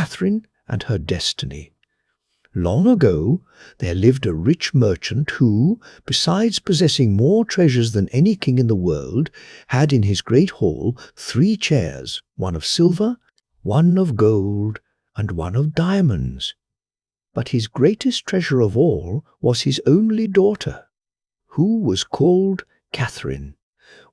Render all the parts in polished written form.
Catherine and her destiny. Long ago, there lived a rich merchant who, besides possessing more treasures than any king in the world, had in his great hall 3 chairs, one of silver, one of gold, and one of diamonds. But his greatest treasure of all was his only daughter, who was called Catherine.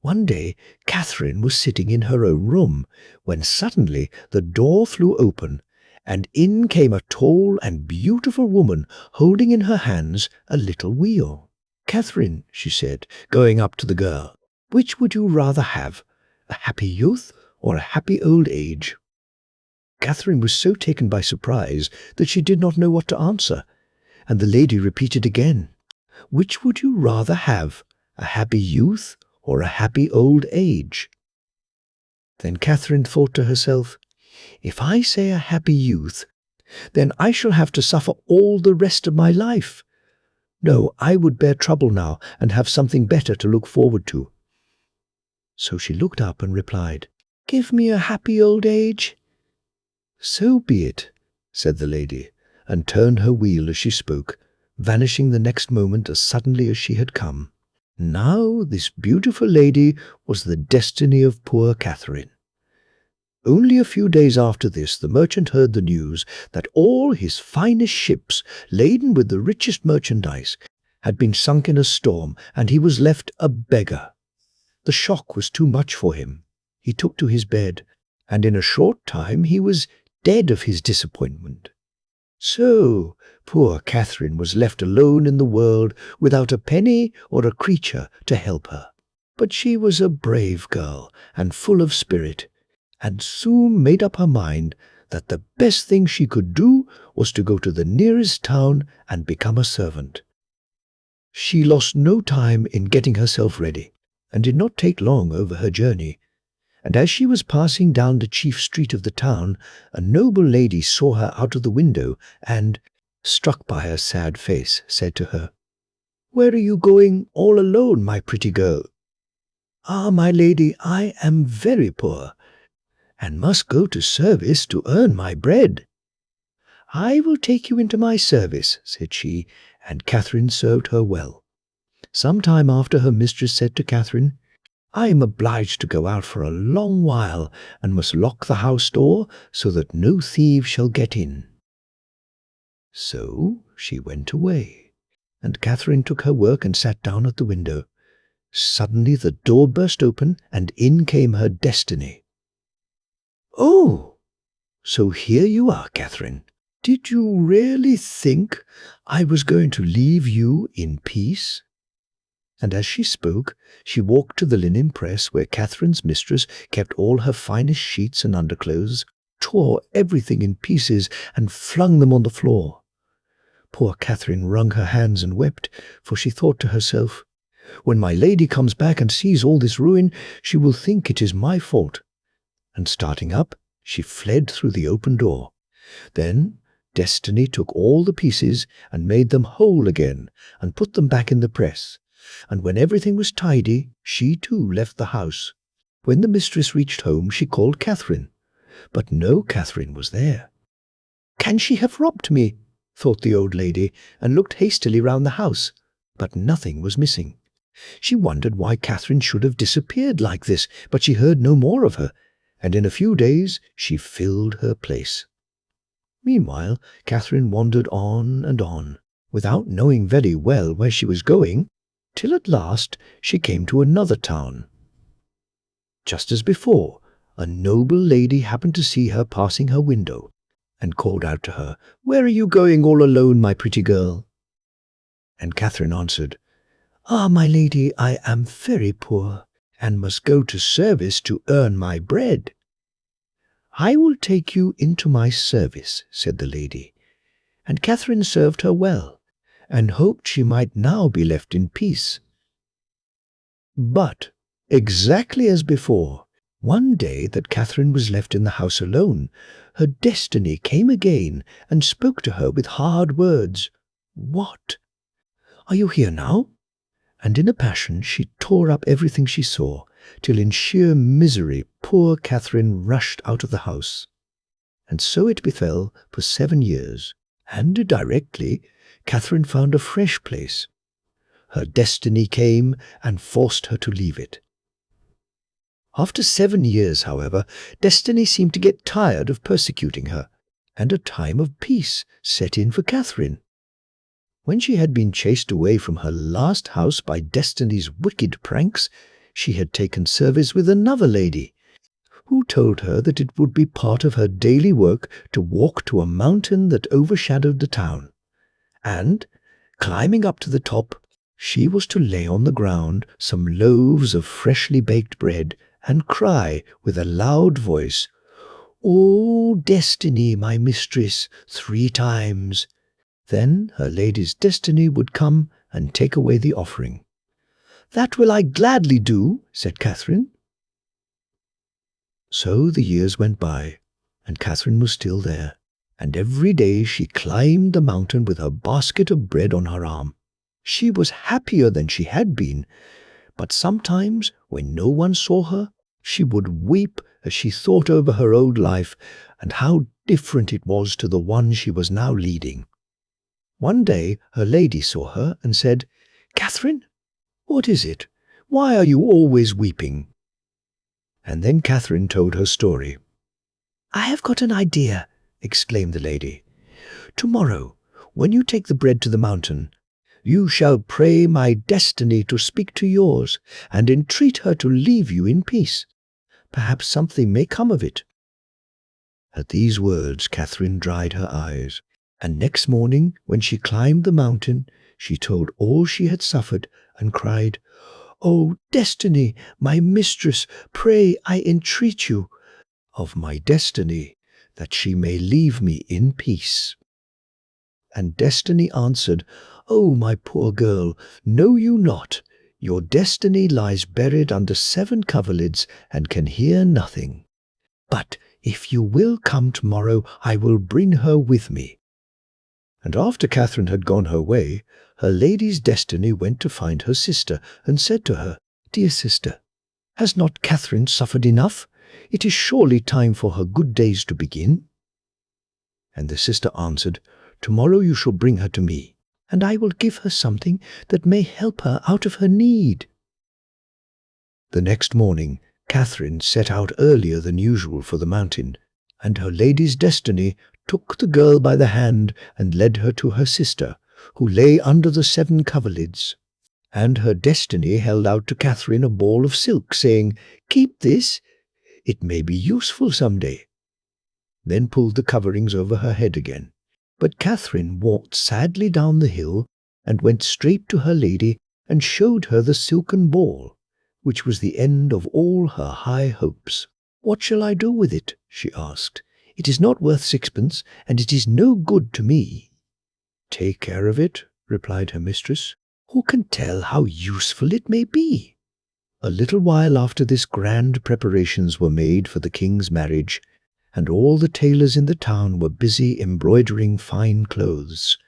One day, Catherine was sitting in her own room, when suddenly the door flew open, and in came a tall and beautiful woman holding in her hands a little wheel. "Catherine," she said, going up to the girl, "which would you rather have, a happy youth or a happy old age?" Catherine was so taken by surprise that she did not know what to answer, and the lady repeated again, "Which would you rather have, a happy youth or a happy old age?" Then Catherine thought to herself, "If I say a happy youth, then I shall have to suffer all the rest of my life. No, I would bear trouble now and have something better to look forward to." So she looked up and replied, "Give me a happy old age." "So be it," said the lady, and turned her wheel as she spoke, vanishing the next moment as suddenly as she had come. Now this beautiful lady was the destiny of poor Catherine. Only a few days after this the merchant heard the news that all his finest ships, laden with the richest merchandise, had been sunk in a storm, and he was left a beggar. The shock was too much for him. He took to his bed, and in a short time he was dead of his disappointment. So poor Catherine was left alone in the world, without a penny or a creature to help her. But she was a brave girl and full of spirit, and soon made up her mind that the best thing she could do was to go to the nearest town and become a servant. She lost no time in getting herself ready, and did not take long over her journey. And as she was passing down the chief street of the town, a noble lady saw her out of the window and, struck by her sad face, said to her, "Where are you going all alone, my pretty girl?" "Ah, my lady, I am very poor, and must go to service to earn my bread." "I will take you into my service," said she, and Catherine served her well. Some time after, her mistress said to Catherine, "I am obliged to go out for a long while, and must lock the house door so that no thieves shall get in." So she went away, and Catherine took her work and sat down at the window. Suddenly the door burst open, and in came her destiny. "Oh, so here you are, Catherine. Did you really think I was going to leave you in peace?" And as she spoke, she walked to the linen press where Catherine's mistress kept all her finest sheets and underclothes, tore everything in pieces, and flung them on the floor. Poor Catherine wrung her hands and wept, for she thought to herself, "When my lady comes back and sees all this ruin, she will think it is my fault." And starting up, she fled through the open door. Then Destiny took all the pieces and made them whole again, and put them back in the press. And when everything was tidy, she too left the house. When the mistress reached home, she called Catherine, but no Catherine was there. "Can she have robbed me?" thought the old lady, and looked hastily round the house, but nothing was missing. She wondered why Catherine should have disappeared like this, but she heard no more of her, and in a few days she filled her place. Meanwhile, Catherine wandered on and on, without knowing very well where she was going, till at last she came to another town. Just as before, a noble lady happened to see her passing her window, and called out to her, "Where are you going all alone, my pretty girl?" And Catherine answered, "Ah, my lady, I am very poor, and must go to service to earn my bread." "I will take you into my service," said the lady, and Catherine served her well, and hoped she might now be left in peace. But, exactly as before, one day that Catherine was left in the house alone, her destiny came again and spoke to her with hard words. "What? Are you here now?" And in a passion she tore up everything she saw, till in sheer misery poor Catherine rushed out of the house. And so it befell for 7 years, and directly Catherine found a fresh place. Her destiny came and forced her to leave it. After 7 years, however, destiny seemed to get tired of persecuting her, and a time of peace set in for Catherine. When she had been chased away from her last house by destiny's wicked pranks, she had taken service with another lady, who told her that it would be part of her daily work to walk to a mountain that overshadowed the town. And, climbing up to the top, she was to lay on the ground some loaves of freshly baked bread and cry with a loud voice, "O Destiny, my mistress," 3 times. Then her lady's destiny would come and take away the offering. "That will I gladly do," said Catherine. So the years went by, and Catherine was still there, and every day she climbed the mountain with her basket of bread on her arm. She was happier than she had been, but sometimes, when no one saw her, she would weep as she thought over her old life and how different it was to the one she was now leading. One day her lady saw her and said, "Catherine, what is it? Why are you always weeping?" And then Catherine told her story. "I have got an idea," exclaimed the lady. "Tomorrow, when you take the bread to the mountain, you shall pray my destiny to speak to yours and entreat her to leave you in peace. Perhaps something may come of it." At these words Catherine dried her eyes, and next morning, when she climbed the mountain, she told all she had suffered and cried, "O Destiny, my mistress, pray, I entreat you, of my destiny, that she may leave me in peace." And Destiny answered, "O my poor girl, know you not, your destiny lies buried under 7 coverlids and can hear nothing. But if you will come tomorrow, I will bring her with me." And after Catherine had gone her way, her lady's destiny went to find her sister and said to her, "Dear sister, has not Catherine suffered enough? It is surely time for her good days to begin." And the sister answered, "Tomorrow you shall bring her to me, and I will give her something that may help her out of her need." The next morning, Catherine set out earlier than usual for the mountain, and her lady's destiny took the girl by the hand and led her to her sister, who lay under the 7 coverlids. And her destiny held out to Catherine a ball of silk, saying, "Keep this, it may be useful some day," then pulled the coverings over her head again. But Catherine walked sadly down the hill and went straight to her lady and showed her the silken ball, which was the end of all her high hopes. "What shall I do with it?" she asked. "It is not worth 6pence, and it is no good to me." "Take care of it," replied her mistress. "Who can tell how useful it may be?" A little while after this, grand preparations were made for the king's marriage, and all the tailors in the town were busy embroidering fine clothes.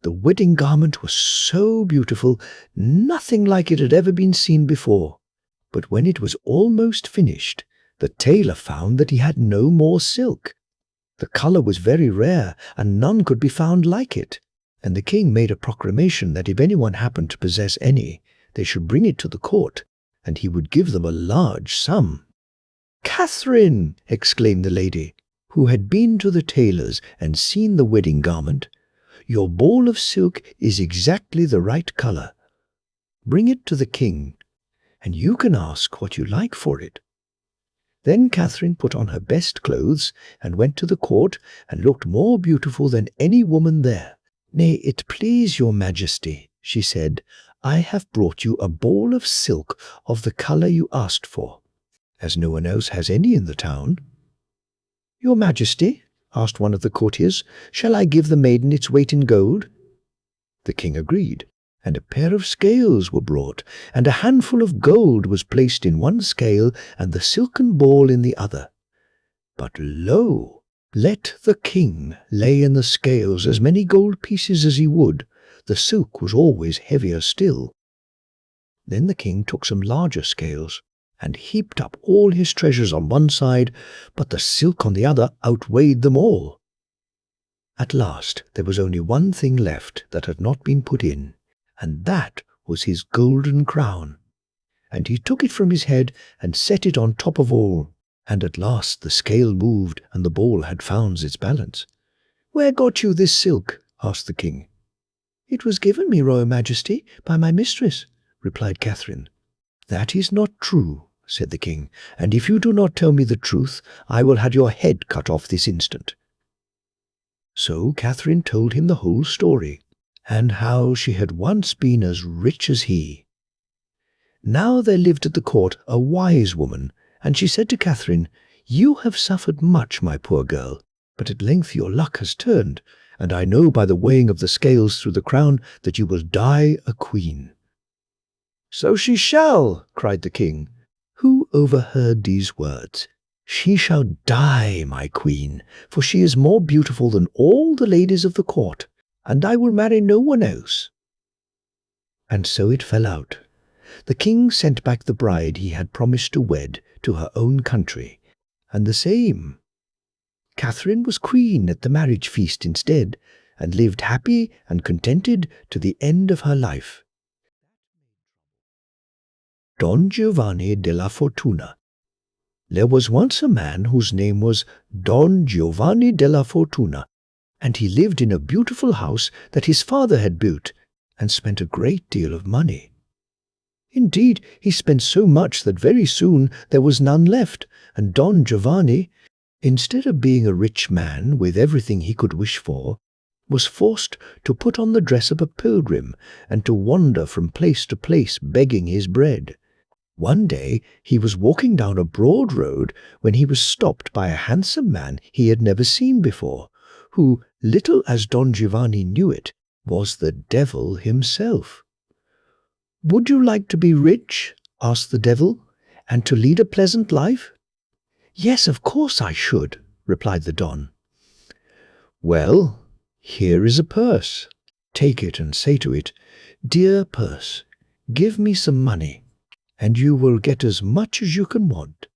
The wedding garment was so beautiful, nothing like it had ever been seen before. But when it was almost finished, the tailor found that he had no more silk. The color was very rare, and none could be found like it. And the king made a proclamation that if anyone happened to possess any, they should bring it to the court, and he would give them a large sum. "Catherine!" exclaimed the lady, who had been to the tailor's and seen the wedding garment, "your ball of silk is exactly the right color. Bring it to the king, and you can ask what you like for it." Then Catherine put on her best clothes and went to the court and looked more beautiful than any woman there. "Nay, it please your majesty," she said, "I have brought you a ball of silk of the color you asked for, as no one else has any in the town." "Your majesty," asked one of the courtiers, "shall I give the maiden its weight in gold?" The king agreed, and a pair of scales were brought, and a handful of gold was placed in one scale and the silken ball in the other. But lo! Let the king lay in the scales as many gold pieces as he would, the silk was always heavier still. Then the king took some larger scales, and heaped up all his treasures on one side, but the silk on the other outweighed them all. At last there was only one thing left that had not been put in, and that was his golden crown. And he took it from his head and set it on top of all, and at last the scale moved and the ball had found its balance. "Where got you this silk?" asked the king. "It was given me, Royal Majesty, by my mistress," replied Catherine. "That is not true," said the king, "and if you do not tell me the truth, I will have your head cut off this instant." So Catherine told him the whole story, and how she had once been as rich as he. Now there lived at the court a wise woman, and she said to Catherine, "You have suffered much, my poor girl, but at length your luck has turned, and I know by the weighing of the scales through the crown that you will die a queen." "So she shall," cried the king, who overheard these words. "She shall die, my queen, for she is more beautiful than all the ladies of the court, and I will marry no one else." And so it fell out. The king sent back the bride he had promised to wed to her own country, and the same. Catherine was queen at the marriage feast instead, and lived happy and contented to the end of her life. Don Giovanni della Fortuna. There was once a man whose name was Don Giovanni della Fortuna, and he lived in a beautiful house that his father had built, and spent a great deal of money. Indeed, he spent so much that very soon there was none left, and Don Giovanni, instead of being a rich man with everything he could wish for, was forced to put on the dress of a pilgrim and to wander from place to place begging his bread. One day he was walking down a broad road when he was stopped by a handsome man he had never seen before, who, little as Don Giovanni knew it, was the devil himself. "Would you like to be rich?" asked the devil, "and to lead a pleasant life?" "Yes, of course I should," replied the Don. "Well, here is a purse. Take it and say to it, 'Dear purse, give me some money,' and you will get as much as you can want.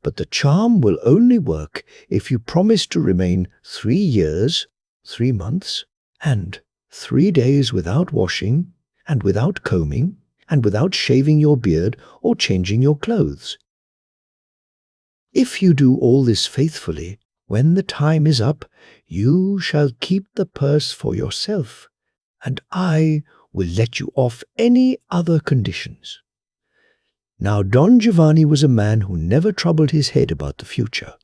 But the charm will only work if you promise to remain 3 years, 3 months, and 3 days without washing, and without combing, and without shaving your beard or changing your clothes. If you do all this faithfully, when the time is up, you shall keep the purse for yourself, and I will let you off any other conditions." Now Don Giovanni was a man who never troubled his head about the future.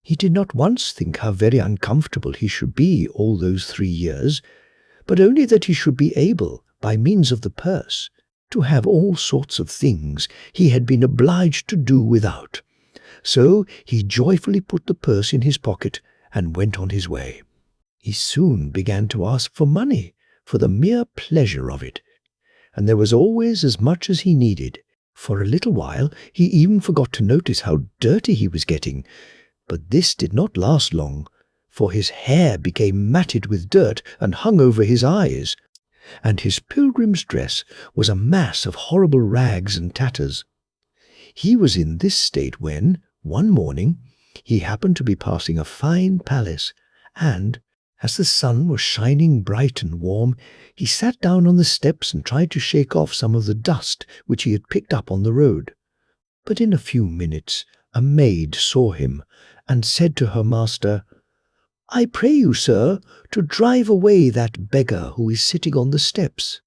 He did not once think how very uncomfortable he should be all those 3 years, but only that he should be able, by means of the purse, to have all sorts of things he had been obliged to do without. So he joyfully put the purse in his pocket and went on his way. He soon began to ask for money for the mere pleasure of it, and there was always as much as he needed. For a little while he even forgot to notice how dirty he was getting, but this did not last long, for his hair became matted with dirt and hung over his eyes, and his pilgrim's dress was a mass of horrible rags and tatters. He was in this state when, one morning, he happened to be passing a fine palace, and, as the sun was shining bright and warm, he sat down on the steps and tried to shake off some of the dust which he had picked up on the road. But in a few minutes a maid saw him, and said to her master, "I pray you, sir, to drive away that beggar who is sitting on the steps,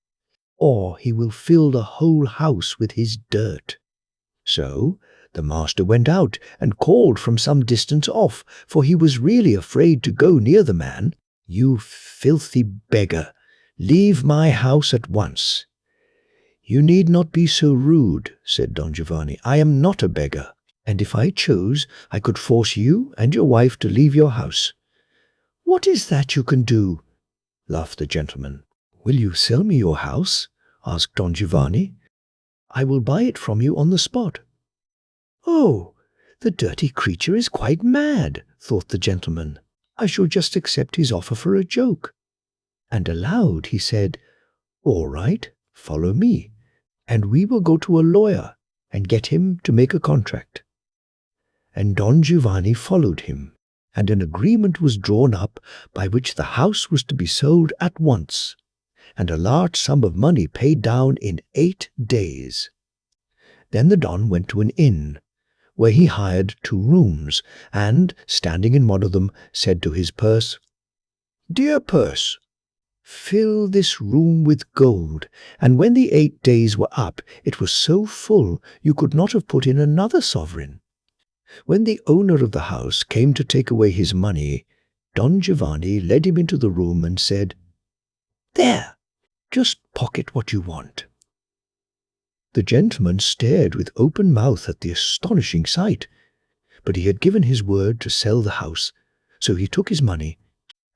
or he will fill the whole house with his dirt." So the master went out and called from some distance off, for he was really afraid to go near the man. "You filthy beggar, leave my house at once." "You need not be so rude," said Don Giovanni. "I am not a beggar, and if I chose, I could force you and your wife to leave your house." "What is that you can do?" laughed the gentleman. "Will you sell me your house?" asked Don Giovanni. "I will buy it from you on the spot." "Oh, the dirty creature is quite mad," thought the gentleman. "I shall just accept his offer for a joke." And aloud he said, "All right, follow me, and we will go to a lawyer, and get him to make a contract. And Don Giovanni followed him, and an agreement was drawn up by which the house was to be sold at once, and a large sum of money paid down in 8 days. Then the Don went to an inn, where he hired 2 rooms, and, standing in one of them, said to his purse, "Dear purse, fill this room with gold." And when the 8 days were up, it was so full you could not have put in another sovereign. When the owner of the house came to take away his money, Don Giovanni led him into the room and said, "There, just pocket what you want." The gentleman stared with open mouth at the astonishing sight, but he had given his word to sell the house, so he took his money,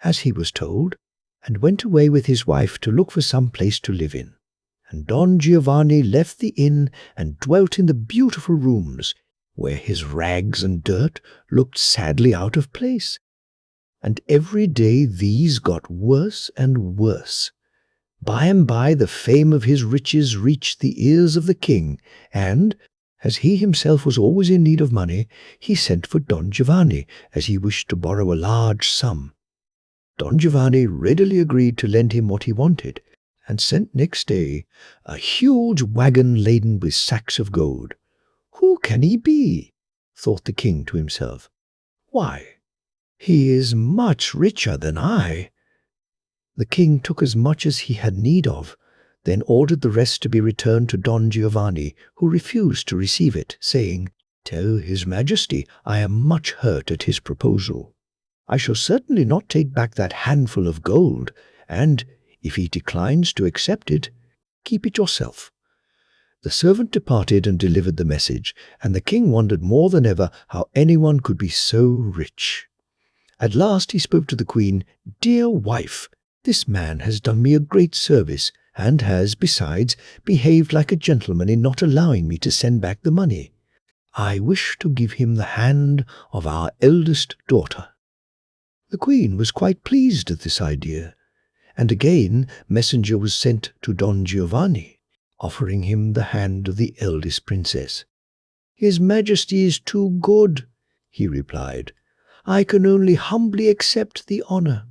as he was told, and went away with his wife to look for some place to live in. And Don Giovanni left the inn and dwelt in the beautiful rooms, where his rags and dirt looked sadly out of place. And every day these got worse and worse. By and by the fame of his riches reached the ears of the king, and, as he himself was always in need of money, he sent for Don Giovanni, as he wished to borrow a large sum. Don Giovanni readily agreed to lend him what he wanted, and sent next day a huge wagon laden with sacks of gold. "Who can he be?" thought the king to himself. "Why, he is much richer than I." The king took as much as he had need of, then ordered the rest to be returned to Don Giovanni, who refused to receive it, saying, "Tell his majesty I am much hurt at his proposal. I shall certainly not take back that handful of gold, and, if he declines to accept it, keep it yourself." The servant departed and delivered the message, and the king wondered more than ever how anyone could be so rich. At last he spoke to the queen, "Dear wife, this man has done me a great service, and has, besides, behaved like a gentleman in not allowing me to send back the money. I wish to give him the hand of our eldest daughter." The queen was quite pleased at this idea, and again messenger was sent to Don Giovanni, offering him the hand of the eldest princess. "His majesty is too good," he replied. "I can only humbly accept the honor."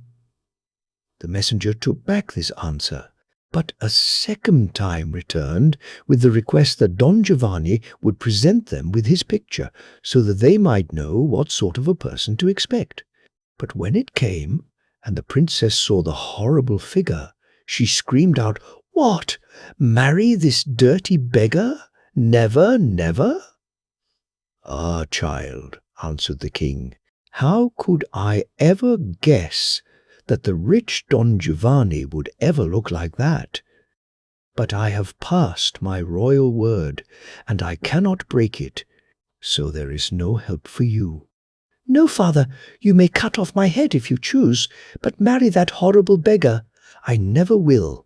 The messenger took back this answer, but a second time returned with the request that Don Giovanni would present them with his picture, so that they might know what sort of a person to expect. But when it came, and the princess saw the horrible figure, she screamed out, "What! Marry this dirty beggar? Never, never?" "Ah, child," answered the king, "how could I ever guess that the rich Don Giovanni would ever look like that? But I have passed my royal word, and I cannot break it, so there is no help for you." "No, father, you may cut off my head if you choose, but marry that horrible beggar I never will."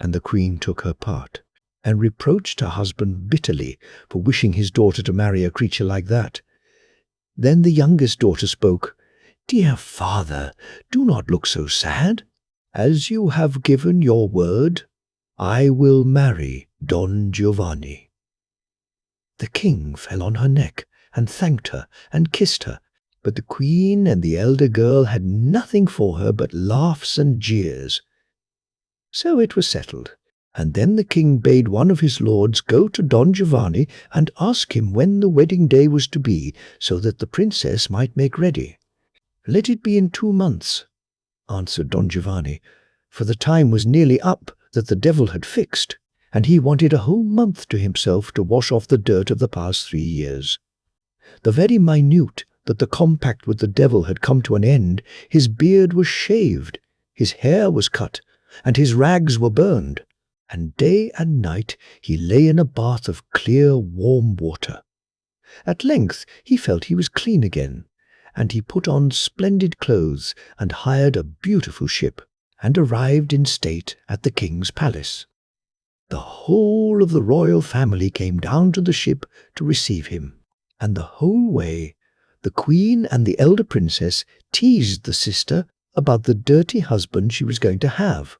And the queen took her part, and reproached her husband bitterly for wishing his daughter to marry a creature like that. Then the youngest daughter spoke, "Dear father, do not look so sad. As you have given your word, I will marry Don Giovanni." The king fell on her neck, and thanked her, and kissed her, but the queen and the elder girl had nothing for her but laughs and jeers. So it was settled, and then the king bade one of his lords go to Don Giovanni and ask him when the wedding day was to be, so that the princess might make ready. "Let it be in 2 months," answered Don Giovanni, for the time was nearly up that the devil had fixed, and he wanted a whole month to himself to wash off the dirt of the past 3 years. The very minute that the compact with the devil had come to an end, his beard was shaved, his hair was cut, and his rags were burned, and day and night he lay in a bath of clear, warm water. At length he felt he was clean again, and he put on splendid clothes and hired a beautiful ship, and arrived in state at the king's palace. The whole of the royal family came down to the ship to receive him, and the whole way the queen and the elder princess teased the sister about the dirty husband she was going to have.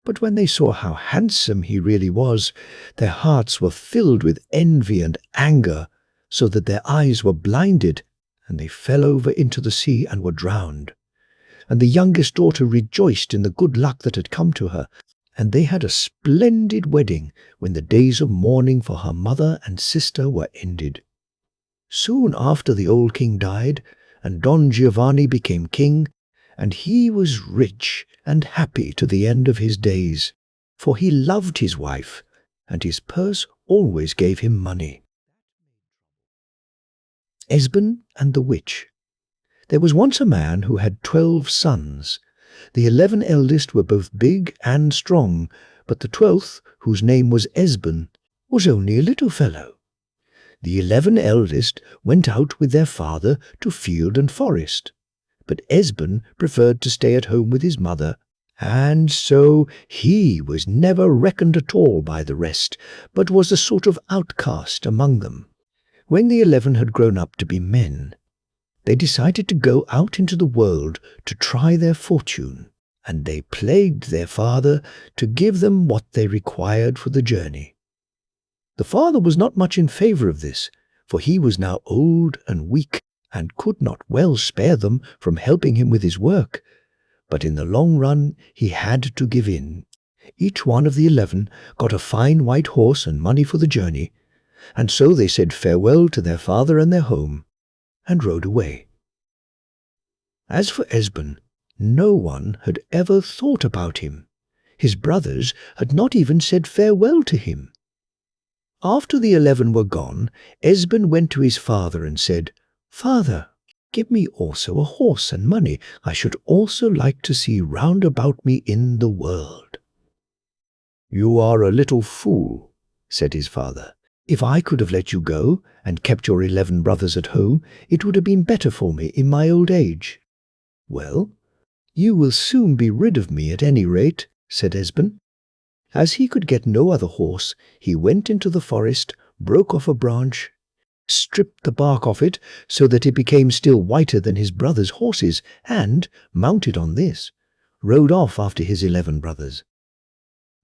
But when they saw how handsome he really was, their hearts were filled with envy and anger, so that their eyes were blinded, and they fell over into the sea and were drowned. And the youngest daughter rejoiced in the good luck that had come to her, and they had a splendid wedding when the days of mourning for her mother and sister were ended. Soon after the old king died, and Don Giovanni became king, and he was rich and happy to the end of his days, for he loved his wife, and his purse always gave him money. Esben and the Witch. There was once a man who had 12 sons. The 11 eldest were both big and strong, but the 12th, whose name was Esben, was only a little fellow. The 11 eldest went out with their father to field and forest, but Esben preferred to stay at home with his mother, and so he was never reckoned at all by the rest, but was a sort of outcast among them. When the 11 had grown up to be men, they decided to go out into the world to try their fortune, and they plagued their father to give them what they required for the journey. The father was not much in favor of this, for he was now old and weak, and could not well spare them from helping him with his work. But in the long run he had to give in. Each one of the 11 got a fine white horse and money for the journey, and so they said farewell to their father and their home, and rode away. As for Esben, no one had ever thought about him. His brothers had not even said farewell to him. After the 11 were gone, Esben went to his father and said, "Father, give me also a horse and money. I should also like to see round about me in the world." "You are a little fool," said his father. "If I could have let you go and kept your 11 brothers at home, it would have been better for me in my old age." "Well, you will soon be rid of me at any rate," said Esben. As he could get no other horse, he went into the forest, broke off a branch, stripped the bark off it so that it became still whiter than his brothers' horses, and, mounted on this, rode off after his 11 brothers.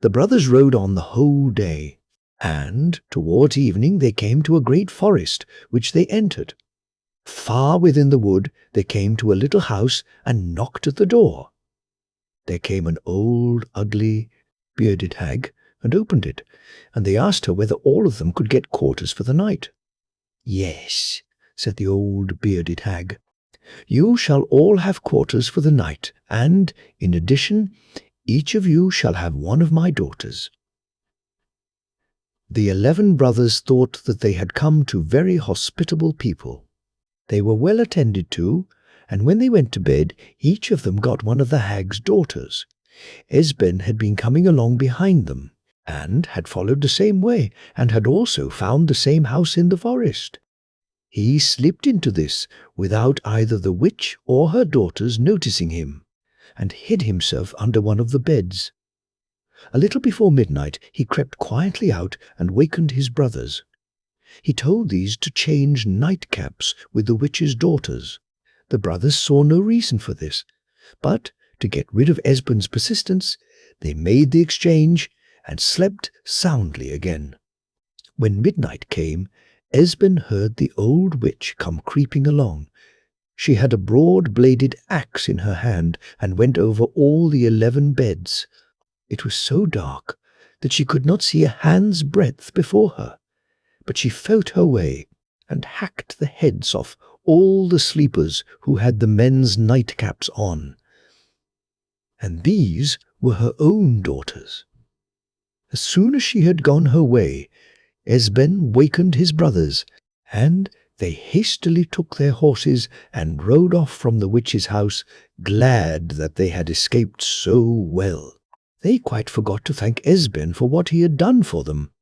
The brothers rode on the whole day, and towards evening they came to a great forest, which they entered. Far within the wood they came to a little house and knocked at the door. There came an old, ugly, bearded hag and opened it, and they asked her whether all of them could get quarters for the night. "Yes," said the old bearded hag, "you shall all have quarters for the night, and, in addition, each of you shall have one of my daughters." The 11 brothers thought that they had come to very hospitable people. They were well attended to, and when they went to bed, each of them got one of the hag's daughters. Esben had been coming along behind them, and had followed the same way, and had also found the same house in the forest. He slipped into this without either the witch or her daughters noticing him, and hid himself under one of the beds. A little before midnight he crept quietly out and wakened his brothers. He told these to change nightcaps with the witch's daughters. The brothers saw no reason for this, but to get rid of Esben's persistence, they made the exchange and slept soundly again. When midnight came, Esben heard the old witch come creeping along. She had a broad-bladed axe in her hand and went over all the 11 beds. It was so dark that she could not see a hand's breadth before her, but she felt her way and hacked the heads off all the sleepers who had the men's nightcaps on. And these were her own daughters. As soon as she had gone her way, Esben wakened his brothers, and they hastily took their horses and rode off from the witch's house, glad that they had escaped so well. They quite forgot to thank Esben for what he had done for them.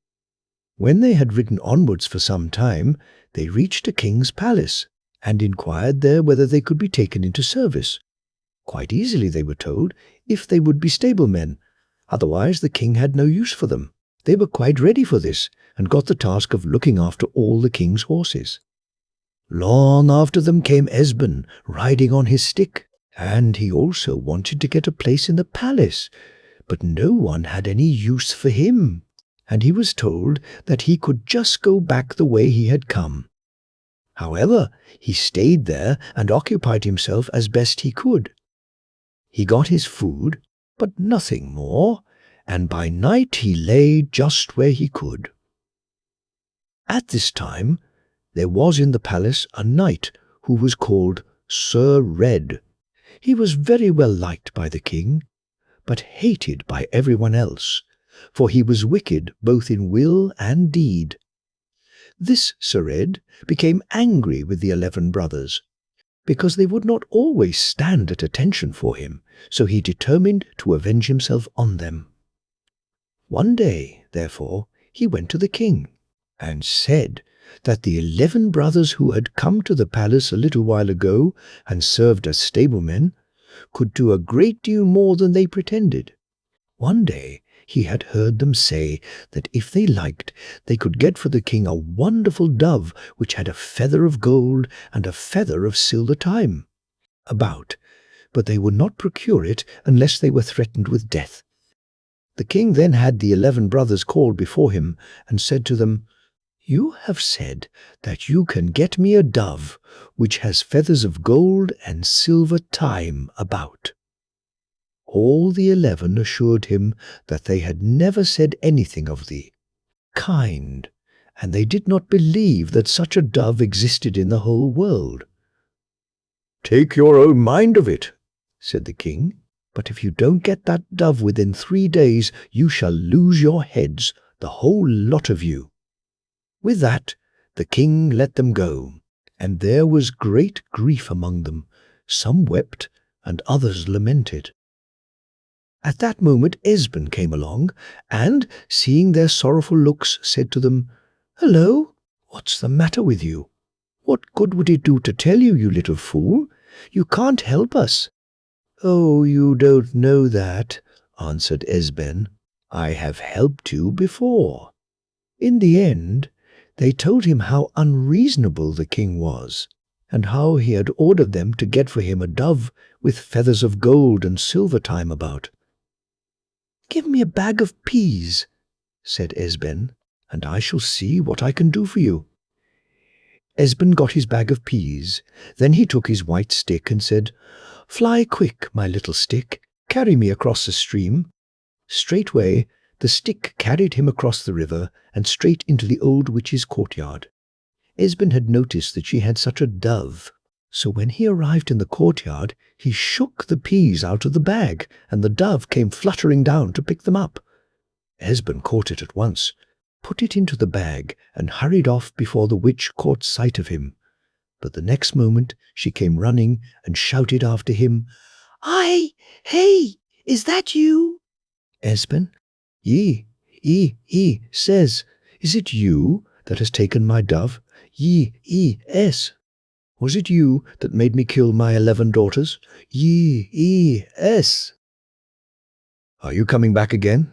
When they had ridden onwards for some time, they reached a king's palace, and inquired there whether they could be taken into service. Quite easily, they were told, if they would be stablemen. Otherwise the king had no use for them. They were quite ready for this, and got the task of looking after all the king's horses. Long after them came Esben, riding on his stick, and he also wanted to get a place in the palace, but no one had any use for him, and he was told that he could just go back the way he had come. However, he stayed there and occupied himself as best he could. He got his food, but nothing more, and by night he lay just where he could. At this time, there was in the palace a knight who was called Sir Red. He was very well liked by the king, but hated by everyone else, for he was wicked both in will and deed. This Sir Red became angry with the 11 brothers, because they would not always stand at attention for him, so he determined to avenge himself on them. One day, therefore, he went to the king, and said that the 11 brothers who had come to the palace a little while ago and served as stablemen could do a great deal more than they pretended. One day he had heard them say that if they liked, they could get for the king a wonderful dove which had a feather of gold and a feather of silver time about, but they would not procure it unless they were threatened with death. The king then had the 11 brothers called before him and said to them, "You have said that you can get me a dove which has feathers of gold and silver time about." All the 11 assured him that they had never said anything of the kind, and they did not believe that such a dove existed in the whole world. "Take your own mind of it," said the king, "but if you don't get that dove within 3 days, you shall lose your heads, the whole lot of you." With that, the king let them go, and there was great grief among them. Some wept, and others lamented. At that moment Esben came along, and, seeing their sorrowful looks, said to them, "Hello, what's the matter with you? What good would it do to tell you, you little fool? You can't help us." "Oh, you don't know that," answered Esben. "I have helped you before." In the end, they told him how unreasonable the king was, and how he had ordered them to get for him a dove with feathers of gold and silver time about. "Give me a bag of peas," said Esben, "and I shall see what I can do for you." Esben got his bag of peas. Then he took his white stick and said, "Fly quick, my little stick, carry me across the stream." Straightway the stick carried him across the river and straight into the old witch's courtyard. Esben had noticed that she had such a dove, so when he arrived in the courtyard, he shook the peas out of the bag, and the dove came fluttering down to pick them up. Esben caught it at once, put it into the bag, and hurried off before the witch caught sight of him. But the next moment she came running and shouted after him, Hey, is that you?" Esben, says, "Is it you that has taken my dove? S. Was it you that made me kill my 11 daughters? S. "Are you coming back again?"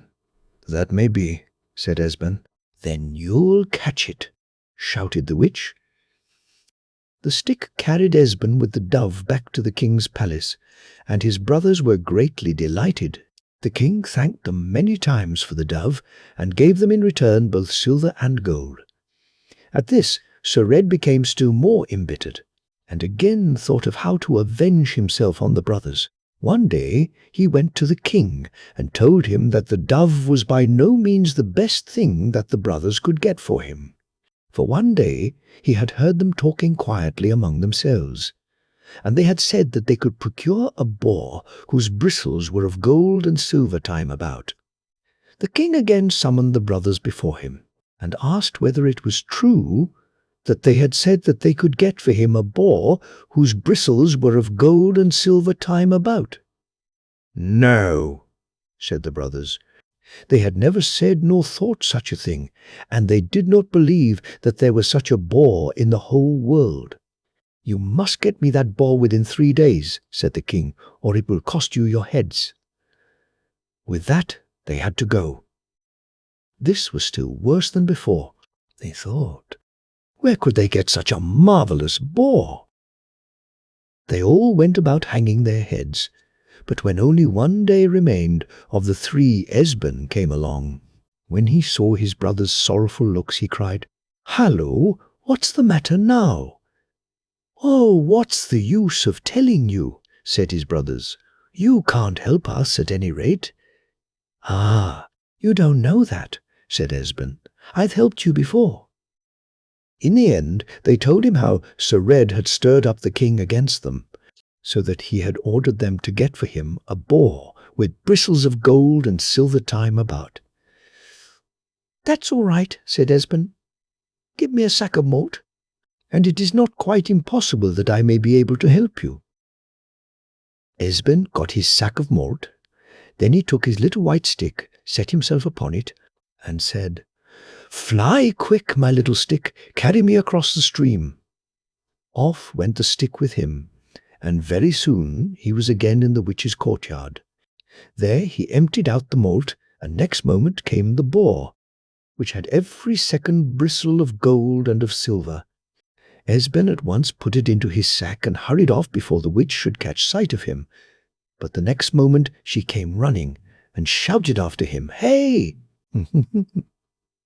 "That may be," said Esben. "Then you'll catch it," shouted the witch. The stick carried Esben with the dove back to the king's palace, and his brothers were greatly delighted. The king thanked them many times for the dove, and gave them in return both silver and gold. At this, Sir Red became still more embittered, and again thought of how to avenge himself on the brothers. One day he went to the king and told him that the dove was by no means the best thing that the brothers could get for him. For one day he had heard them talking quietly among themselves, and they had said that they could procure a boar whose bristles were of gold and silver time about. The king again summoned the brothers before him, and asked whether it was true that they had said that they could get for him a boar whose bristles were of gold and silver time about. "No," said the brothers. They had never said nor thought such a thing, and they did not believe that there was such a boar in the whole world. "You must get me that boar within 3 days," said the king, "or it will cost you your heads." With that they had to go. This was still worse than before, they thought. Where could they get such a marvelous boar? They all went about hanging their heads, But when only one day remained of the 3, Esben came along. When he saw his brother's sorrowful looks, he cried, "Hallo, what's the matter now?" "Oh, what's the use of telling you?" said his brothers. "You can't help us at any rate." "Ah, you don't know that," said Esben. "I've helped you before." In the end, they told him how Sir Red had stirred up the king against them, so that he had ordered them to get for him a boar with bristles of gold and silver time about. "That's all right," said Esben. "Give me a sack of malt, and it is not quite impossible that I may be able to help you." Esben got his sack of malt. Then he took his little white stick, set himself upon it, and said, "Fly quick, my little stick, carry me across the stream." Off went the stick with him, and very soon he was again in the witch's courtyard. There he emptied out the malt, and next moment came the boar, which had every second bristle of gold and of silver. Esben at once put it into his sack and hurried off before the witch should catch sight of him. But the next moment she came running and shouted after him, "Hey!"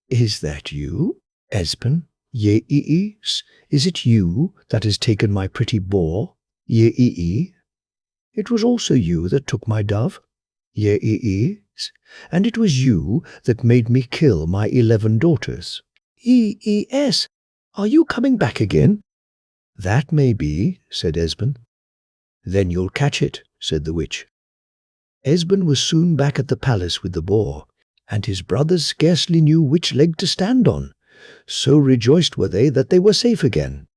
"Is that you, Esben? Is it you that has taken my pretty boar? It was also you that took my dove? And it was you that made me kill my 11 daughters? Yes. Are you coming back again?" "That may be," said Esben. "Then you'll catch it," said the witch. Esben was soon back at the palace with the boar, and his brothers scarcely knew which leg to stand on. So rejoiced were they that they were safe again.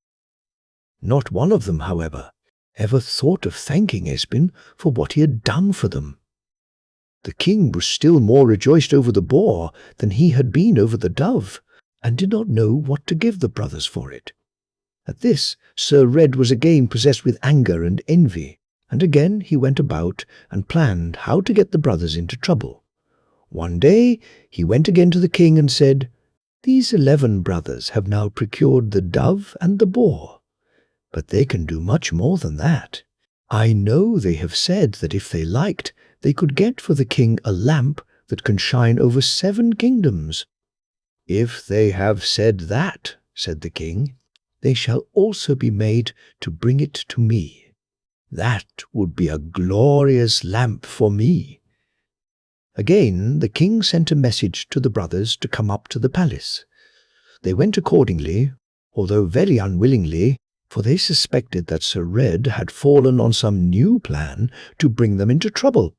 Not one of them, however, ever thought of thanking Esben for what he had done for them. The king was still more rejoiced over the boar than he had been over the dove, and did not know what to give the brothers for it. At this, Sir Red was again possessed with anger and envy, and again he went about and planned how to get the brothers into trouble. One day he went again to the king and said, "These 11 brothers have now procured the dove and the boar, but they can do much more than that. I know they have said that if they liked, they could get for the king a lamp that can shine over 7 kingdoms." "If they have said that," said the king, "they shall also be made to bring it to me. That would be a glorious lamp for me." Again the king sent a message to the brothers to come up to the palace. They went accordingly, although very unwillingly, for they suspected that Sir Red had fallen on some new plan to bring them into trouble.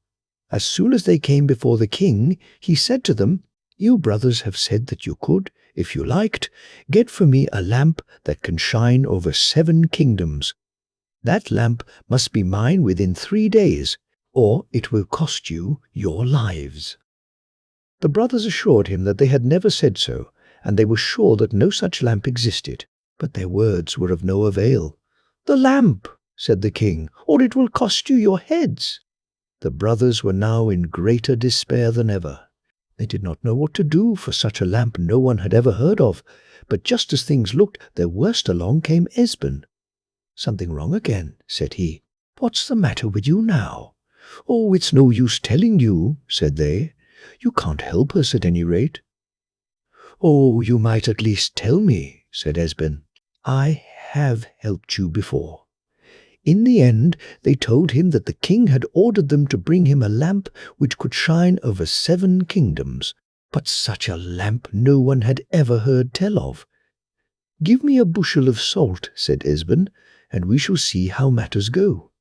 As soon as they came before the king, he said to them, "You brothers have said that you could, if you liked, get for me a lamp that can shine over 7 kingdoms. That lamp must be mine within 3 days, or it will cost you your lives." The brothers assured him that they had never said so, and they were sure that no such lamp existed, but their words were of no avail. "The lamp," said the king, "or it will cost you your heads." The brothers were now in greater despair than ever. They did not know what to do, for such a lamp no one had ever heard of, but just as things looked their worst along came Esben. "Something wrong again," said he. "What's the matter with you now?" "Oh, it's no use telling you," said they. "You can't help us at any rate." "Oh, you might at least tell me," said Esben. "I have helped you before." In the end, they told him that the king had ordered them to bring him a lamp which could shine over 7 kingdoms, but such a lamp no one had ever heard tell of. "Give me a bushel of salt," said Esben, "and we shall see how matters go."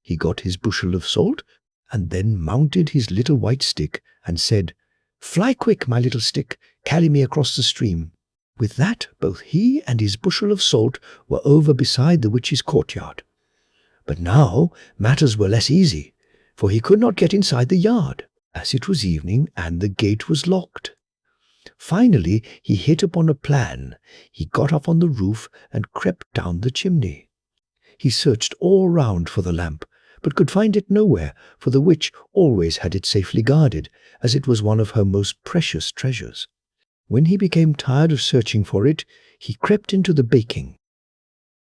He got his bushel of salt, and then mounted his little white stick, and said, "Fly quick, my little stick, carry me across the stream." With that, both he and his bushel of salt were over beside the witch's courtyard. But now matters were less easy, for he could not get inside the yard, as it was evening and the gate was locked. Finally he hit upon a plan. He got up on the roof and crept down the chimney. He searched all round for the lamp, but could find it nowhere, for the witch always had it safely guarded, as it was one of her most precious treasures. When he became tired of searching for it, he crept into the baking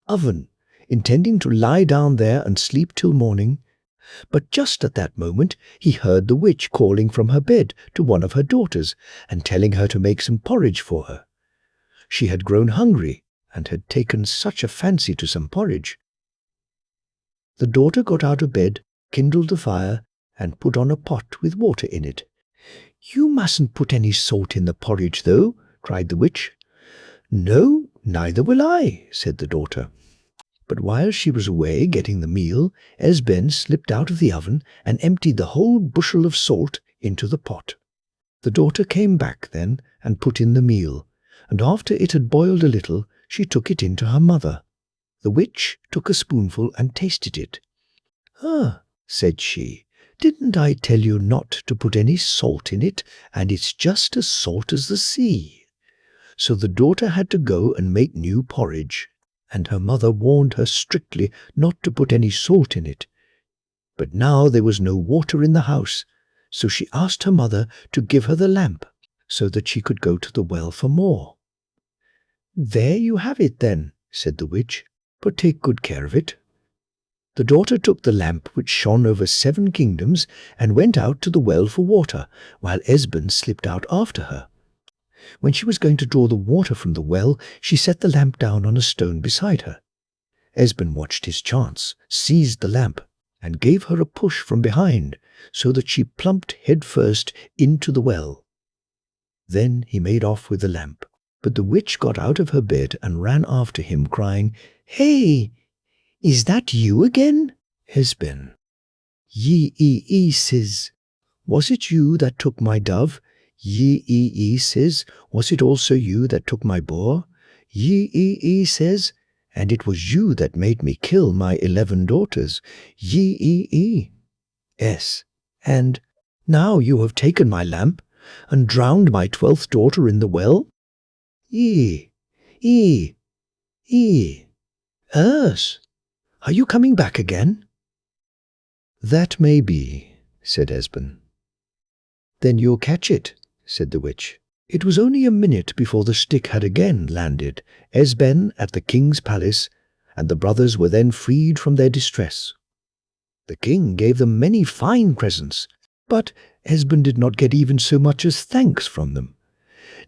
oven, intending to lie down there and sleep till morning. But just at that moment he heard the witch calling from her bed to one of her daughters and telling her to make some porridge for her. She had grown hungry and had taken such a fancy to some porridge. The daughter got out of bed, kindled the fire, and put on a pot with water in it. "You mustn't put any salt in the porridge, though," cried the witch. "No, neither will I," said the daughter. But while she was away getting the meal, Esben slipped out of the oven and emptied the whole bushel of salt into the pot. The daughter came back then and put in the meal, and after it had boiled a little, she took it in to her mother. The witch took a spoonful and tasted it. "Ah," said she, "didn't I tell you not to put any salt in it, and it's just as salt as the sea?" So the daughter had to go and make new porridge, and her mother warned her strictly not to put any salt in it. But now there was no water in the house, so she asked her mother to give her the lamp so that she could go to the well for more. "There you have it then," said the witch, "but take good care of it." The daughter took the lamp which shone over 7 kingdoms and went out to the well for water, while Esben slipped out after her. When she was going to draw the water from the well, she set the lamp down on a stone beside her. Esben watched his chance, seized the lamp, and gave her a push from behind, so that she plumped head-first into the well. Then he made off with the lamp, but the witch got out of her bed and ran after him, crying, "Hey, is that you again?" Esben. "Says, was it you that took my dove?" Says, was it also you that took my boar? Says, and it was you that made me kill my 11 daughters. S, and now you have taken my lamp and drowned my 12th daughter in the well? Ers, are you coming back again? "That may be," said Esben. "Then you'll catch it," said the witch. It was only a minute before the stick had again landed, Esben at the king's palace, and the brothers were then freed from their distress. The king gave them many fine presents, but Esben did not get even so much as thanks from them.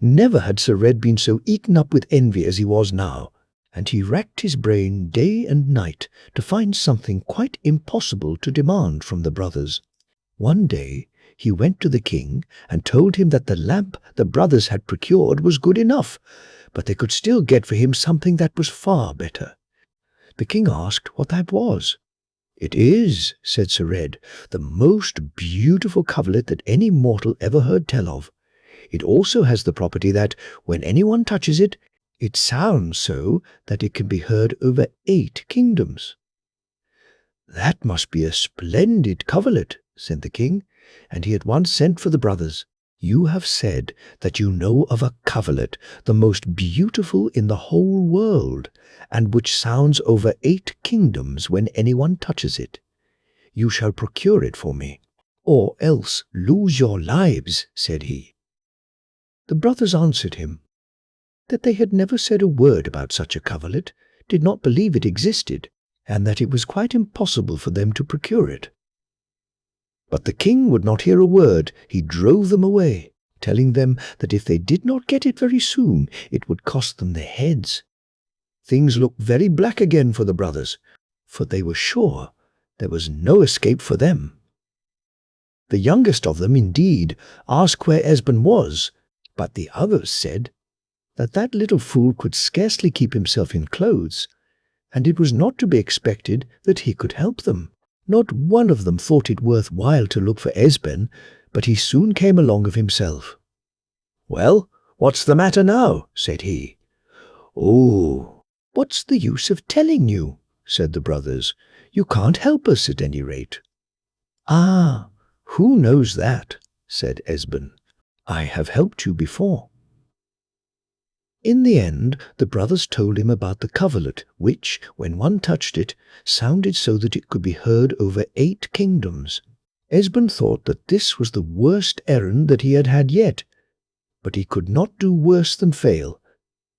Never had Sir Red been so eaten up with envy as he was now, and he racked his brain day and night to find something quite impossible to demand from the brothers. One day he went to the king and told him that the lamp the brothers had procured was good enough, but they could still get for him something that was far better. The king asked what that was. "It is," said Sir Red, "the most beautiful coverlet that any mortal ever heard tell of. It also has the property that, when anyone touches it, it sounds so that it can be heard over 8 kingdoms. "That must be a splendid coverlet," said the king, and he at once sent for the brothers. "You have said that you know of a coverlet, the most beautiful in the whole world, and which sounds over 8 kingdoms when anyone touches it. You shall procure it for me, or else lose your lives," said he. The brothers answered him that they had never said a word about such a coverlet, did not believe it existed, and that it was quite impossible for them to procure it. But the king would not hear a word. He drove them away, telling them that if they did not get it very soon, it would cost them their heads. Things looked very black again for the brothers, for they were sure there was no escape for them. The youngest of them, indeed, asked where Esben was, but the others said that that little fool could scarcely keep himself in clothes, and it was not to be expected that he could help them. Not one of them thought it worth while to look for Esben, but he soon came along of himself. "Well, what's the matter now?" said he. "Oh, what's the use of telling you?" said the brothers. "You can't help us at any rate." "Ah, who knows that?" said Esben. "I have helped you before." In the end, the brothers told him about the coverlet, which, when one touched it, sounded so that it could be heard over 8 kingdoms. Esben thought that this was the worst errand that he had had yet, but he could not do worse than fail,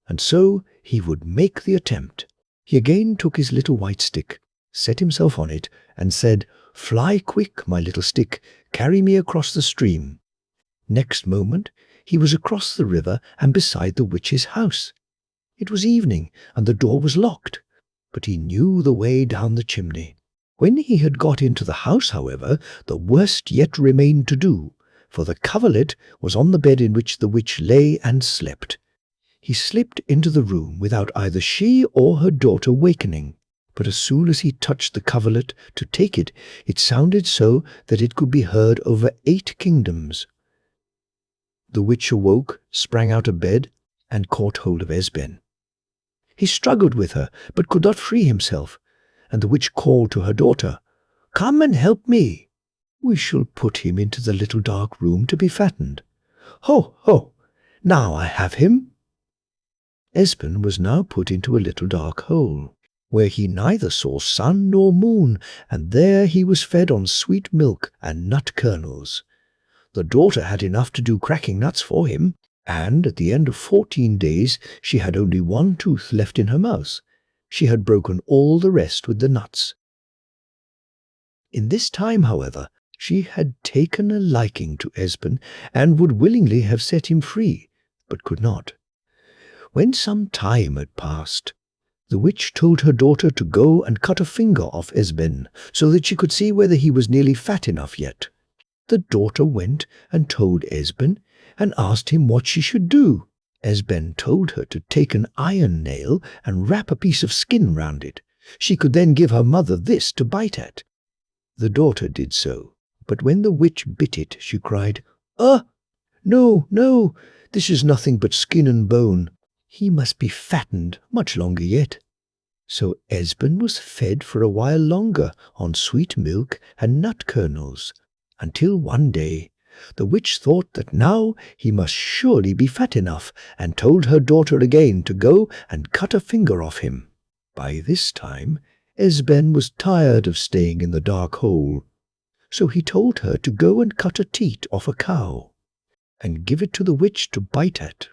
and so he would make the attempt. He again took his little white stick, set himself on it, and said, "Fly quick, my little stick, carry me across the stream." Next moment he was across the river and beside the witch's house. It was evening, and the door was locked, but he knew the way down the chimney. When he had got into the house, however, the worst yet remained to do, for the coverlet was on the bed in which the witch lay and slept. He slipped into the room without either she or her daughter wakening, but as soon as he touched the coverlet to take it, it sounded so that it could be heard over 8 kingdoms. The witch awoke, sprang out of bed, and caught hold of Esben. He struggled with her, but could not free himself, and the witch called to her daughter, "Come and help me. We shall put him into the little dark room to be fattened. Ho, ho! Now I have him." Esben was now put into a little dark hole, where he neither saw sun nor moon, and there he was fed on sweet milk and nut kernels. The daughter had enough to do cracking nuts for him, and at the end of 14 days she had only 1 tooth left in her mouth. She had broken all the rest with the nuts. In this time, however, she had taken a liking to Esben and would willingly have set him free, but could not. When some time had passed, the witch told her daughter to go and cut a finger off Esben, so that she could see whether he was nearly fat enough yet. The daughter went and told Esben, and asked him what she should do. Esben told her to take an iron nail and wrap a piece of skin round it. She could then give her mother this to bite at. The daughter did so, but when the witch bit it, she cried, No, no, this is nothing but skin and bone. He must be fattened much longer yet." So Esben was fed for a while longer on sweet milk and nut kernels, until one day the witch thought that now he must surely be fat enough, and told her daughter again to go and cut a finger off him. By this time Esben was tired of staying in the dark hole, so he told her to go and cut a teat off a cow, and give it to the witch to bite at.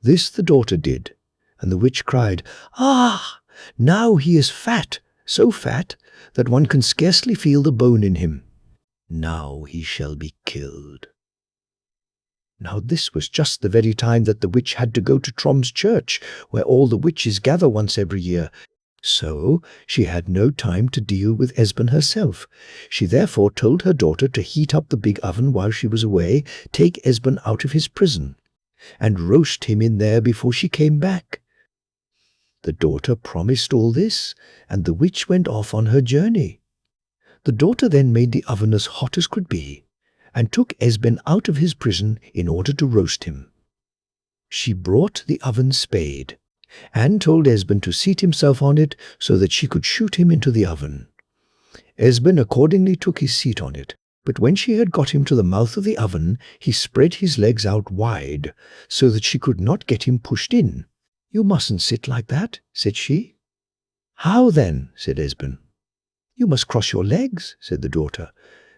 This the daughter did, and the witch cried, "Ah! Now he is fat, so fat that one can scarcely feel the bone in him. Now he shall be killed." Now this was just the very time that the witch had to go to Trom's church, where all the witches gather once every year. So she had no time to deal with Esben herself. She therefore told her daughter to heat up the big oven while she was away, take Esben out of his prison, and roast him in there before she came back. The daughter promised all this, and the witch went off on her journey. The daughter then made the oven as hot as could be, and took Esben out of his prison in order to roast him. She brought the oven spade, and told Esben to seat himself on it so that she could shoot him into the oven. Esben accordingly took his seat on it, but when she had got him to the mouth of the oven, he spread his legs out wide, so that she could not get him pushed in. "You mustn't sit like that," said she. "How then?" said Esben. "You must cross your legs," said the daughter,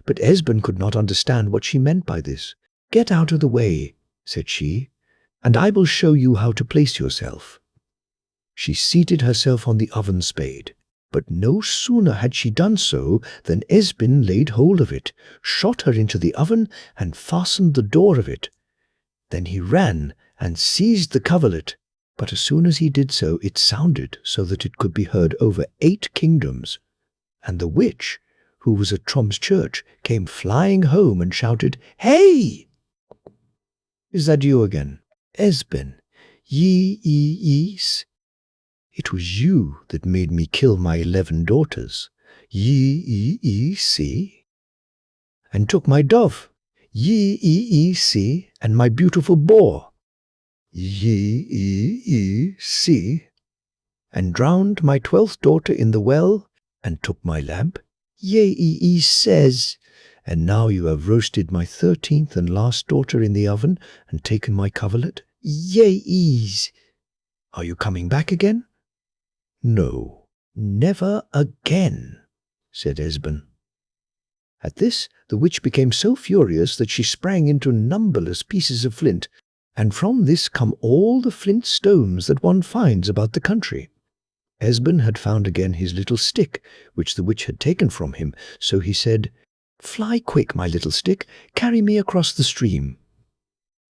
but Esben could not understand what she meant by this. "Get out of the way," said she, "and I will show you how to place yourself." She seated herself on the oven spade, but no sooner had she done so than Esben laid hold of it, shot her into the oven, and fastened the door of it. Then he ran and seized the coverlet, but as soon as he did so, it sounded so that it could be heard over 8 kingdoms. And the witch, who was at Trom's church, came flying home and shouted, "Hey! Is that you again? Esben, ye-e-ees? It was you that made me kill my 11 daughters, ye-e-e-see, and took my dove, ye-e-e-see, and my beautiful boar, ye-e-e-see, and drowned my 12th daughter in the well, and took my lamp, ye-e-e says, and now you have roasted my 13th and last daughter in the oven, and taken my coverlet, ye-ees. Are you coming back again?" "No, never again," said Esben. At this the witch became so furious that she sprang into numberless pieces of flint, and from this come all the flint stones that one finds about the country. Esben had found again his little stick, which the witch had taken from him, so he said, "Fly quick, my little stick, carry me across the stream."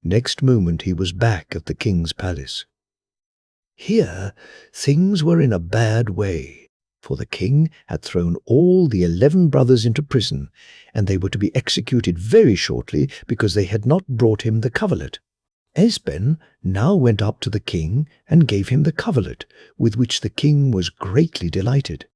Next moment he was back at the king's palace. Here things were in a bad way, for the king had thrown all the 11 brothers into prison, and they were to be executed very shortly because they had not brought him the coverlet. Esben now went up to the king and gave him the coverlet, with which the king was greatly delighted.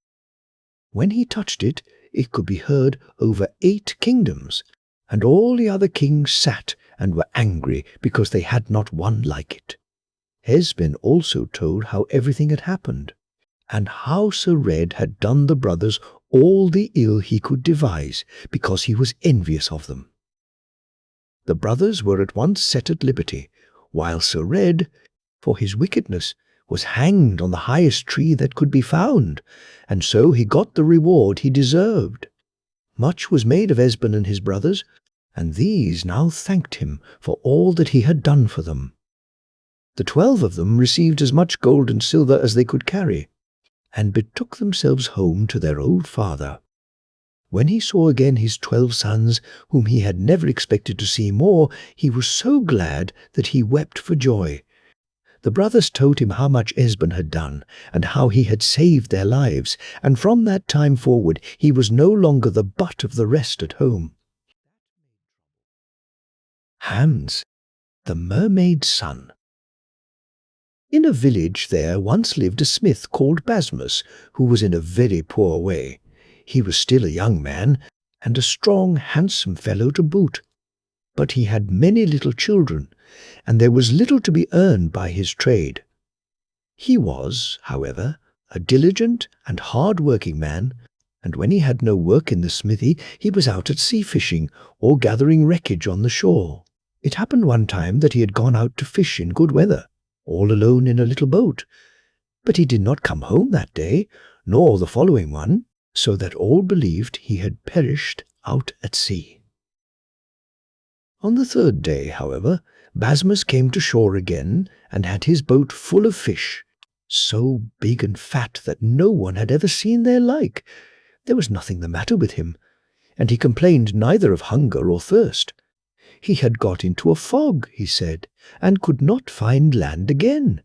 When he touched it, it could be heard over 8 kingdoms, and all the other kings sat and were angry because they had not one like it. Esben also told how everything had happened, and how Sir Red had done the brothers all the ill he could devise because he was envious of them. The brothers were at once set at liberty, while Sir Red, for his wickedness, was hanged on the highest tree that could be found, and so he got the reward he deserved. Much was made of Esben and his brothers, and these now thanked him for all that he had done for them. The 12 of them received as much gold and silver as they could carry, and betook themselves home to their old father. When he saw again his 12 sons, whom he had never expected to see more, he was so glad that he wept for joy. The brothers told him how much Esben had done, and how he had saved their lives, and from that time forward he was no longer the butt of the rest at home. Hans, the mermaid's son. In a village there once lived a smith called Basmus, who was in a very poor way. He was still a young man, and a strong, handsome fellow to boot. But he had many little children, and there was little to be earned by his trade. He was, however, a diligent and hard-working man, and when he had no work in the smithy, he was out at sea fishing or gathering wreckage on the shore. It happened one time that he had gone out to fish in good weather, all alone in a little boat, but he did not come home that day, nor the following one, so that all believed he had perished out at sea. On the 3rd day, however, Basmus came to shore again and had his boat full of fish, so big and fat that no one had ever seen their like. There was nothing the matter with him, and he complained neither of hunger or thirst. He had got into a fog, he said, and could not find land again.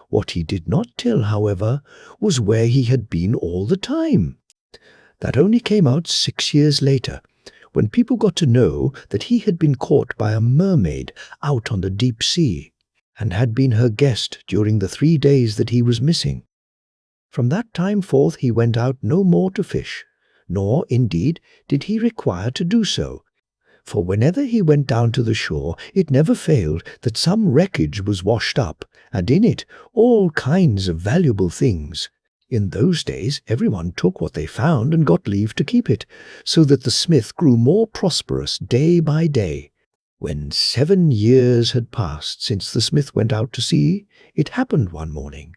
What he did not tell, however, was where he had been all the time. That only came out 6 years later, when people got to know that he had been caught by a mermaid out on the deep sea, and had been her guest during the 3 days that he was missing. From that time forth he went out no more to fish, nor, indeed, did he require to do so, for whenever he went down to the shore it never failed that some wreckage was washed up, and in it all kinds of valuable things. In those days everyone took what they found and got leave to keep it, so that the smith grew more prosperous day by day. When 7 years had passed since the smith went out to sea, it happened one morning,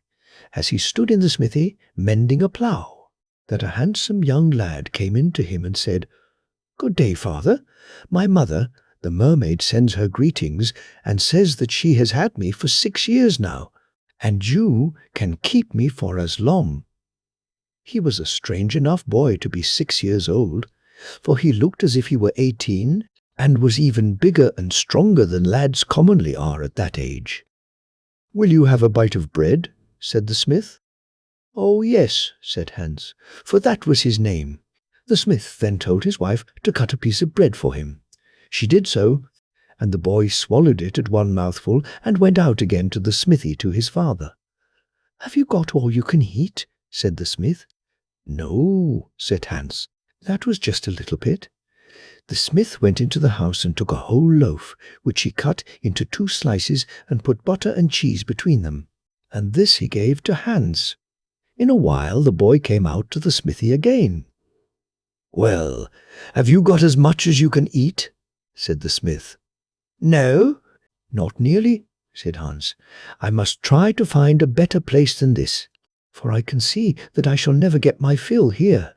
as he stood in the smithy mending a plough, that a handsome young lad came in to him and said, "Good day, father. My mother, the mermaid, sends her greetings and says that she has had me for 6 years now, and you can keep me for as long." He was a strange enough boy to be 6 years old, for he looked as if he were 18, and was even bigger and stronger than lads commonly are at that age. "Will you have a bite of bread?" said the smith. "Oh, yes," said Hans, for that was his name. The smith then told his wife to cut a piece of bread for him. She did so, and the boy swallowed it at one mouthful and went out again to the smithy to his father. "Have you got all you can eat?" said the smith. "No," said Hans, "that was just a little bit." The smith went into the house and took a whole loaf, which he cut into 2 slices and put butter and cheese between them, and this he gave to Hans. In a while the boy came out to the smithy again. "Well, have you got as much as you can eat?" said the smith. "No, not nearly," said Hans. "I must try to find a better place than this, for I can see that I shall never get my fill here."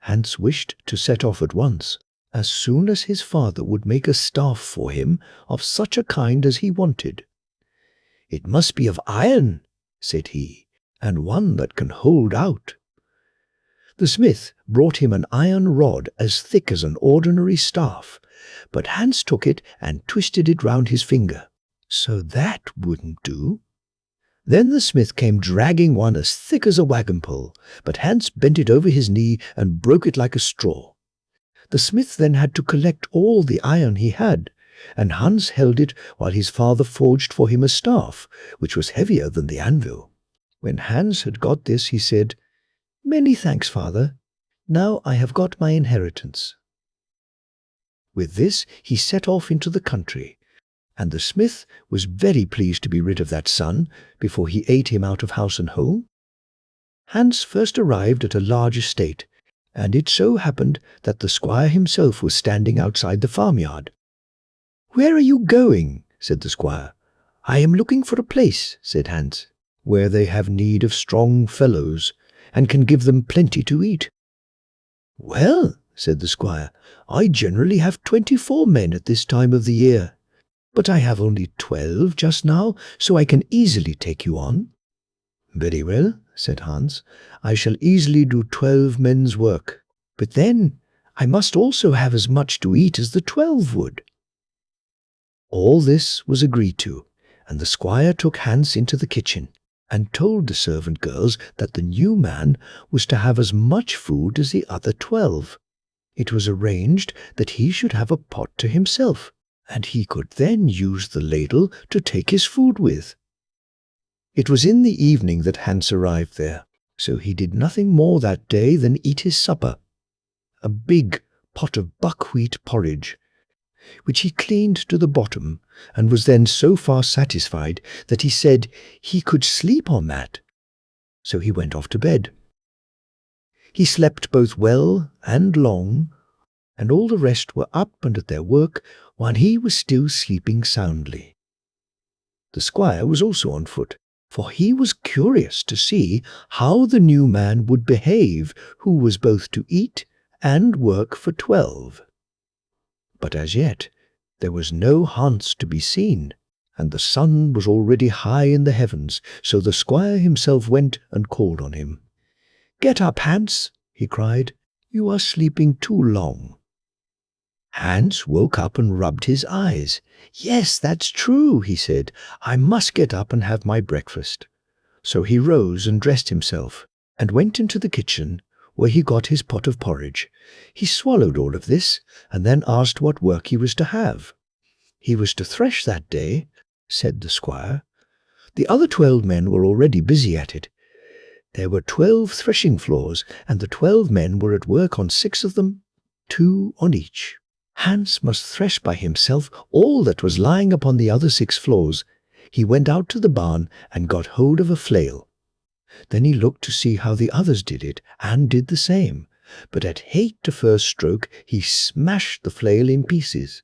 Hans wished to set off at once, as soon as his father would make a staff for him of such a kind as he wanted. "It must be of iron," said he, and one that can hold out." The smith brought him an iron rod as thick as an ordinary staff, but Hans took it and twisted it round his finger, so that wouldn't do. Then the smith came dragging one as thick as a wagon pole, but Hans bent it over his knee and broke it like a straw. The smith then had to collect all the iron he had, and Hans held it while his father forged for him a staff, which was heavier than the anvil. When Hans had got this, he said, "Many thanks, father. Now I have got my inheritance." With this he set off into the country, and the smith was very pleased to be rid of that son before he ate him out of house and home. Hans first arrived at a large estate, and it so happened that the squire himself was standing outside the farmyard. "Where are you going?" said the squire. "I am looking for a place," said Hans, "where they have need of strong fellows, and can give them plenty to eat." "Well," said the squire, "I generally have 24 men at this time of the year, but I have only 12 just now, so I can easily take you on." "Very well," said Hans, "I shall easily do 12 men's work, but then I must also have as much to eat as the 12 would." All this was agreed to, and the squire took Hans into the kitchen, and told the servant girls that the new man was to have as much food as the other 12. It was arranged that he should have a pot to himself, and he could then use the ladle to take his food with. It was in the evening that Hans arrived there, so he did nothing more that day than eat his supper, a big pot of buckwheat porridge, which he cleaned to the bottom, and was then so far satisfied that he said he could sleep on that. So he went off to bed. He slept both well and long, and all the rest were up and at their work while he was still sleeping soundly. The squire was also on foot, for he was curious to see how the new man would behave who was both to eat and work for 12. But as yet there was no Hans to be seen, and the sun was already high in the heavens, so the squire himself went and called on him. "Get up, Hans," he cried, "you are sleeping too long." Hans woke up and rubbed his eyes. "Yes, that's true," he said. "I must get up and have my breakfast." So he rose and dressed himself, and went into the kitchen, where he got his pot of porridge. He swallowed all of this, and then asked what work he was to have. He was to thresh that day, said the squire. The other 12 men were already busy at it. There were 12 threshing floors, and the 12 men were at work on 6 of them, 2 on each. Hans must thresh by himself all that was lying upon the other 6 floors. He went out to the barn and got hold of a flail. Then he looked to see how the others did it, and did the same, but at the first stroke he smashed the flail in pieces.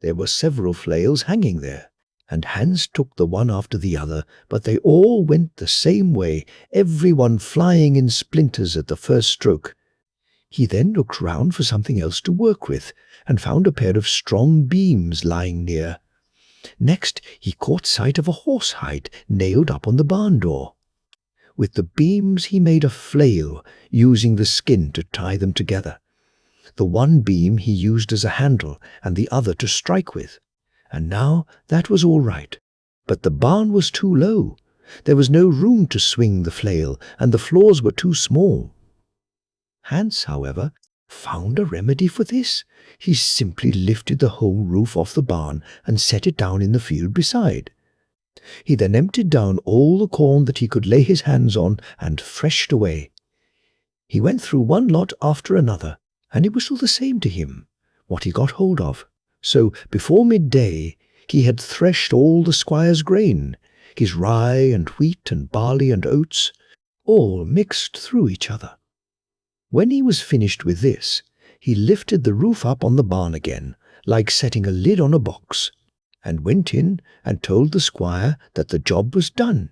There were several flails hanging there, and Hans took the one after the other, but they all went the same way, every one flying in splinters at the first stroke. He then looked round for something else to work with, and found a pair of strong beams lying near. Next he caught sight of a horsehide nailed up on the barn door. With the beams he made a flail, using the skin to tie them together. The one beam he used as a handle, and the other to strike with. And now that was all right. But the barn was too low. There was no room to swing the flail, and the floors were too small. Hans, however, found a remedy for this. He simply lifted the whole roof off the barn and set it down in the field beside. He then emptied down all the corn that he could lay his hands on and threshed away. He went through one lot after another, and it was all the same to him, what he got hold of. So before midday he had threshed all the squire's grain, his rye and wheat and barley and oats, all mixed through each other. When he was finished with this, he lifted the roof up on the barn again, like setting a lid on a box, and went in and told the squire that the job was done.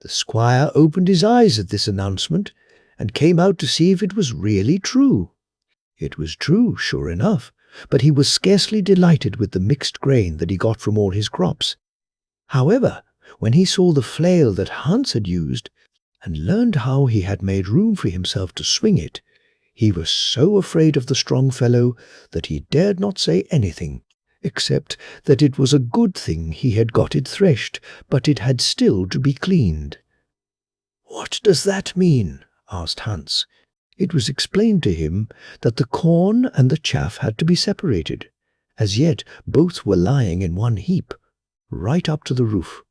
The squire opened his eyes at this announcement, and came out to see if it was really true. It was true, sure enough, but he was scarcely delighted with the mixed grain that he got from all his crops. However, When he saw the flail that Hans had used, and learned how he had made room for himself to swing it, he was so afraid of the strong fellow that he dared not say anything, except that it was a good thing he had got it threshed, but it had still to be cleaned. "What does that mean?" asked Hans. It was explained to him that the corn and the chaff had to be separated. As yet both were lying in one heap, right up to the roof.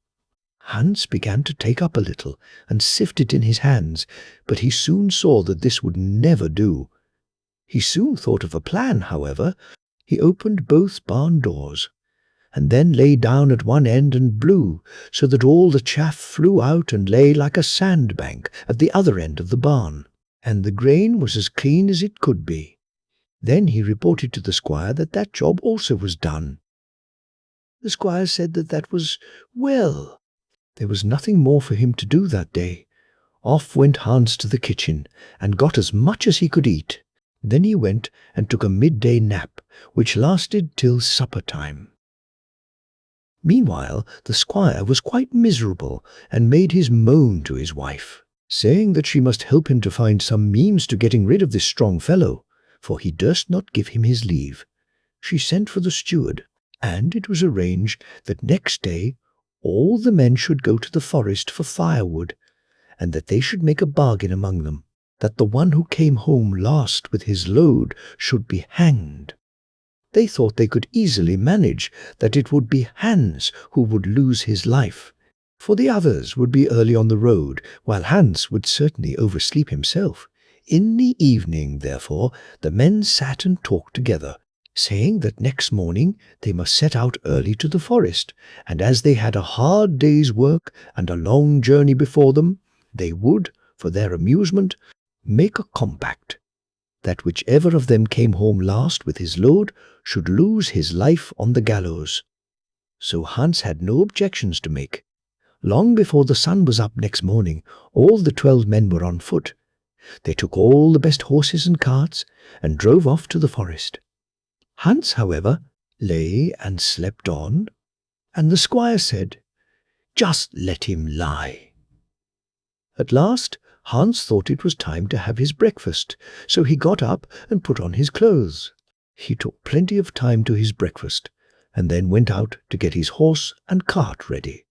Hans began to take up a little and sift it in his hands, but he soon saw that this would never do. He soon thought of a plan, however. He opened both barn doors, and then lay down at one end and blew, so that all the chaff flew out and lay like a sandbank at the other end of the barn, and the grain was as clean as it could be. Then he reported to the squire that that job also was done. The squire said that that was well. There was nothing more for him to do that day. Off went Hans to the kitchen, and got as much as he could eat. Then he went and took a midday nap, which lasted till supper time. Meanwhile the squire was quite miserable, and made his moan to his wife, saying that she must help him to find some means to getting rid of this strong fellow, for he durst not give him his leave. She sent for the steward, and it was arranged that next day all the men should go to the forest for firewood, and that they should make a bargain among them, that the one who came home last with his load should be hanged. They thought they could easily manage that it would be Hans who would lose his life, for the others would be early on the road, while Hans would certainly oversleep himself. In the evening, therefore, the men sat and talked together, saying that next morning they must set out early to the forest, and as they had a hard day's work and a long journey before them, they would, for their amusement, make a compact, that whichever of them came home last with his load should lose his life on the gallows. So Hans had no objections to make. Long before the sun was up next morning, all the 12 men were on foot. They took all the best horses and carts, and drove off to the forest. Hans, however, lay and slept on, and the squire said, "Just let him lie." At last Hans thought it was time to have his breakfast, so he got up and put on his clothes. He took plenty of time to his breakfast, and then went out to get his horse and cart ready.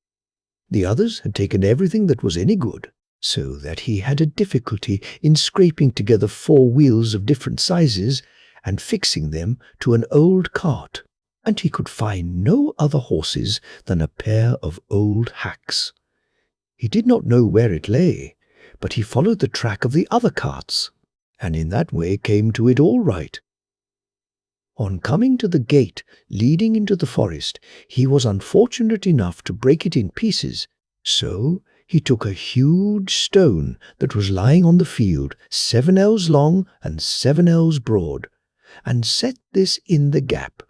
The others had taken everything that was any good, so that he had a difficulty in scraping together 4 wheels of different sizes and fixing them to an old cart, and he could find no other horses than a pair of old hacks. He did not know where it lay, but he followed the track of the other carts, and in that way came to it all right. On coming to the gate leading into the forest, he was unfortunate enough to break it in pieces, so he took a huge stone that was lying on the field, 7 ells long and 7 ells broad, and set this in the gap.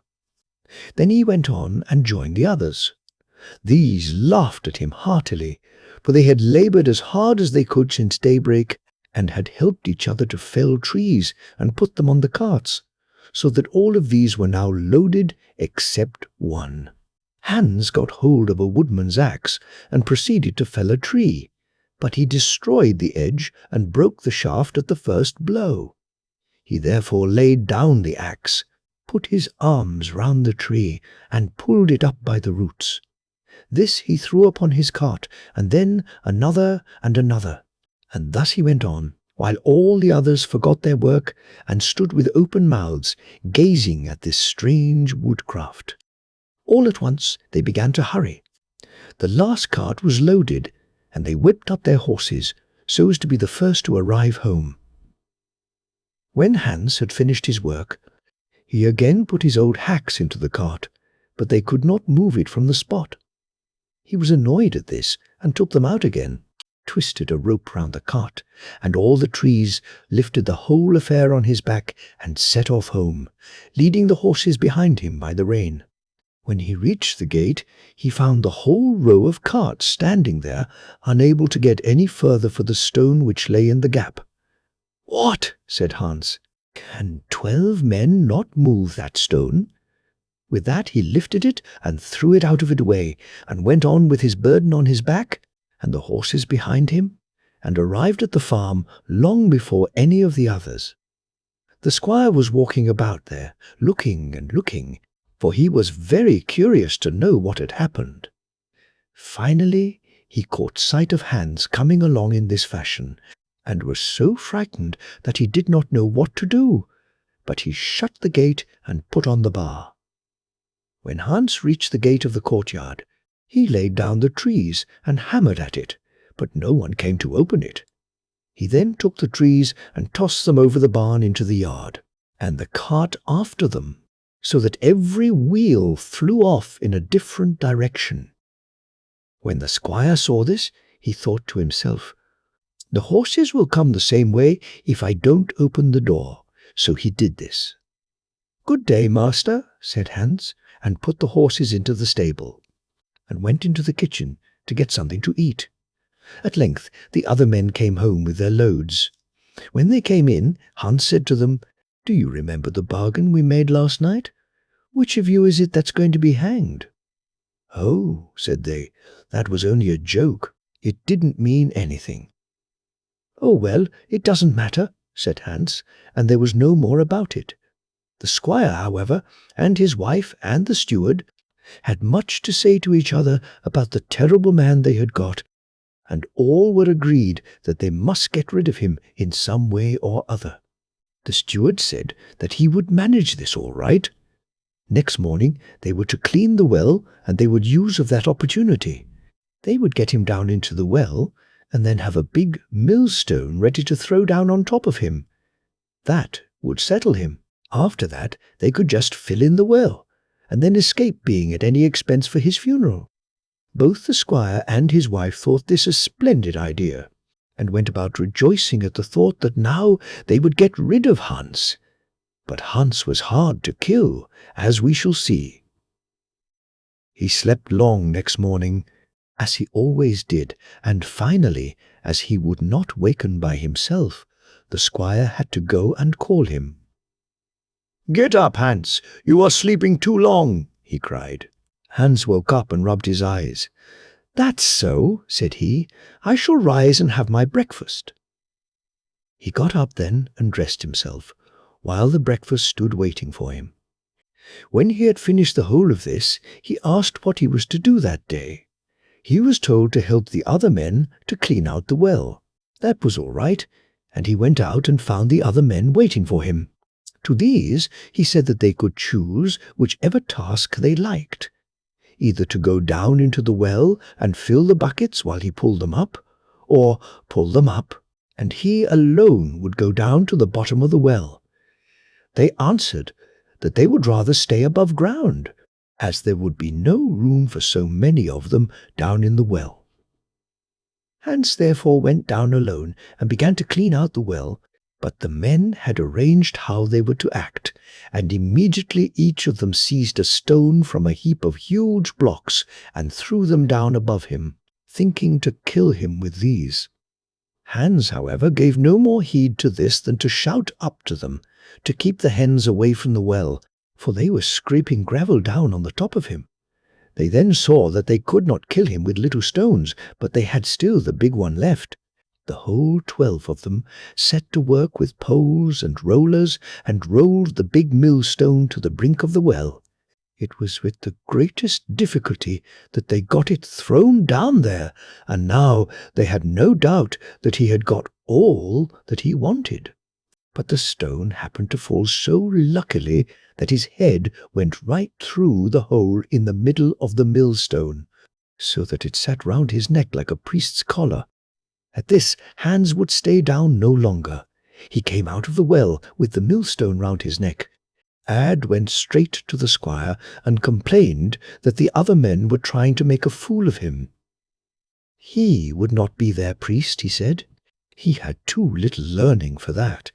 Then he went on and joined the others. These laughed at him heartily, for they had laboured as hard as they could since daybreak, and had helped each other to fell trees and put them on the carts, so that all of these were now loaded except one. Hans got hold of a woodman's axe and proceeded to fell a tree, but he destroyed the edge and broke the shaft at the first blow. He therefore laid down the axe, put his arms round the tree, and pulled it up by the roots. This he threw upon his cart, and then another and another, and thus he went on, while all the others forgot their work and stood with open mouths, gazing at this strange woodcraft. All at once they began to hurry. The last cart was loaded, and they whipped up their horses, so as to be the first to arrive home. When Hans had finished his work, he again put his old hacks into the cart, but they could not move it from the spot. He was annoyed at this, and took them out again, twisted a rope round the cart, and all the trees lifted the whole affair on his back, and set off home, leading the horses behind him by the rein. When he reached the gate, he found the whole row of carts standing there, unable to get any further for the stone which lay in the gap. "What?" said Hans. "Can 12 men not move that stone?" With that he lifted it and threw it out of the way, and went on with his burden on his back, and the horses behind him, and arrived at the farm long before any of the others. The squire was walking about there, looking and looking, for he was very curious to know what had happened. Finally he caught sight of Hans coming along in this fashion, and was so frightened that he did not know what to do, but he shut the gate and put on the bar. When Hans reached the gate of the courtyard, he laid down the trees and hammered at it, but no one came to open it. He then took the trees and tossed them over the barn into the yard, and the cart after them, so that every wheel flew off in a different direction. When the squire saw this, he thought to himself, "The horses will come the same way if I don't open the door." So he did this. "Good day, master," said Hans, and put the horses into the stable, and went into the kitchen to get something to eat. At length the other men came home with their loads. When they came in, Hans said to them, "Do you remember the bargain we made last night? Which of you is it that's going to be hanged?" "Oh," said they, "that was only a joke. It didn't mean anything." "Oh, well, it doesn't matter," said Hans, and there was no more about it. The squire, however, and his wife and the steward had much to say to each other about the terrible man they had got, and all were agreed that they must get rid of him in some way or other. The steward said that he would manage this all right. Next morning they were to clean the well, and they would use of that opportunity. They would get him down into the well, and then have a big millstone ready to throw down on top of him. That would settle him. After that they could just fill in the well, and then escape being at any expense for his funeral. Both the squire and his wife thought this a splendid idea, and went about rejoicing at the thought that now they would get rid of Hans. But Hans was hard to kill, as we shall see. He slept long next morning, as he always did, and finally, as he would not waken by himself, the squire had to go and call him. "Get up, Hans, you are sleeping too long," he cried. Hans woke up and rubbed his eyes. "That's so," said he. "I shall rise and have my breakfast." He got up then and dressed himself, while the breakfast stood waiting for him. When he had finished the whole of this, he asked what he was to do that day. He was told to help the other men to clean out the well. That was all right, and he went out and found the other men waiting for him. To these he said that they could choose whichever task they liked, either to go down into the well and fill the buckets while he pulled them up, or pull them up, and he alone would go down to the bottom of the well. They answered that they would rather stay above ground, as there would be no room for so many of them down in the well. Hans therefore went down alone and began to clean out the well, but the men had arranged how they were to act, and immediately each of them seized a stone from a heap of huge blocks and threw them down above him, thinking to kill him with these. Hans, however, gave no more heed to this than to shout up to them, to keep the hens away from the well, for they were scraping gravel down on the top of him. They then saw that they could not kill him with little stones, but they had still the big one left. The whole 12 of them set to work with poles and rollers, and rolled the big millstone to the brink of the well. It was with the greatest difficulty that they got it thrown down there, and now they had no doubt that he had got all that he wanted. But the stone happened to fall so luckily that his head went right through the hole in the middle of the millstone, so that it sat round his neck like a priest's collar. At this Hans would stay down no longer. He came out of the well with the millstone round his neck, and went straight to the squire and complained that the other men were trying to make a fool of him. He would not be their priest, he said. He had too little learning for that.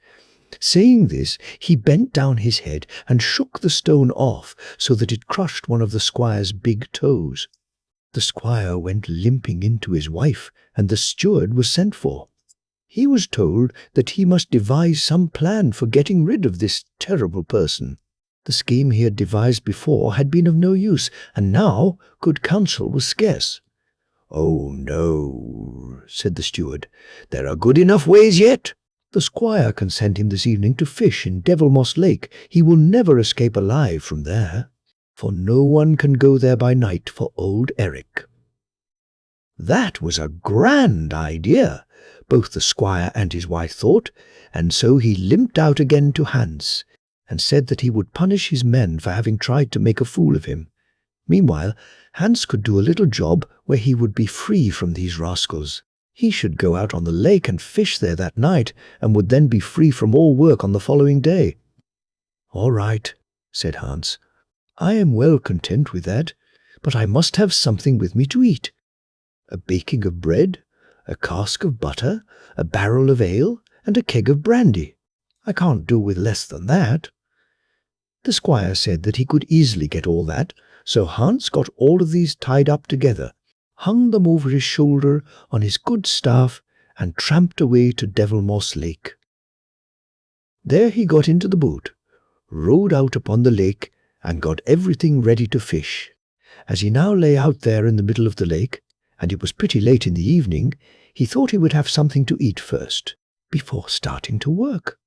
Saying this, he bent down his head and shook the stone off so that it crushed one of the squire's big toes. The squire went limping in to his wife, and the steward was sent for. He was told that he must devise some plan for getting rid of this terrible person. The scheme he had devised before had been of no use, and now good counsel was scarce. "Oh, no," said the steward, "there are good enough ways yet. The squire can send him this evening to fish in Devilmoss Lake. He will never escape alive from there, for no one can go there by night for old Eric." That was a grand idea, both the squire and his wife thought, and so he limped out again to Hans, and said that he would punish his men for having tried to make a fool of him. Meanwhile, Hans could do a little job where he would be free from these rascals. He should go out on the lake and fish there that night, and would then be free from all work on the following day. "All right," said Hans. "I am well content with that, but I must have something with me to eat. A baking of bread, a cask of butter, a barrel of ale, and a keg of brandy. I can't do with less than that." The squire said that he could easily get all that, so Hans got all of these tied up together, hung them over his shoulder on his good staff, and tramped away to Devilmoss Lake. There he got into the boat, rowed out upon the lake, and got everything ready to fish. As he now lay out there in the middle of the lake, and it was pretty late in the evening, he thought he would have something to eat first, before starting to work.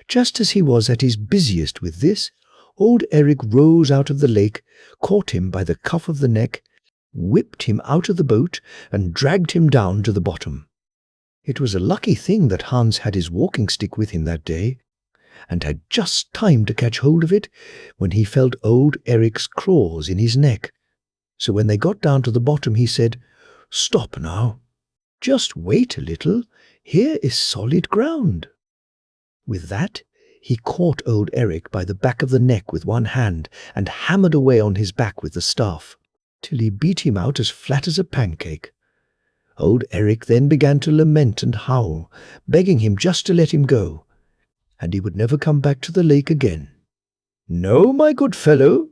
Just as he was at his busiest with this, old Eric rose out of the lake, caught him by the cuff of the neck, whipped him out of the boat, and dragged him down to the bottom. It was a lucky thing that Hans had his walking stick with him that day, and had just time to catch hold of it when he felt old Eric's claws in his neck. So when they got down to the bottom, he said, "Stop now. Just wait a little. Here is solid ground." With that, he caught old Eric by the back of the neck with one hand and hammered away on his back with the staff, till he beat him out as flat as a pancake. Old Eric then began to lament and howl, begging him just to let him go, and he would never come back to the lake again. "No, my good fellow,"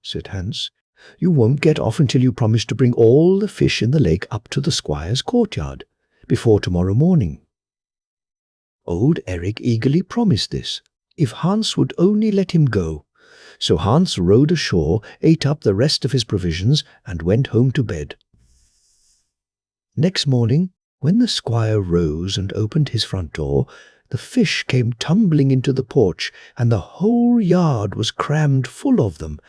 said Hans, "you won't get off until you promise to bring all the fish in the lake up to the squire's courtyard before tomorrow morning." Old Eric eagerly promised this, if Hans would only let him go. So Hans rowed ashore, ate up the rest of his provisions, and went home to bed. Next morning, when the squire rose and opened his front door, the fish came tumbling into the porch, and the whole yard was crammed full of them.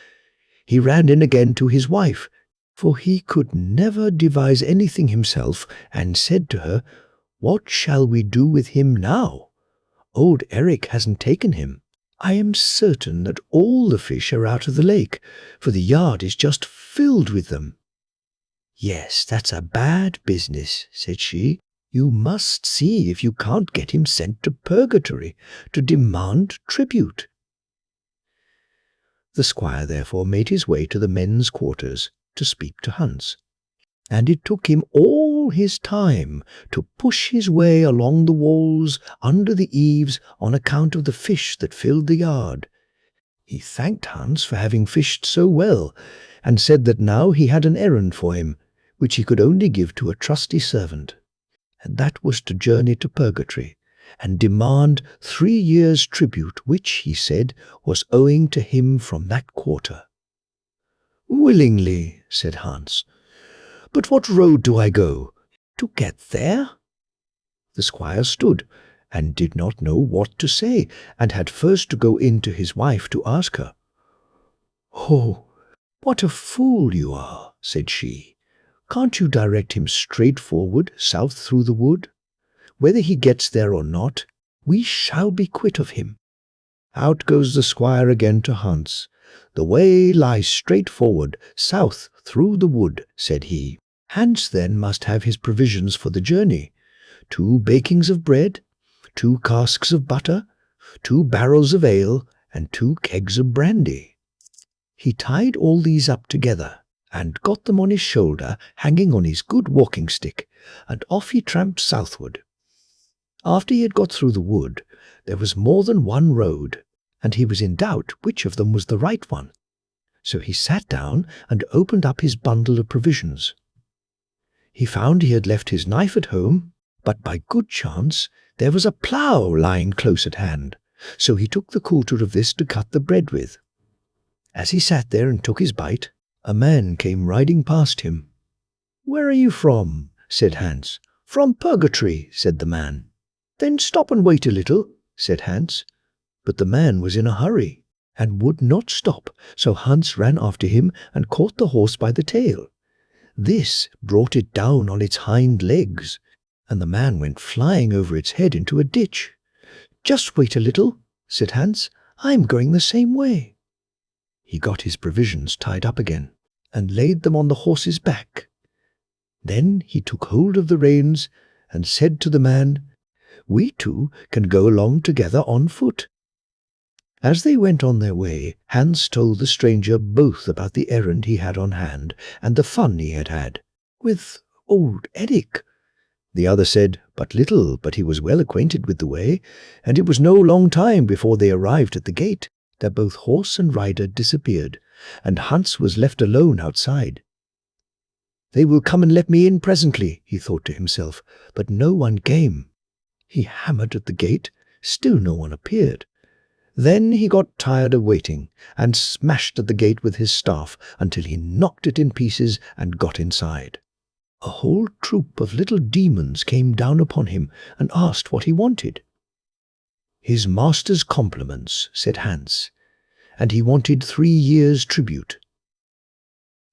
He ran in again to his wife, for he could never devise anything himself, and said to her, "What shall we do with him now? Old Eric hasn't taken him. I am certain that all the fish are out of the lake, for the yard is just filled with them." "Yes, that's a bad business," said she. "You must see if you can't get him sent to purgatory to demand tribute." The squire therefore made his way to the men's quarters to speak to Hans, and it took him all his time to push his way along the walls under the eaves on account of the fish that filled the yard. He thanked Hans for having fished so well, and said that now he had an errand for him, which he could only give to a trusty servant, and that was to journey to purgatory, and demand 3 years' tribute, which, he said, was owing to him from that quarter. "Willingly," said Hans. "But what road do I go to get there?" The squire stood, and did not know what to say, and had first to go in to his wife to ask her. "Oh, what a fool you are," said she. "Can't you direct him straight forward, south through the wood? Whether he gets there or not, we shall be quit of him." Out goes the squire again to Hans. "The way lies straight forward, south through the wood," said he. Hans then must have his provisions for the journey: 2 bakings of bread, 2 casks of butter, 2 barrels of ale, and 2 kegs of brandy. He tied all these up together, and got them on his shoulder, hanging on his good walking stick, and off he tramped southward. After he had got through the wood, there was more than one road, and he was in doubt which of them was the right one. So he sat down and opened up his bundle of provisions. He found he had left his knife at home, but by good chance there was a plough lying close at hand, so he took the coulter of this to cut the bread with. As he sat there and took his bite, a man came riding past him. "Where are you from?" said Hans. "From purgatory," said the man. "Then stop and wait a little," said Hans. But the man was in a hurry and would not stop, so Hans ran after him and caught the horse by the tail. This brought it down on its hind legs, and the man went flying over its head into a ditch. "Just wait a little," said Hans. "I'm going the same way." He got his provisions tied up again and laid them on the horse's back. Then he took hold of the reins and said to the man, "We two can go along together on foot." As they went on their way, Hans told the stranger both about the errand he had on hand and the fun he had had with old Eric. The other said but little, but he was well acquainted with the way, and it was no long time before they arrived at the gate that both horse and rider disappeared, and Hans was left alone outside. "They will come and let me in presently," he thought to himself, but no one came. He hammered at the gate, still no one appeared. Then he got tired of waiting and smashed at the gate with his staff until he knocked it in pieces and got inside. A whole troop of little demons came down upon him and asked what he wanted. "His master's compliments," said Hans, "and he wanted 3 years' tribute."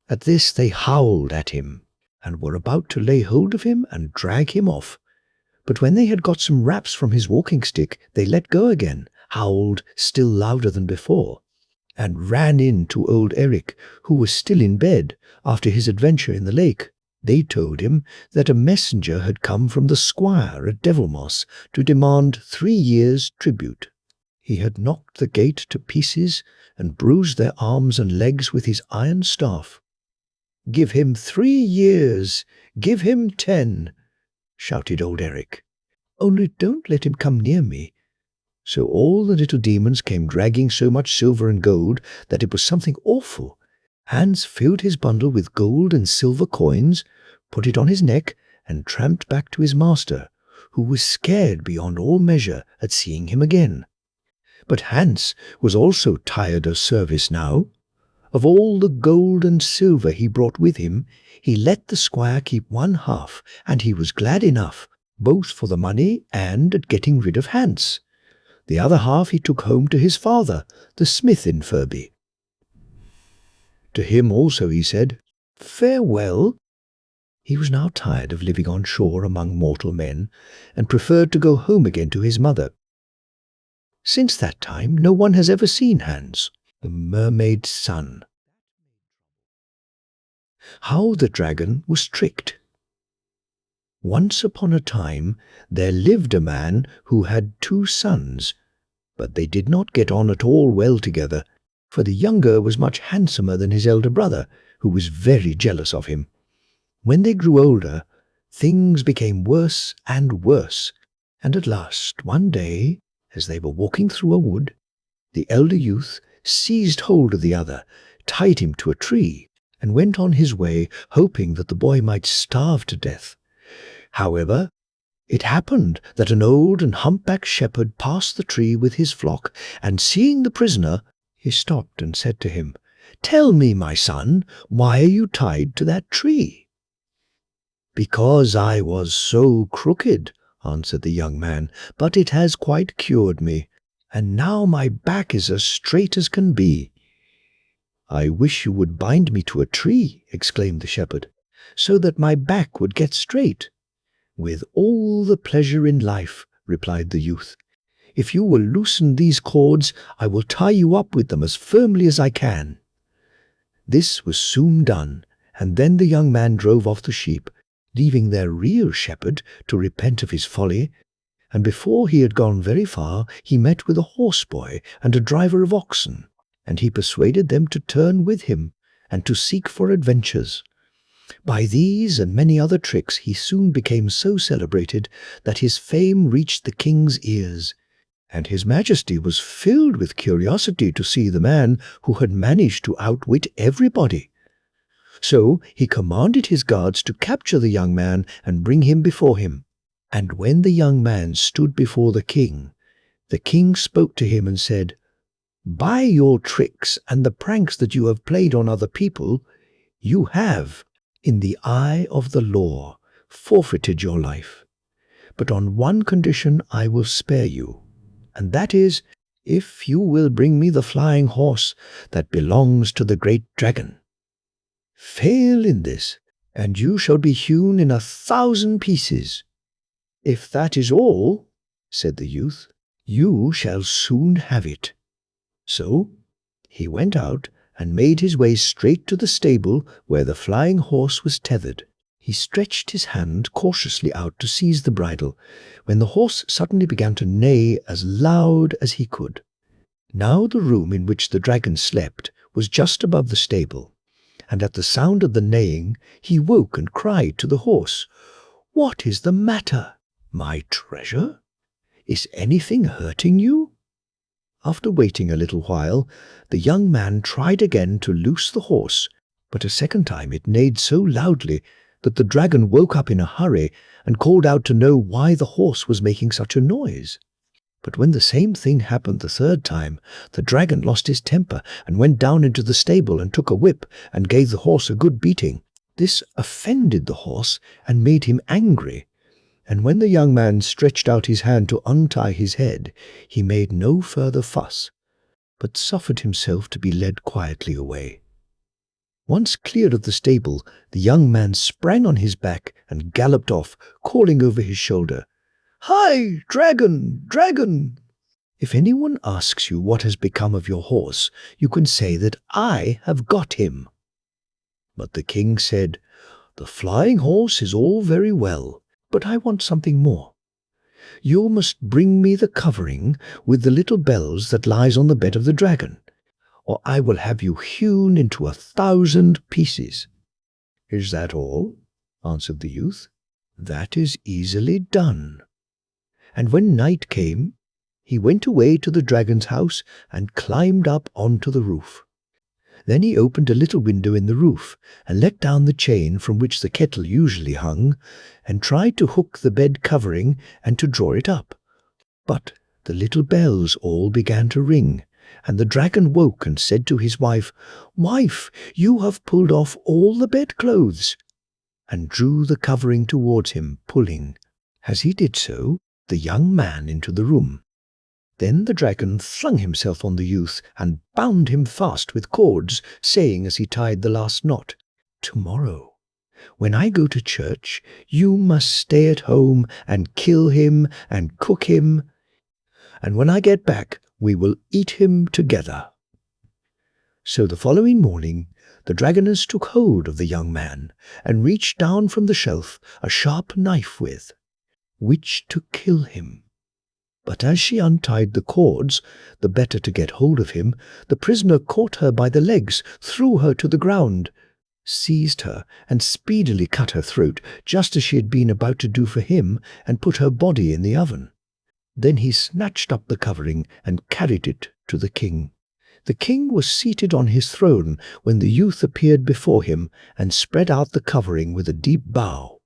At this they howled at him and were about to lay hold of him and drag him off. But when they had got some raps from his walking stick, they let go again, howled still louder than before, and ran in to old Eric, who was still in bed after his adventure in the lake. They told him that a messenger had come from the squire at Devilmoss to demand 3 years' tribute. He had knocked the gate to pieces and bruised their arms and legs with his iron staff. "Give him 3 years! Give him 10!" shouted old Eric. "Only don't let him come near me." So all the little demons came dragging so much silver and gold that it was something awful. Hans filled his bundle with gold and silver coins, put it on his neck, and tramped back to his master, who was scared beyond all measure at seeing him again. But Hans was also tired of service now. Of all the gold and silver he brought with him, he let the squire keep 1/2, and he was glad enough, both for the money and at getting rid of Hans. The other half he took home to his father, the smith in Furby. To him also he said, "Farewell." He was now tired of living on shore among mortal men, and preferred to go home again to his mother. Since that time no one has ever seen Hans, the mermaid's son. How the dragon was tricked. Once upon a time there lived a man who had 2 sons, but they did not get on at all well together, for the younger was much handsomer than his elder brother, who was very jealous of him. When they grew older, things became worse and worse, and at last, one day, as they were walking through a wood, the elder youth seized hold of the other, tied him to a tree, and went on his way, hoping that the boy might starve to death. However, it happened that an old and humpbacked shepherd passed the tree with his flock, and seeing the prisoner, he stopped and said to him, "Tell me, my son, why are you tied to that tree?" "Because I was so crooked," answered the young man, "but it has quite cured me, and now my back is as straight as can be." "I wish you would bind me to a tree," exclaimed the shepherd, "so that my back would get straight." "With all the pleasure in life," replied the youth. "If you will loosen these cords, I will tie you up with them as firmly as I can." This was soon done, and then the young man drove off the sheep, leaving their real shepherd to repent of his folly, and before he had gone very far he met with a horse-boy and a driver of oxen, and he persuaded them to turn with him and to seek for adventures. By these and many other tricks he soon became so celebrated that his fame reached the king's ears, and his majesty was filled with curiosity to see the man who had managed to outwit everybody. So he commanded his guards to capture the young man and bring him before him. And when the young man stood before the king spoke to him and said, By your tricks and the pranks that you have played on other people, you have, in the eye of the law, forfeited your life. But on one condition I will spare you, and that is, if you will bring me the flying horse that belongs to the great dragon. Fail in this, and you shall be hewn in 1,000 pieces. If that is all, said the youth, you shall soon have it. So he went out and made his way straight to the stable where the flying horse was tethered. He stretched his hand cautiously out to seize the bridle, when the horse suddenly began to neigh as loud as he could. Now the room in which the dragon slept was just above the stable, and at the sound of the neighing he woke and cried to the horse, "What is the matter, my treasure? Is anything hurting you?" After waiting a little while, the young man tried again to loose the horse, but a second time it neighed so loudly that the dragon woke up in a hurry and called out to know why the horse was making such a noise. But when the same thing happened the third time, the dragon lost his temper and went down into the stable and took a whip and gave the horse a good beating. This offended the horse and made him angry, and when the young man stretched out his hand to untie his head, he made no further fuss, but suffered himself to be led quietly away. Once clear of the stable, the young man sprang on his back and galloped off, calling over his shoulder, "Hi, dragon, dragon!" If anyone asks you what has become of your horse, you can say that I have got him. But the king said, "The flying horse is all very well, but I want something more. You must bring me the covering with the little bells that lies on the bed of the dragon, or I will have you hewn into 1,000 pieces." "Is that all?" answered the youth. "That is easily done." And when night came, he went away to the dragon's house and climbed up onto the roof. Then he opened a little window in the roof and let down the chain from which the kettle usually hung, and tried to hook the bed covering and to draw it up. But the little bells all began to ring, and the dragon woke and said to his wife, "Wife, you have pulled off all the bedclothes," and drew the covering towards him, pulling, as he did so, the young man into the room. Then the dragon flung himself on the youth and bound him fast with cords, saying as he tied the last knot, "Tomorrow, when I go to church, you must stay at home and kill him and cook him, and when I get back, we will eat him together." So the following morning, the dragoness took hold of the young man and reached down from the shelf a sharp knife with which to kill him. But as she untied the cords, the better to get hold of him, the prisoner caught her by the legs, threw her to the ground, seized her, and speedily cut her throat, just as she had been about to do for him, and put her body in the oven. Then he snatched up the covering and carried it to the king. The king was seated on his throne when the youth appeared before him and spread out the covering with a deep bow.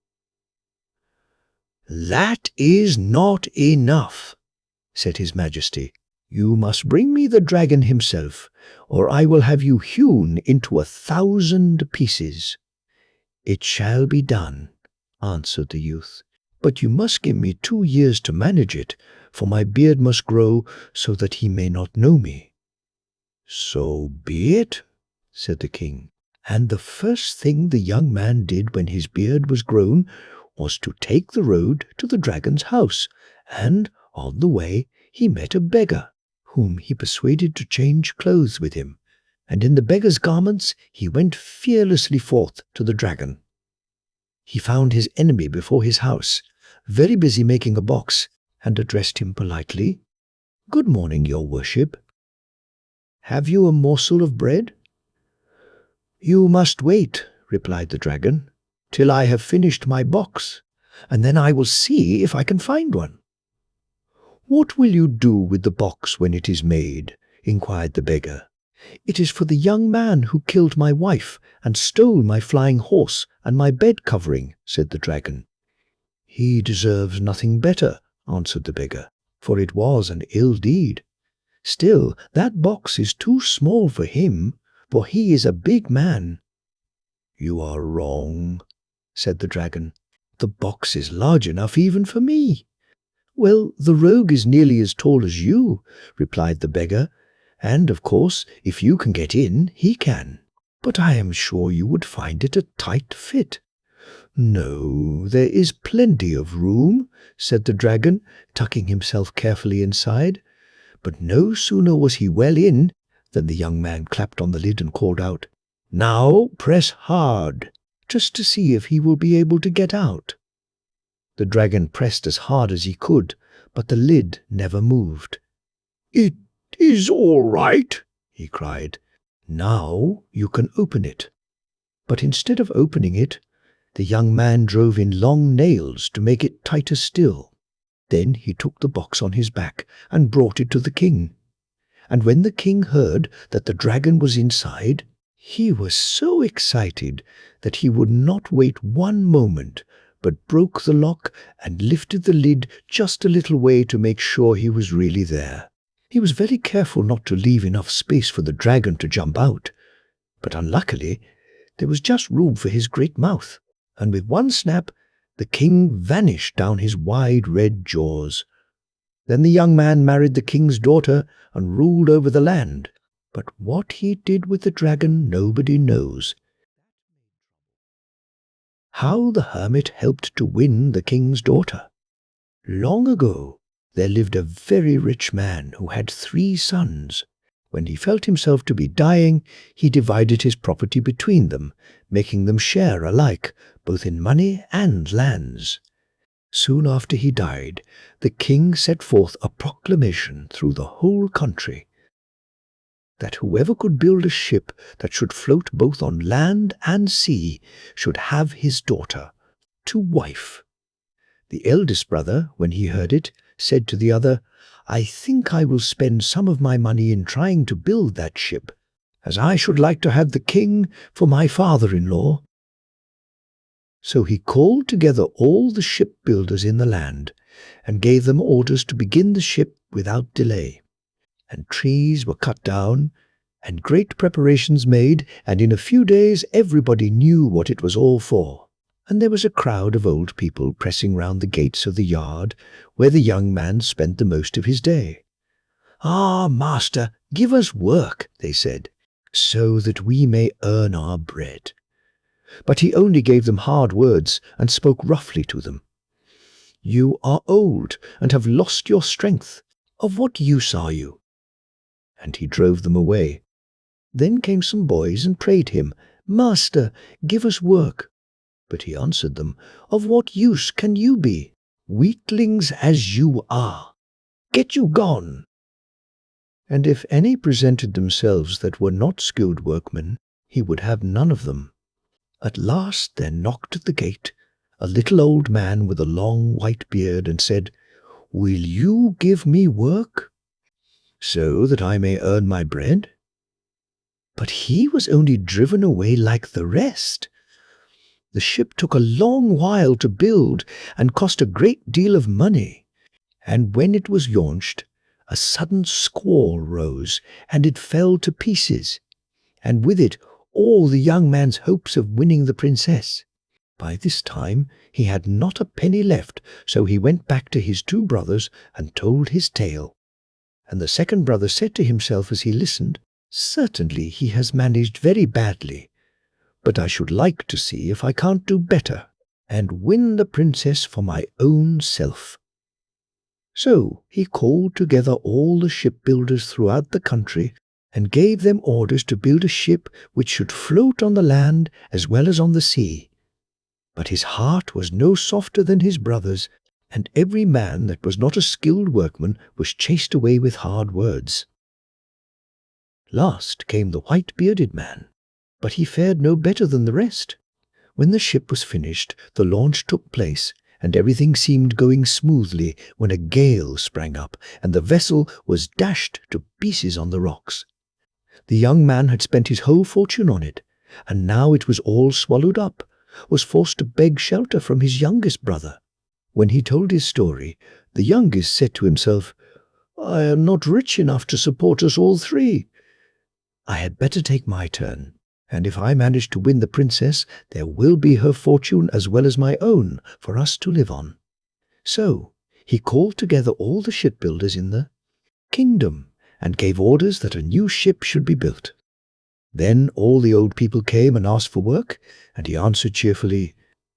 "That is not enough," said his majesty. "You must bring me the dragon himself, or I will have you hewn into 1,000 pieces." "It shall be done," answered the youth, "but you must give me 2 years to manage it, for my beard must grow so that he may not know me." "So be it," said the king. And the first thing the young man did when his beard was grown was to take the road to the dragon's house, and on the way he met a beggar, whom he persuaded to change clothes with him, and in the beggar's garments he went fearlessly forth to the dragon. He found his enemy before his house, very busy making a box, and addressed him politely, "Good morning, your worship. Have you a morsel of bread?" "You must wait," replied the dragon, "till I have finished my box, and then I will see if I can find one." "What will you do with the box when it is made?" inquired the beggar. "It is for the young man who killed my wife and stole my flying horse and my bed covering," said the dragon. "He deserves nothing better," answered the beggar, "for it was an ill deed." Still, that box is too small for him, for he is a big man." "You are wrong," said the dragon. "The box is large enough even for me." "Well, the rogue is nearly as tall as you," replied the beggar, "and, of course, if you can get in, he can. But I am sure you would find it a tight fit." "No, there is plenty of room," said the dragon, tucking himself carefully inside. But no sooner was he well in than the young man clapped on the lid and called out, "Now press hard, just to see if he will be able to get out." The dragon pressed as hard as he could, but the lid never moved. "It is all right," he cried. "Now you can open it." But instead of opening it, the young man drove in long nails to make it tighter still. Then he took the box on his back and brought it to the king. And when the king heard that the dragon was inside, he was so excited that he would not wait one moment, but broke the lock and lifted the lid just a little way to make sure he was really there. He was very careful not to leave enough space for the dragon to jump out, but unluckily there was just room for his great mouth, and with one snap the king vanished down his wide red jaws. Then the young man married the king's daughter and ruled over the land, but what he did with the dragon nobody knows. How the hermit helped to win the king's daughter. Long ago there lived a very rich man who had 3 sons. When he felt himself to be dying, he divided his property between them, making them share alike, both in money and lands. Soon after he died, the king set forth a proclamation through the whole country that whoever could build a ship that should float both on land and sea should have his daughter to wife. The eldest brother, when he heard it, said to the other, "I think I will spend some of my money in trying to build that ship, as I should like to have the king for my father-in-law." So he called together all the shipbuilders in the land and gave them orders to begin the ship without delay. And trees were cut down and great preparations made, and in a few days everybody knew what it was all for. And there was a crowd of old people pressing round the gates of the yard where the young man spent the most of his day. "Ah, master, give us work," they said, "so that we may earn our bread." But he only gave them hard words and spoke roughly to them. "You are old and have lost your strength. Of what use are you?" And he drove them away. Then came some boys and prayed him, "Master, give us work." But he answered them, "Of what use can you be, weaklings as you are? Get you gone." And if any presented themselves that were not skilled workmen, he would have none of them. At last there knocked at the gate a little old man with a long white beard and said, "Will you give me work, so that I may earn my bread?" But he was only driven away like the rest. The ship took a long while to build and cost a great deal of money. And when it was launched, a sudden squall rose, and it fell to pieces, and with it all the young man's hopes of winning the princess. By this time he had not a penny left, so he went back to his 2 brothers and told his tale. And the second brother said to himself as he listened, "Certainly he has managed very badly, but I should like to see if I can't do better and win the princess for my own self." So he called together all the shipbuilders throughout the country and gave them orders to build a ship which should float on the land as well as on the sea. But his heart was no softer than his brother's, and every man that was not a skilled workman was chased away with hard words. Last came the white-bearded man, but he fared no better than the rest. When the ship was finished, the launch took place, and everything seemed going smoothly when a gale sprang up, and the vessel was dashed to pieces on the rocks. The young man had spent his whole fortune on it, and now it was all swallowed up, was forced to beg shelter from his youngest brother. When he told his story, the youngest said to himself, I am not rich enough to support us all three. I had better take my turn, and if I manage to win the princess, there will be her fortune as well as my own for us to live on." So he called together all the shipbuilders in the kingdom and gave orders that a new ship should be built. Then all the old people came and asked for work, and he answered cheerfully,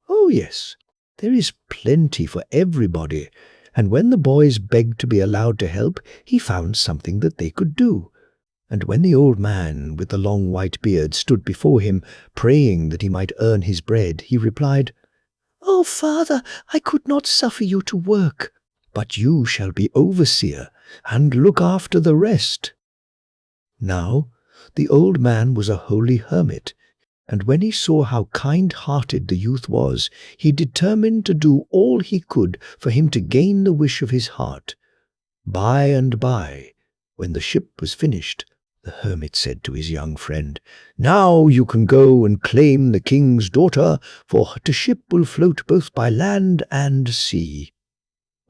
"Oh yes, there is plenty for everybody." And when the boys begged to be allowed to help, he found something that they could do. And when the old man with the long white beard stood before him, praying that he might earn his bread, he replied, "Oh, father, I could not suffer you to work, but you shall be overseer and look after the rest." Now the old man was a holy hermit, and when he saw how kind-hearted the youth was, he determined to do all he could for him to gain the wish of his heart. By and by, when the ship was finished, the hermit said to his young friend, "Now you can go and claim the king's daughter, for the ship will float both by land and sea."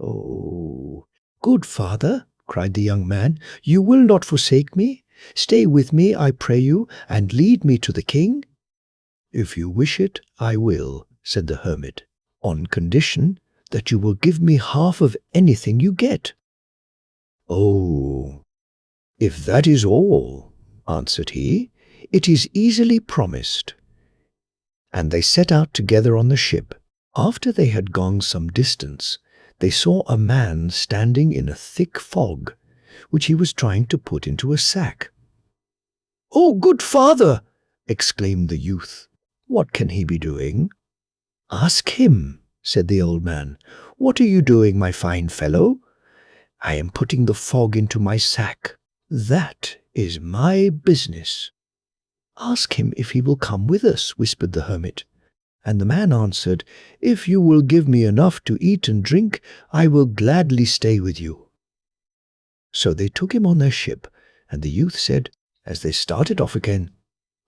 "Oh, good father," cried the young man, "you will not forsake me? Stay with me, I pray you, and lead me to the king." "If you wish it, I will," said the hermit, "on condition that you will give me half of anything you get." "Oh, if that is all," answered he, "it is easily promised." And they set out together on the ship. After they had gone some distance, they saw a man standing in a thick fog, which he was trying to put into a sack. "Oh, good father!" exclaimed the youth. "What can he be doing?" "Ask him," said the old man. "What are you doing, my fine fellow?" "I am putting the fog into my sack." "That is my business." "Ask him if he will come with us," whispered the hermit. And the man answered, "If you will give me enough to eat and drink, I will gladly stay with you." So they took him on their ship, and the youth said, as they started off again,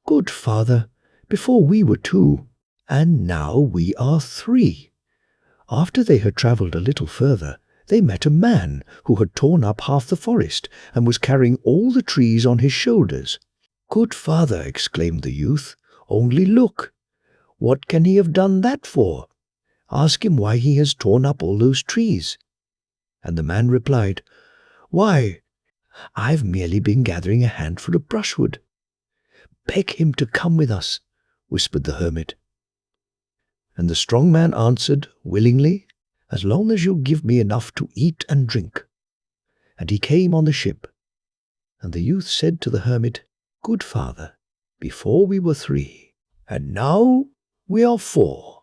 "Good father, before we were 2, and now we are 3. After they had travelled a little further, they met a man who had torn up half the forest and was carrying all the trees on his shoulders. "Good father," exclaimed the youth, "only look! What can he have done that for? Ask him why he has torn up all those trees." And the man replied, "Why, I've merely been gathering a handful of brushwood." "Beg him to come with us," whispered the hermit. And the strong man answered, "Willingly, as long as you give me enough to eat and drink." And he came on the ship. And the youth said to the hermit, "Good father, before we were 3, and now we are 4.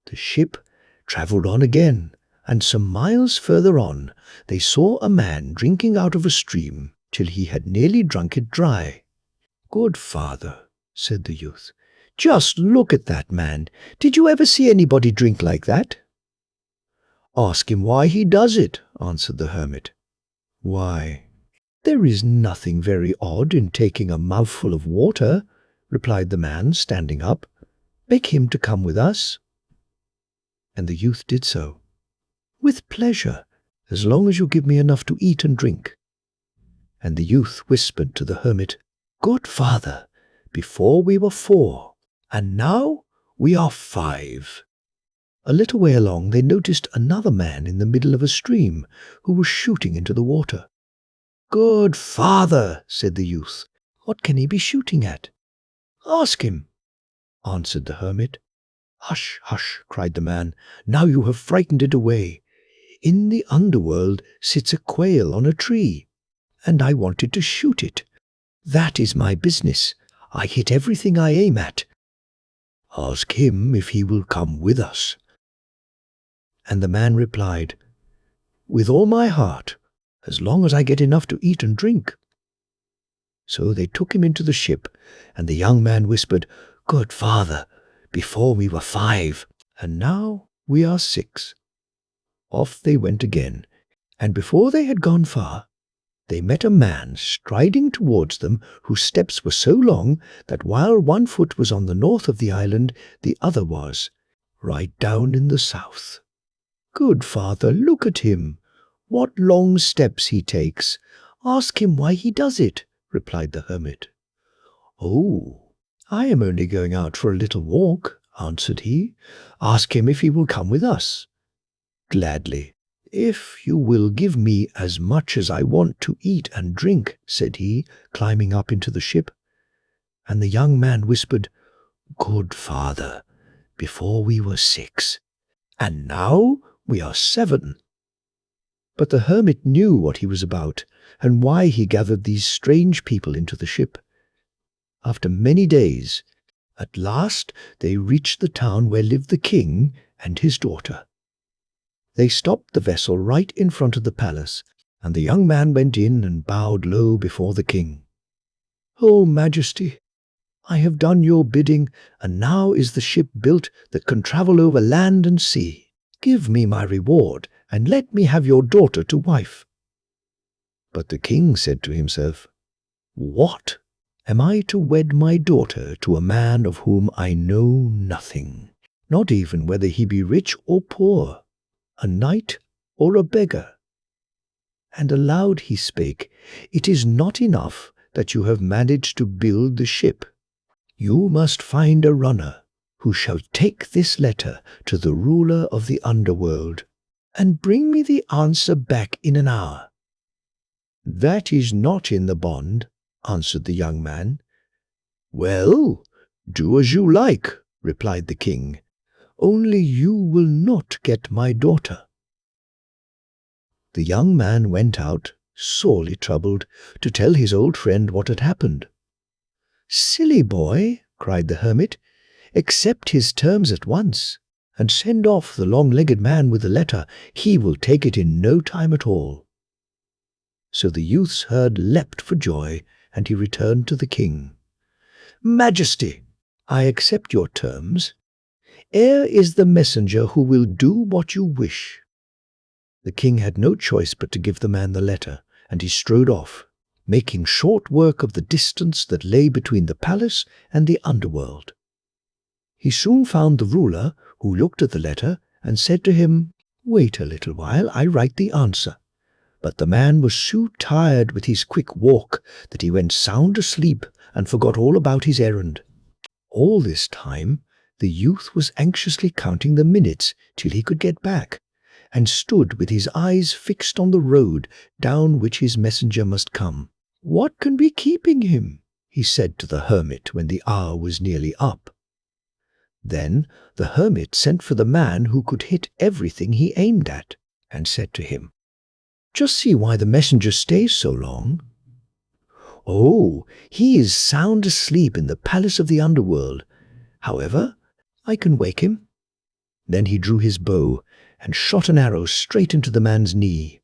The ship travelled on again, and some miles further on they saw a man drinking out of a stream till he had nearly drunk it dry. "Good father," said the youth, "just look at that man. Did you ever see anybody drink like that?" "Ask him why he does it," answered the hermit. "Why, there is nothing very odd in taking a mouthful of water," replied the man, standing up. "Beg him to come with us." And the youth did so. "With pleasure, as long as you give me enough to eat and drink." And the youth whispered to the hermit, "Good father, before we were 4, and now we are 5. A little way along they noticed another man in the middle of a stream who was shooting into the water. "Good father," said the youth, "what can he be shooting at?" "Ask him," answered the hermit. "Hush, hush," cried the man, "now you have frightened it away. In the underworld sits a quail on a tree, and I wanted to shoot it. That is my business. I hit everything I aim at. Ask him if he will come with us." And the man replied, "With all my heart, as long as I get enough to eat and drink." So they took him into the ship, and the young man whispered, "Good father, before we were 5, and now we are 6. Off they went again, and before they had gone far, they met a man striding towards them whose steps were so long that while one foot was on the north of the island, the other was right down in the south. "Good father, look at him. What long steps he takes! Ask him why he does it," replied the hermit. "Oh, I am only going out for a little walk," answered he. "Ask him if he will come with us." "Gladly, if you will give me as much as I want to eat and drink," said he, climbing up into the ship. And the young man whispered, "Good father, before we were 6, and now we are 7. But the hermit knew what he was about, and why he gathered these strange people into the ship. After many days, at last they reached the town where lived the king and his daughter. They stopped the vessel right in front of the palace, and the young man went in and bowed low before the king. "Oh, Majesty, I have done your bidding, and now is the ship built that can travel over land and sea. Give me my reward, and let me have your daughter to wife." But the king said to himself, "What? Am I to wed my daughter to a man of whom I know nothing, not even whether he be rich or poor, a knight or a beggar?" And aloud he spake, "It is not enough that you have managed to build the ship. You must find a runner who shall take this letter to the ruler of the underworld, and bring me the answer back in an hour." "That is not in the bond," answered the young man. "Well, do as you like," replied the king. "Only you will not get my daughter." The young man went out, sorely troubled, to tell his old friend what had happened. "Silly boy," cried the hermit, "accept his terms at once, and send off the long-legged man with the letter. He will take it in no time at all." So the youth's heart leapt for joy, and he returned to the king. "Majesty, I accept your terms. Here is the messenger who will do what you wish." The king had no choice but to give the man the letter, and he strode off, making short work of the distance that lay between the palace and the underworld. He soon found the ruler, who looked at the letter and said to him, "Wait a little while, I write the answer." But the man was so tired with his quick walk that he went sound asleep and forgot all about his errand. All this time the youth was anxiously counting the minutes till he could get back, and stood with his eyes fixed on the road down which his messenger must come. "What can be keeping him?" he said to the hermit when the hour was nearly up. Then the hermit sent for the man who could hit everything he aimed at, and said to him, "Just see why the messenger stays so long." "Oh, he is sound asleep in the palace of the underworld. However, I can wake him." Then he drew his bow and shot an arrow straight into the man's knee.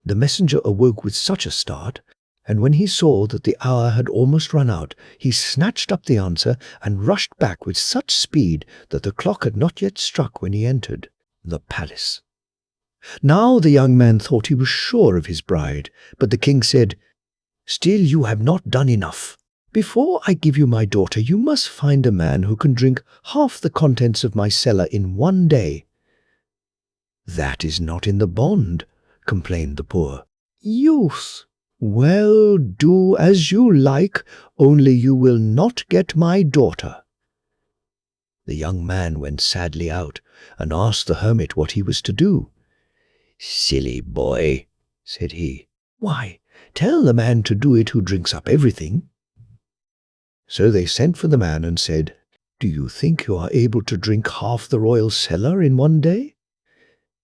The messenger awoke with such a start, and when he saw that the hour had almost run out, he snatched up the answer and rushed back with such speed that the clock had not yet struck when he entered the palace. Now the young man thought he was sure of his bride, but the king said, "Still you have not done enough. Before I give you my daughter, you must find a man who can drink half the contents of my cellar in one day." "That is not in the bond," complained the poor. "Youth, well, do as you like, only you will not get my daughter." The young man went sadly out and asked the hermit what he was to do. "Silly boy," said he. "Why, tell the man to do it who drinks up everything." So they sent for the man and said, "Do you think you are able to drink half the royal cellar in one day?"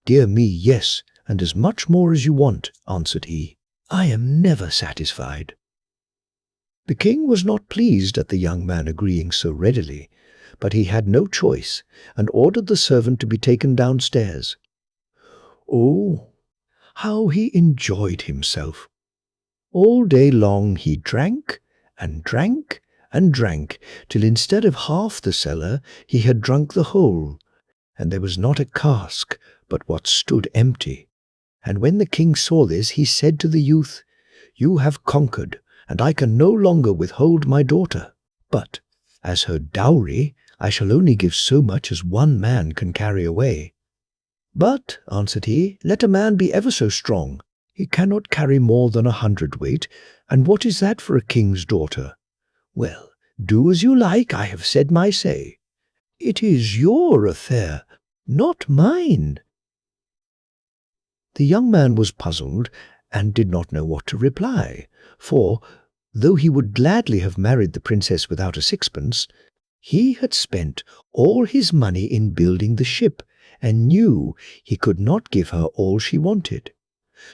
"Dear me, yes, and as much more as you want," answered he. "I am never satisfied." The king was not pleased at the young man agreeing so readily, but he had no choice, and ordered the servant to be taken downstairs. Oh, how he enjoyed himself! All day long he drank and drank and drank, till instead of half the cellar he had drunk the whole, and there was not a cask but what stood empty. And when the king saw this, he said to the youth, "You have conquered, and I can no longer withhold my daughter. But as her dowry, I shall only give so much as one man can carry away." "But," answered he, "let a man be ever so strong, he cannot carry more than 100 weight, and what is that for a king's daughter? Well, do as you like, I have said my say. It is your affair, not mine." The young man was puzzled and did not know what to reply, for, though he would gladly have married the princess without a sixpence, he had spent all his money in building the ship and knew he could not give her all she wanted.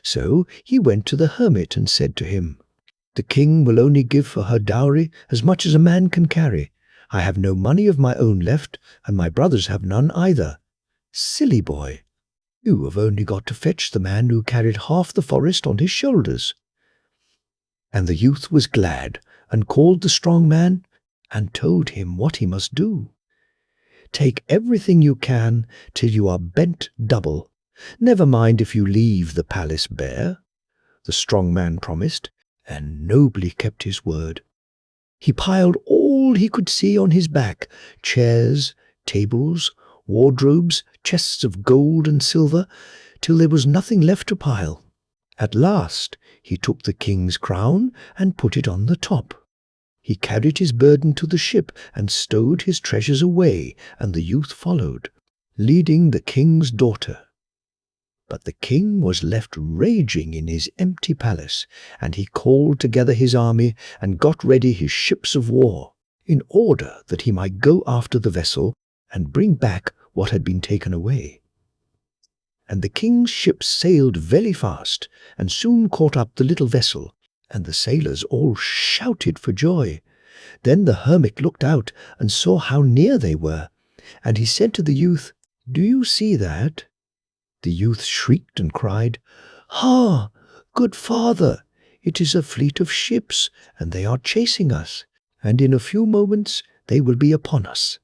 So he went to the hermit and said to him, "The king will only give for her dowry as much as a man can carry. I have no money of my own left, and my brothers have none either. Silly boy, you have only got to fetch the man who carried half the forest on his shoulders." And the youth was glad, and called the strong man, and told him what he must do. "Take everything you can till you are bent double. Never mind if you leave the palace bare." The strong man promised, and nobly kept his word. He piled all he could see on his back, chairs, tables, wardrobes, chests of gold and silver, till there was nothing left to pile. At last he took the king's crown and put it on the top. He carried his burden to the ship and stowed his treasures away, and the youth followed, leading the king's daughter. But the king was left raging in his empty palace, and he called together his army and got ready his ships of war, in order that he might go after the vessel and bring back what had been taken away. And the king's ships sailed very fast, and soon caught up the little vessel, and the sailors all shouted for joy. Then the hermit looked out and saw how near they were, and he said to the youth, "Do you see that?" The youth shrieked and cried, "Ha! Good father, it is a fleet of ships, and they are chasing us, and in a few moments they will be upon us."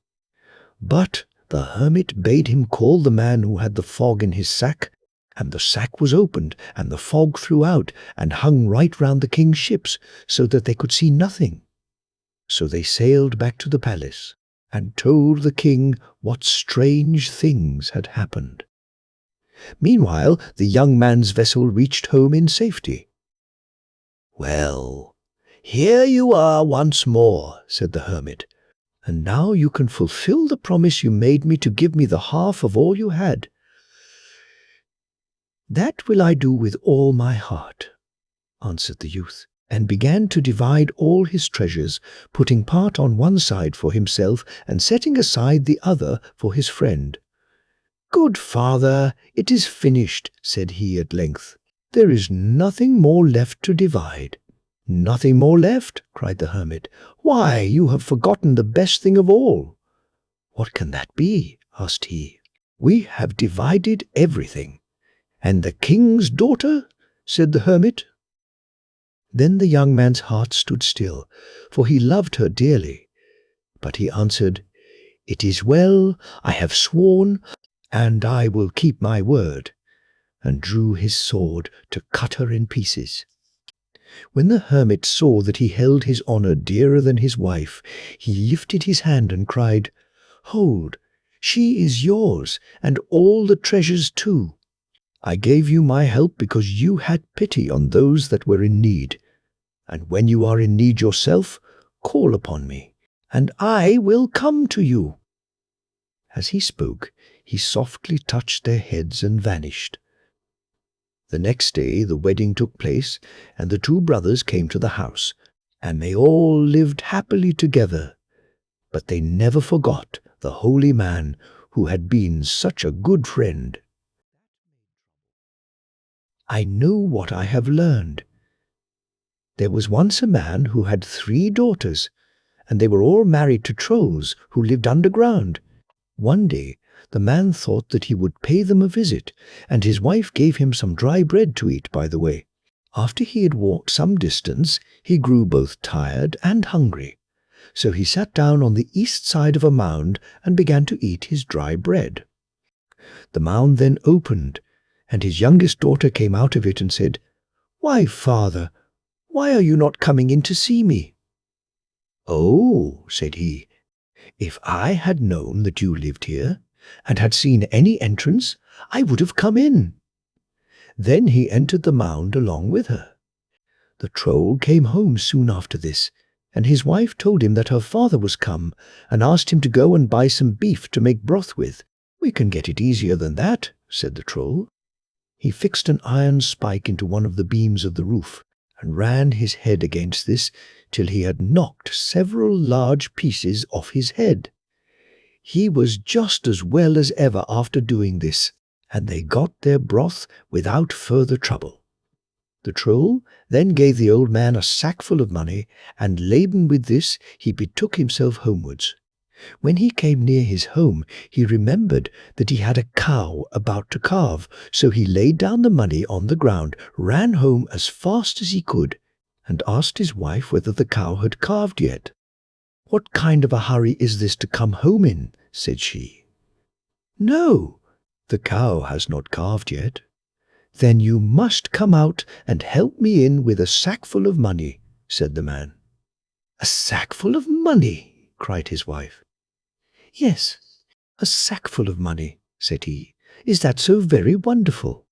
But the hermit bade him call the man who had the fog in his sack, and the sack was opened, and the fog flew out, and hung right round the king's ships, so that they could see nothing. So they sailed back to the palace, and told the king what strange things had happened. Meanwhile, the young man's vessel reached home in safety. "Well, here you are once more," said the hermit, "and now you can fulfill the promise you made me to give me the half of all you had." "That will I do with all my heart," answered the youth, and began to divide all his treasures, putting part on one side for himself and setting aside the other for his friend. "Good father, it is finished," said he at length. "There is nothing more left to divide." "Nothing more left?" cried the hermit. "Why, you have forgotten the best thing of all." "What can that be?" asked he. "We have divided everything." "And the king's daughter?" said the hermit. Then the young man's heart stood still, for he loved her dearly. But he answered, "It is well, I have sworn, and I will keep my word," and drew his sword to cut her in pieces. When the hermit saw that he held his honour dearer than his wife, he lifted his hand and cried, "Hold, she is yours, and all the treasures too. I gave you my help because you had pity on those that were in need. And when you are in need yourself, call upon me, and I will come to you." As he spoke, he softly touched their heads and vanished. The next day the wedding took place, and the two brothers came to the house, and they all lived happily together. But they never forgot the holy man who had been such a good friend. I know what I have learned. There was once a man who had 3 daughters, and they were all married to trolls who lived underground. One day the man thought that he would pay them a visit, and his wife gave him some dry bread to eat by the way. After he had walked some distance, he grew both tired and hungry. So he sat down on the east side of a mound and began to eat his dry bread. The mound then opened, and his youngest daughter came out of it and said, "Why, father, why are you not coming in to see me?" "Oh," said he, "if I had known that you lived here, and had seen any entrance, I would have come in." Then he entered the mound along with her. The Troll came home soon after this, and his wife told him that her father was come, and asked him to go and buy some beef to make broth with. "We can get it easier than that," said the Troll. He fixed an iron spike into one of the beams of the roof, and ran his head against this till he had knocked several large pieces off his head. He was just as well as ever after doing this, and they got their broth without further trouble. The Troll then gave the old man a sackful of money, and laden with this he betook himself homewards. When he came near his home, he remembered that he had a cow about to calve, so he laid down the money on the ground, ran home as fast as he could, and asked his wife whether the cow had calved yet. "What kind of a hurry is this to come home in?" said she. "No, the cow has not calved yet." "Then you must come out and help me in with a sackful of money," said the man. "A sackful of money?" cried his wife. "Yes, a sackful of money," said he. "Is that so very wonderful?"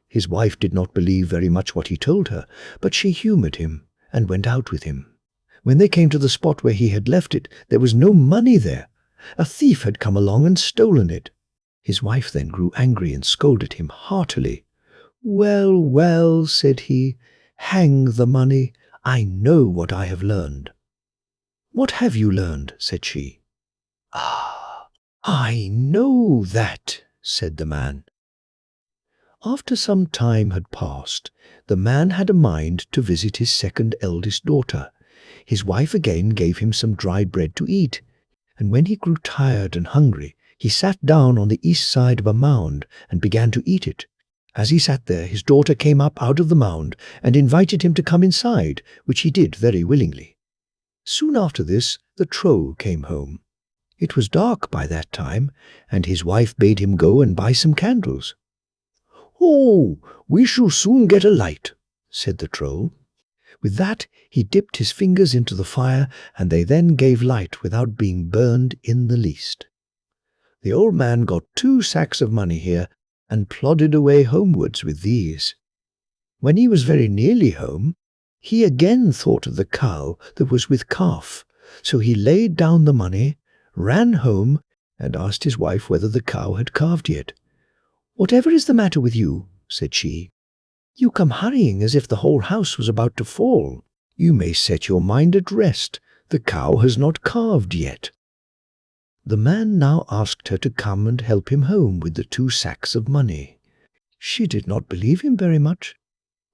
His wife did not believe very much what he told her, but she humoured him and went out with him. When they came to the spot where he had left it, there was no money there. A thief had come along and stolen it. His wife then grew angry and scolded him heartily. "Well, well," said he, "hang the money. I know what I have learned." "What have you learned?" said she. "Ah, I know that," said the man. After some time had passed, the man had a mind to visit his second eldest daughter. His wife again gave him some dry bread to eat, and when he grew tired and hungry, he sat down on the east side of a mound and began to eat it. As he sat there, his daughter came up out of the mound and invited him to come inside, which he did very willingly. Soon after this, the Troll came home. It was dark by that time, and his wife bade him go and buy some candles. "Oh, we shall soon get a light," said the Troll. With that he dipped his fingers into the fire, and they then gave light without being burned in the least. The old man got 2 sacks of money here, and plodded away homewards with these. When he was very nearly home, he again thought of the cow that was with calf, so he laid down the money, ran home, and asked his wife whether the cow had calved yet. "Whatever is the matter with you?" said she. "You come hurrying as if the whole house was about to fall. You may set your mind at rest. The cow has not calved yet." The man now asked her to come and help him home with the 2 sacks of money. She did not believe him very much,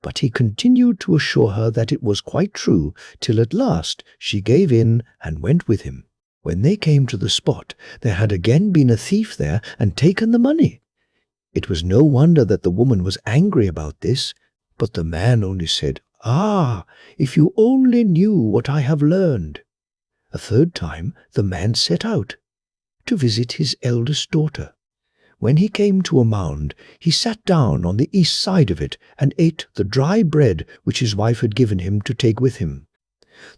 but he continued to assure her that it was quite true, till at last she gave in and went with him. When they came to the spot, there had again been a thief there and taken the money. It was no wonder that the woman was angry about this, but the man only said, "Ah, if you only knew what I have learned." A third time the man set out to visit his eldest daughter. When he came to a mound, he sat down on the east side of it and ate the dry bread which his wife had given him to take with him.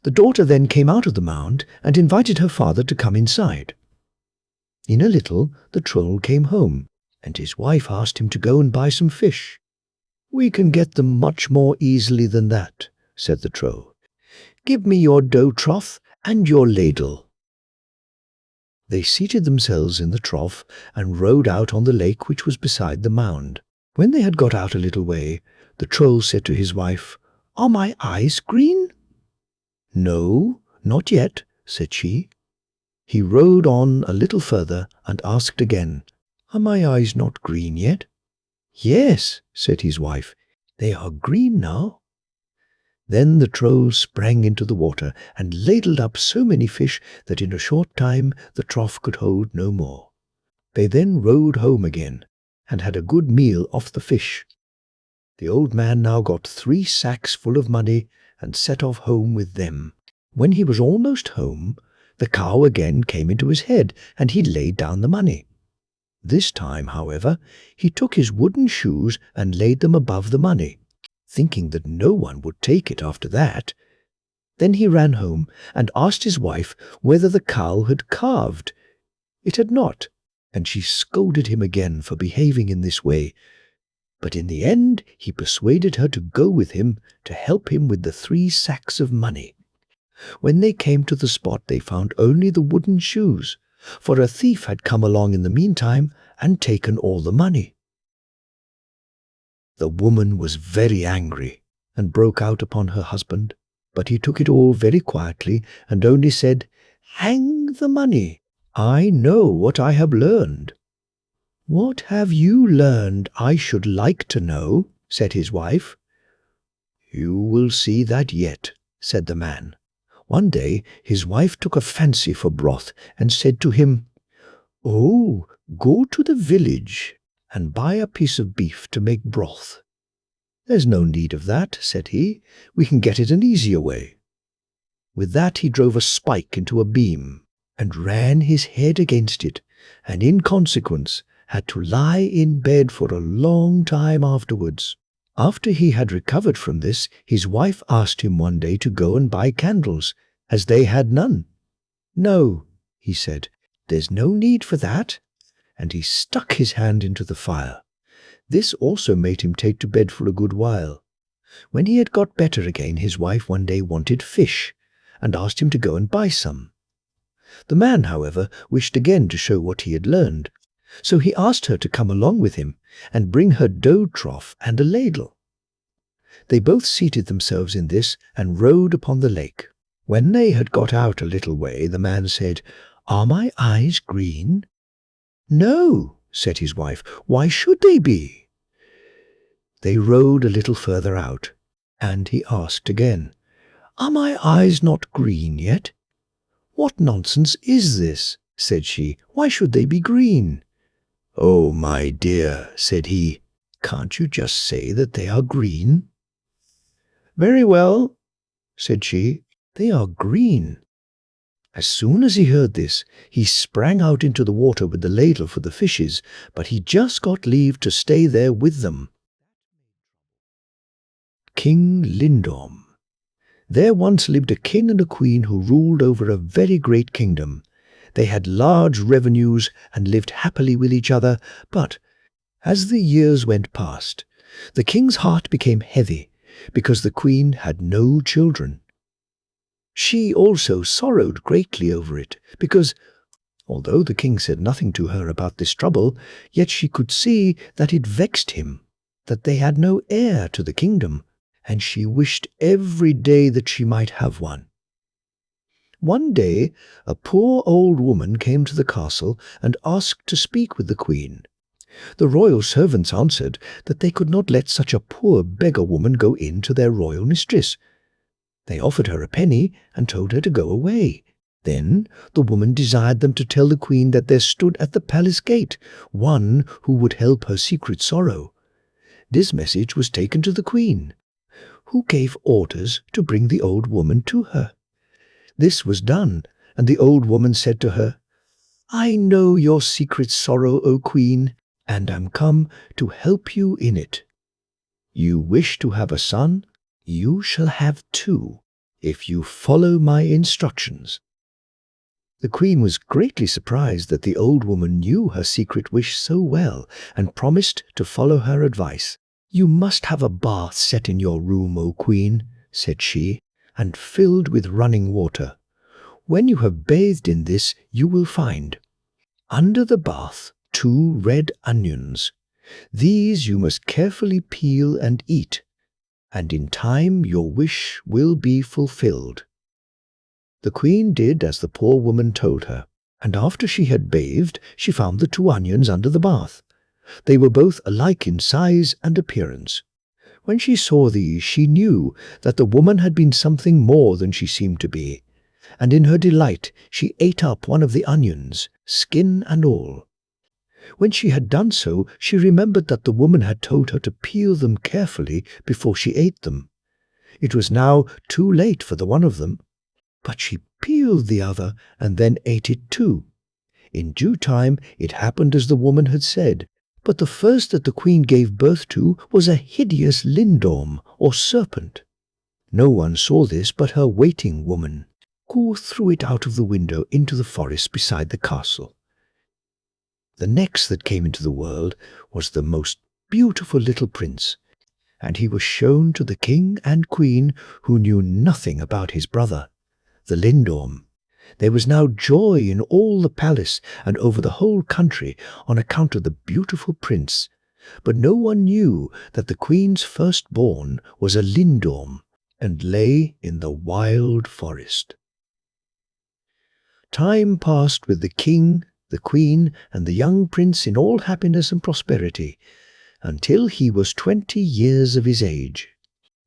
The daughter then came out of the mound and invited her father to come inside. In a little the Troll came home, and his wife asked him to go and buy some fish. "We can get them much more easily than that," said the Troll. "Give me your dough trough and your ladle." They seated themselves in the trough and rowed out on the lake which was beside the mound. When they had got out a little way, the Troll said to his wife, "Are my eyes green?" "No, not yet," said she. He rowed on a little further and asked again, "Are my eyes not green yet?" "Yes," said his wife, "they are green now." Then the Troll sprang into the water and ladled up so many fish that in a short time the trough could hold no more. They then rowed home again and had a good meal off the fish. The old man now got 3 sacks full of money and set off home with them. When he was almost home, the cow again came into his head, and he laid down the money. This time, however, he took his wooden shoes and laid them above the money, thinking that no one would take it after that. Then he ran home and asked his wife whether the cow had calved. It had not, and she scolded him again for behaving in this way. But in the end he persuaded her to go with him to help him with the 3 sacks of money. When they came to the spot they found only the wooden shoes, for a thief had come along in the meantime and taken all the money. The woman was very angry and broke out upon her husband, but he took it all very quietly and only said, "Hang the money! I know what I have learned." "What have you learned, I should like to know?" said his wife. "You will see that yet," said the man. One day his wife took a fancy for broth and said to him, "Oh, go to the village and buy a piece of beef to make broth." "There's no need of that," said he. "We can get it an easier way." With that he drove a spike into a beam and ran his head against it, and in consequence had to lie in bed for a long time afterwards. After he had recovered from this, his wife asked him one day to go and buy candles, as they had none. "No," he said, "there's no need for that," and he stuck his hand into the fire. This also made him take to bed for a good while. When he had got better again, his wife one day wanted fish, and asked him to go and buy some. The man, however, wished again to show what he had learned, so he asked her to come along with him and bring her dough trough and a ladle. They both seated themselves in this and rowed upon the lake. When they had got out a little way, the man said, "Are my eyes green?" "No," said his wife. "Why should they be?" They rowed a little further out, and he asked again, "Are my eyes not green yet?" "What nonsense is this?" said she. "Why should they be green?" "Oh, my dear," said he, "can't you just say that they are green?" "Very well," said she, "they are green." As soon as he heard this, he sprang out into the water with the ladle for the fishes, but he just got leave to stay there with them. King Lindorm. There once lived a king and a queen who ruled over a very great kingdom. They had large revenues and lived happily with each other, but as the years went past, the king's heart became heavy because the queen had no children. She also sorrowed greatly over it, because, although the king said nothing to her about this trouble, yet she could see that it vexed him, that they had no heir to the kingdom, and she wished every day that she might have one. One day a poor old woman came to the castle and asked to speak with the queen. The royal servants answered that they could not let such a poor beggar woman go in to their royal mistress. They offered her a penny and told her to go away. Then the woman desired them to tell the queen that there stood at the palace gate one who would help her secret sorrow. This message was taken to the queen, who gave orders to bring the old woman to her. This was done, and the old woman said to her, "I know your secret sorrow, O queen, and am come to help you in it. You wish to have a son? You shall have 2, if you follow my instructions." The queen was greatly surprised that the old woman knew her secret wish so well, and promised to follow her advice. "You must have a bath set in your room, O queen," said she, "and filled with running water. When you have bathed in this, you will find, under the bath, 2 red onions. These you must carefully peel and eat, and in time your wish will be fulfilled." The queen did as the poor woman told her, and after she had bathed, she found the 2 onions under the bath. They were both alike in size and appearance. When she saw these, she knew that the woman had been something more than she seemed to be, and in her delight she ate up one of the onions, skin and all. When she had done so, she remembered that the woman had told her to peel them carefully before she ate them. It was now too late for the one of them, but she peeled the other and then ate it too. In due time it happened as the woman had said, but the first that the queen gave birth to was a hideous lindorm, or serpent. No one saw this but her waiting woman, who threw it out of the window into the forest beside the castle. The next that came into the world was the most beautiful little prince, and he was shown to the king and queen, who knew nothing about his brother, the lindorm. There was now joy in all the palace and over the whole country on account of the beautiful prince, but no one knew that the queen's firstborn was a lindorm and lay in the wild forest. Time passed with the king, the queen, and the young prince in all happiness and prosperity, until he was 20 years of his age.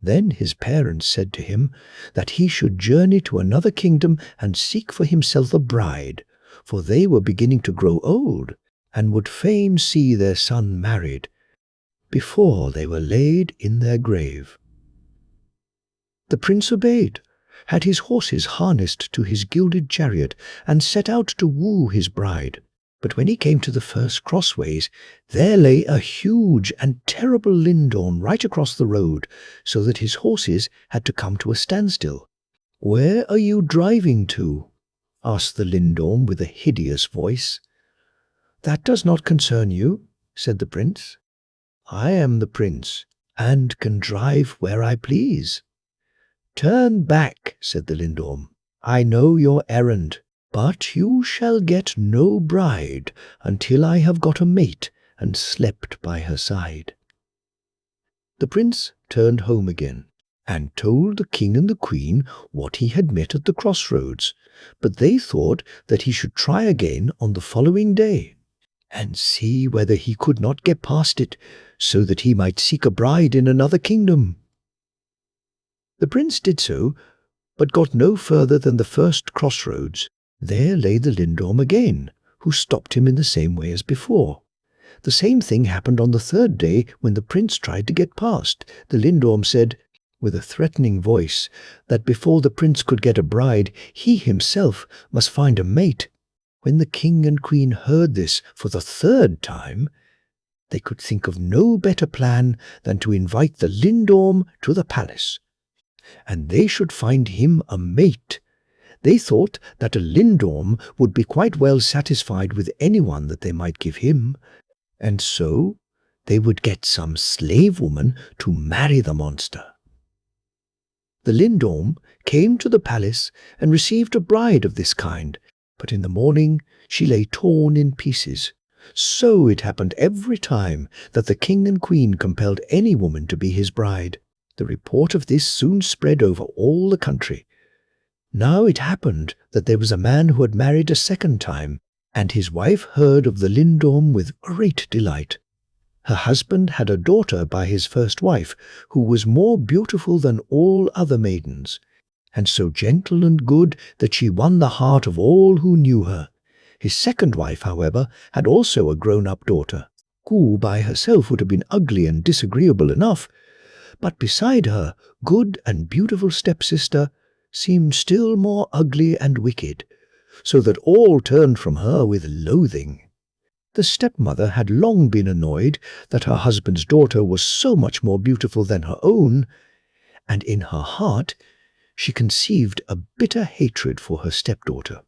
Then his parents said to him that he should journey to another kingdom and seek for himself a bride, for they were beginning to grow old, and would fain see their son married before they were laid in their grave. The prince obeyed, had his horses harnessed to his gilded chariot, and set out to woo his bride. But when he came to the first crossways, there lay a huge and terrible lindorm right across the road, so that his horses had to come to a standstill. "Where are you driving to?" asked the lindorm with a hideous voice. "That does not concern you," said the prince. "I am the prince, and can drive where I please." "Turn back," said the lindorm. "I know your errand, but you shall get no bride until I have got a mate and slept by her side." The prince turned home again, and told the king and the queen what he had met at the crossroads, but they thought that he should try again on the following day, and see whether he could not get past it, so that he might seek a bride in another kingdom. The prince did so, but got no further than the first crossroads. There lay the lindorm again, who stopped him in the same way as before. The same thing happened on the third day when the prince tried to get past. The lindorm said, with a threatening voice, that before the prince could get a bride, he himself must find a mate. When the king and queen heard this for the third time, they could think of no better plan than to invite the lindorm to the palace, and they should find him a mate. They thought that a lindorm would be quite well satisfied with anyone that they might give him, and so they would get some slave woman to marry the monster. The lindorm came to the palace and received a bride of this kind, but in the morning she lay torn in pieces. So it happened every time that the king and queen compelled any woman to be his bride. The report of this soon spread over all the country. Now it happened that there was a man who had married a second time, and his wife heard of the lindorm with great delight. Her husband had a daughter by his first wife, who was more beautiful than all other maidens, and so gentle and good that she won the heart of all who knew her. His second wife, however, had also a grown-up daughter, who by herself would have been ugly and disagreeable enough, but beside her good and beautiful stepsister seemed still more ugly and wicked, so that all turned from her with loathing. The stepmother had long been annoyed that her husband's daughter was so much more beautiful than her own, and in her heart she conceived a bitter hatred for her stepdaughter.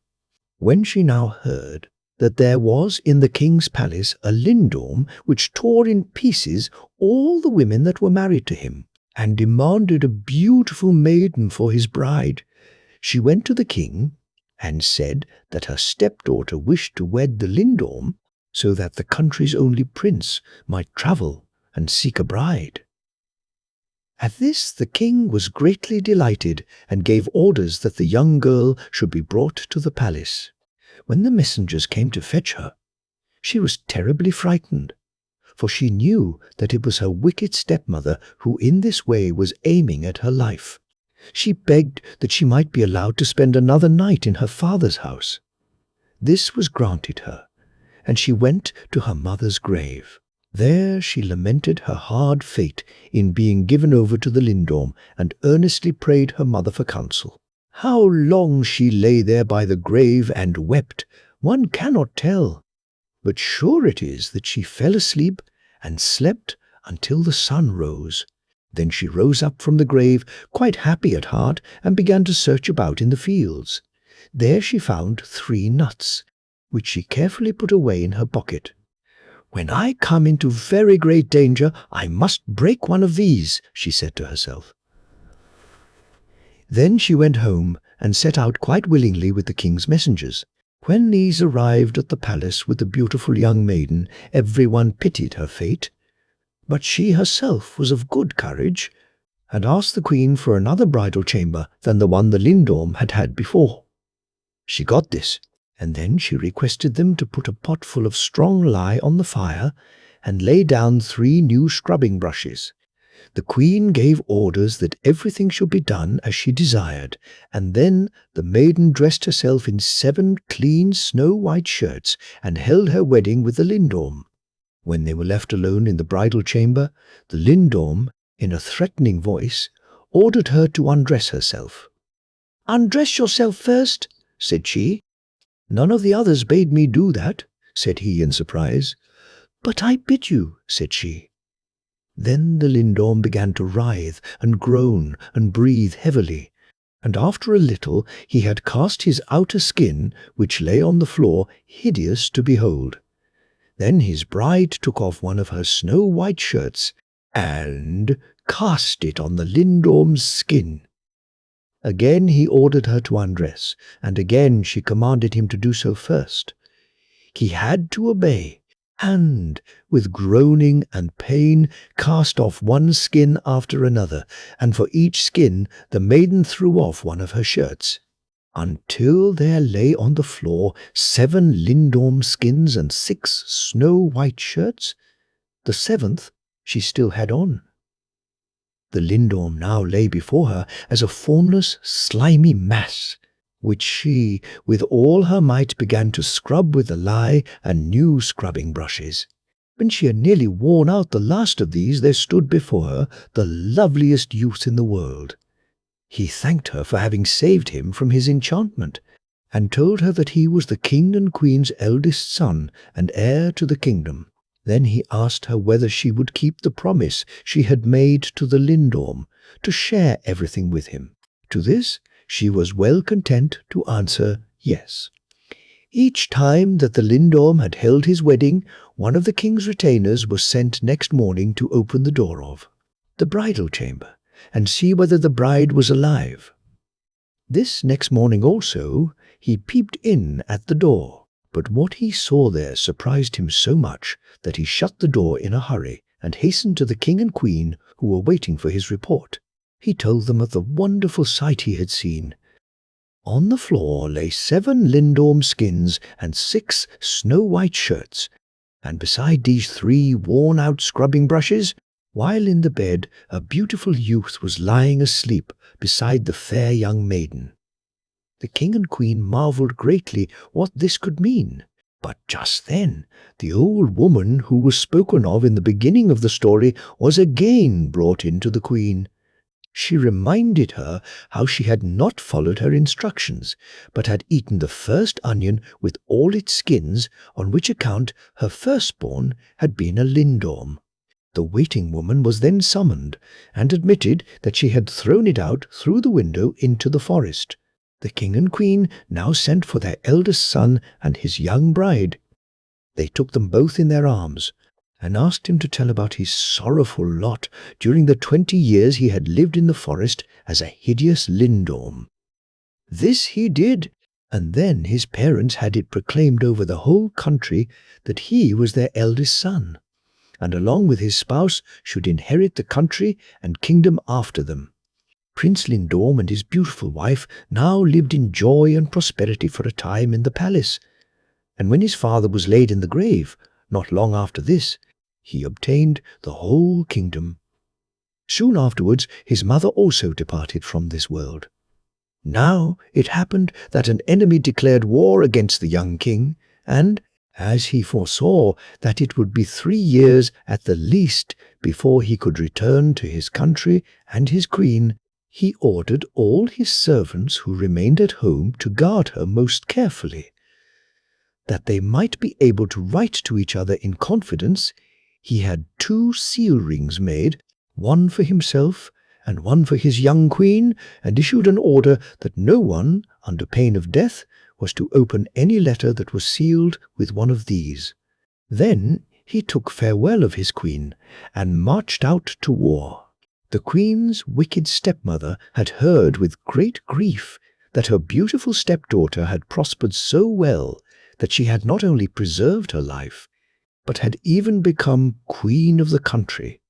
When she now heard that there was in the king's palace a lindorm which tore in pieces all the women that were married to him, and demanded a beautiful maiden for his bride, she went to the king and said that her stepdaughter wished to wed the lindorm, so that the country's only prince might travel and seek a bride. At this the king was greatly delighted, and gave orders that the young girl should be brought to the palace. When the messengers came to fetch her, she was terribly frightened, for she knew that it was her wicked stepmother who in this way was aiming at her life. She begged that she might be allowed to spend another night in her father's house. This was granted her, and she went to her mother's grave. There she lamented her hard fate in being given over to the lindorm, and earnestly prayed her mother for counsel. How long she lay there by the grave and wept, one cannot tell, but sure it is that she fell asleep and slept until the sun rose. Then she rose up from the grave, quite happy at heart, and began to search about in the fields. There she found 3 nuts, which she carefully put away in her pocket. "When I come into very great danger, I must break one of these," she said to herself. Then she went home and set out quite willingly with the king's messengers. When these arrived at the palace with the beautiful young maiden, everyone pitied her fate. But she herself was of good courage, and asked the queen for another bridal chamber than the one the lindorm had had before. She got this, and then she requested them to put a pot full of strong lye on the fire and lay down 3 new scrubbing brushes. The queen gave orders that everything should be done as she desired, and then the maiden dressed herself in 7 clean snow-white shirts and held her wedding with the lindorm. When they were left alone in the bridal chamber, the lindorm, in a threatening voice, ordered her to undress herself. "Undress yourself first," said she. "None of the others bade me do that," said he in surprise. "But I bid you," said she. Then the lindorm began to writhe and groan and breathe heavily, and after a little he had cast his outer skin, which lay on the floor, hideous to behold. Then his bride took off one of her snow-white shirts and cast it on the lindorm's skin. Again he ordered her to undress, and again she commanded him to do so first. He had to obey, and, with groaning and pain, cast off one skin after another, and for each skin the maiden threw off one of her shirts, until there lay on the floor 7 lindorm skins and 6 snow-white shirts. The 7th she still had on. The lindorm now lay before her as a formless, slimy mass, which she, with all her might, began to scrub with the lye and new scrubbing brushes. When she had nearly worn out the last of these, there stood before her the loveliest youth in the world. He thanked her for having saved him from his enchantment, and told her that he was the king and queen's eldest son and heir to the kingdom. Then he asked her whether she would keep the promise she had made to the lindorm to share everything with him. To this she was well content to answer yes. Each time that the lindorm had held his wedding, one of the king's retainers was sent next morning to open the door of the bridal chamber and see whether the bride was alive. This next morning also he peeped in at the door, but what he saw there surprised him so much that he shut the door in a hurry and hastened to the king and queen, who were waiting for his report. He told them of the wonderful sight he had seen. On the floor lay 7 lindorm skins and 6 snow-white shirts, and beside these 3 worn-out scrubbing brushes, while in the bed a beautiful youth was lying asleep beside the fair young maiden. The king and queen marveled greatly what this could mean, but just then the old woman who was spoken of in the beginning of the story was again brought in to the queen. She reminded her how she had not followed her instructions, but had eaten the first onion with all its skins, on which account her firstborn had been a lindorm. The waiting woman was then summoned, and admitted that she had thrown it out through the window into the forest. The king and queen now sent for their eldest son and his young bride. They took them both in their arms, and asked him to tell about his sorrowful lot during the 20 years he had lived in the forest as a hideous lindorm. This he did, and then his parents had it proclaimed over the whole country that he was their eldest son, and along with his spouse should inherit the country and kingdom after them. Prince Lindorm and his beautiful wife now lived in joy and prosperity for a time in the palace, and when his father was laid in the grave, not long after this, he obtained the whole kingdom. Soon afterwards his mother also departed from this world. Now it happened that an enemy declared war against the young king, and, as he foresaw that it would be 3 years at the least before he could return to his country and his queen, he ordered all his servants who remained at home to guard her most carefully. That they might be able to write to each other in confidence, he had 2 seal rings made, one for himself and one for his young queen, and issued an order that no one, under pain of death, was to open any letter that was sealed with one of these. Then he took farewell of his queen, and marched out to war. The queen's wicked stepmother had heard with great grief that her beautiful stepdaughter had prospered so well that she had not only preserved her life, but had even become queen of the country.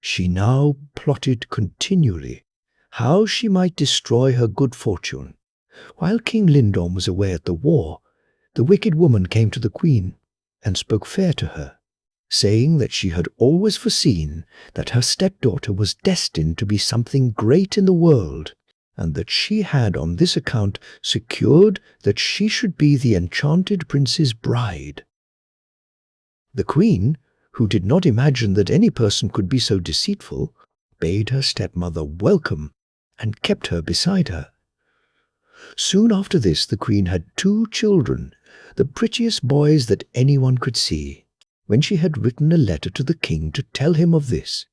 She now plotted continually how she might destroy her good fortune. While King Lindorm was away at the war, the wicked woman came to the queen and spoke fair to her, saying that she had always foreseen that her stepdaughter was destined to be something great in the world, and that she had on this account secured that she should be the enchanted prince's bride. The queen, who did not imagine that any person could be so deceitful, bade her stepmother welcome and kept her beside her. Soon after this the queen had 2 children, the prettiest boys that anyone could see. When she had written a letter to the king to tell him of this,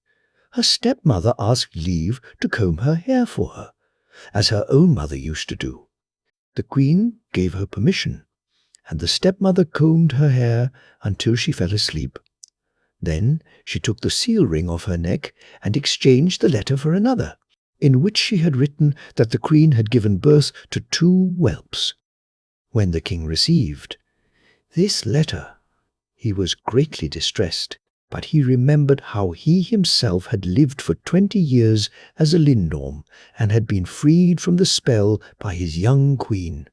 her stepmother asked leave to comb her hair for her, as her own mother used to do. The queen gave her permission, and the stepmother combed her hair until she fell asleep. Then she took the seal ring off her neck and exchanged the letter for another, in which she had written that the queen had given birth to 2 whelps. When the king received this letter, he was greatly distressed, but he remembered how he himself had lived for 20 years as a Lindorm and had been freed from the spell by his young queen.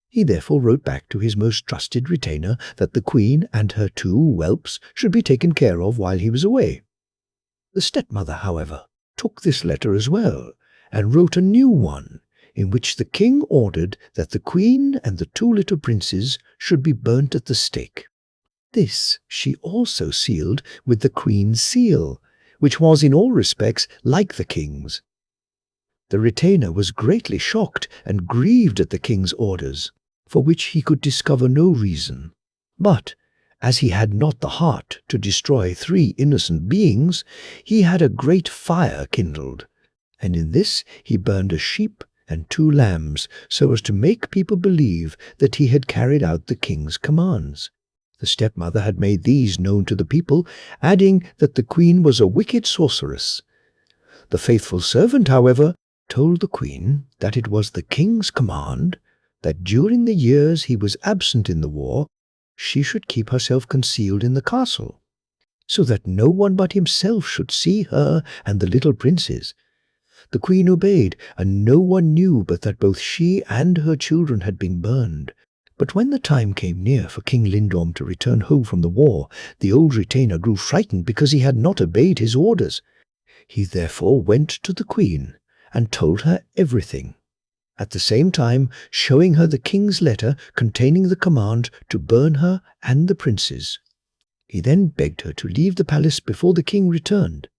He therefore wrote back to his most trusted retainer that the queen and her 2 whelps should be taken care of while he was away. The stepmother, however, took this letter as well, and wrote a new one, in which the king ordered that the queen and the 2 little princes should be burnt at the stake. This she also sealed with the queen's seal, which was in all respects like the king's. The retainer was greatly shocked and grieved at the king's orders, for which he could discover no reason. But, as he had not the heart to destroy 3 innocent beings, he had a great fire kindled, and in this he burned a sheep and 2 lambs, so as to make people believe that he had carried out the king's commands. The stepmother had made these known to the people, adding that the queen was a wicked sorceress. The faithful servant, however, told the queen that it was the king's command that during the years he was absent in the war, she should keep herself concealed in the castle, so that no one but himself should see her and the little princes. The queen obeyed, and no one knew but that both she and her children had been burned. But when the time came near for King Lindorm to return home from the war, the old retainer grew frightened because he had not obeyed his orders. He therefore went to the queen and told her everything, at the same time showing her the king's letter containing the command to burn her and the princes. He then begged her to leave the palace before the king returned.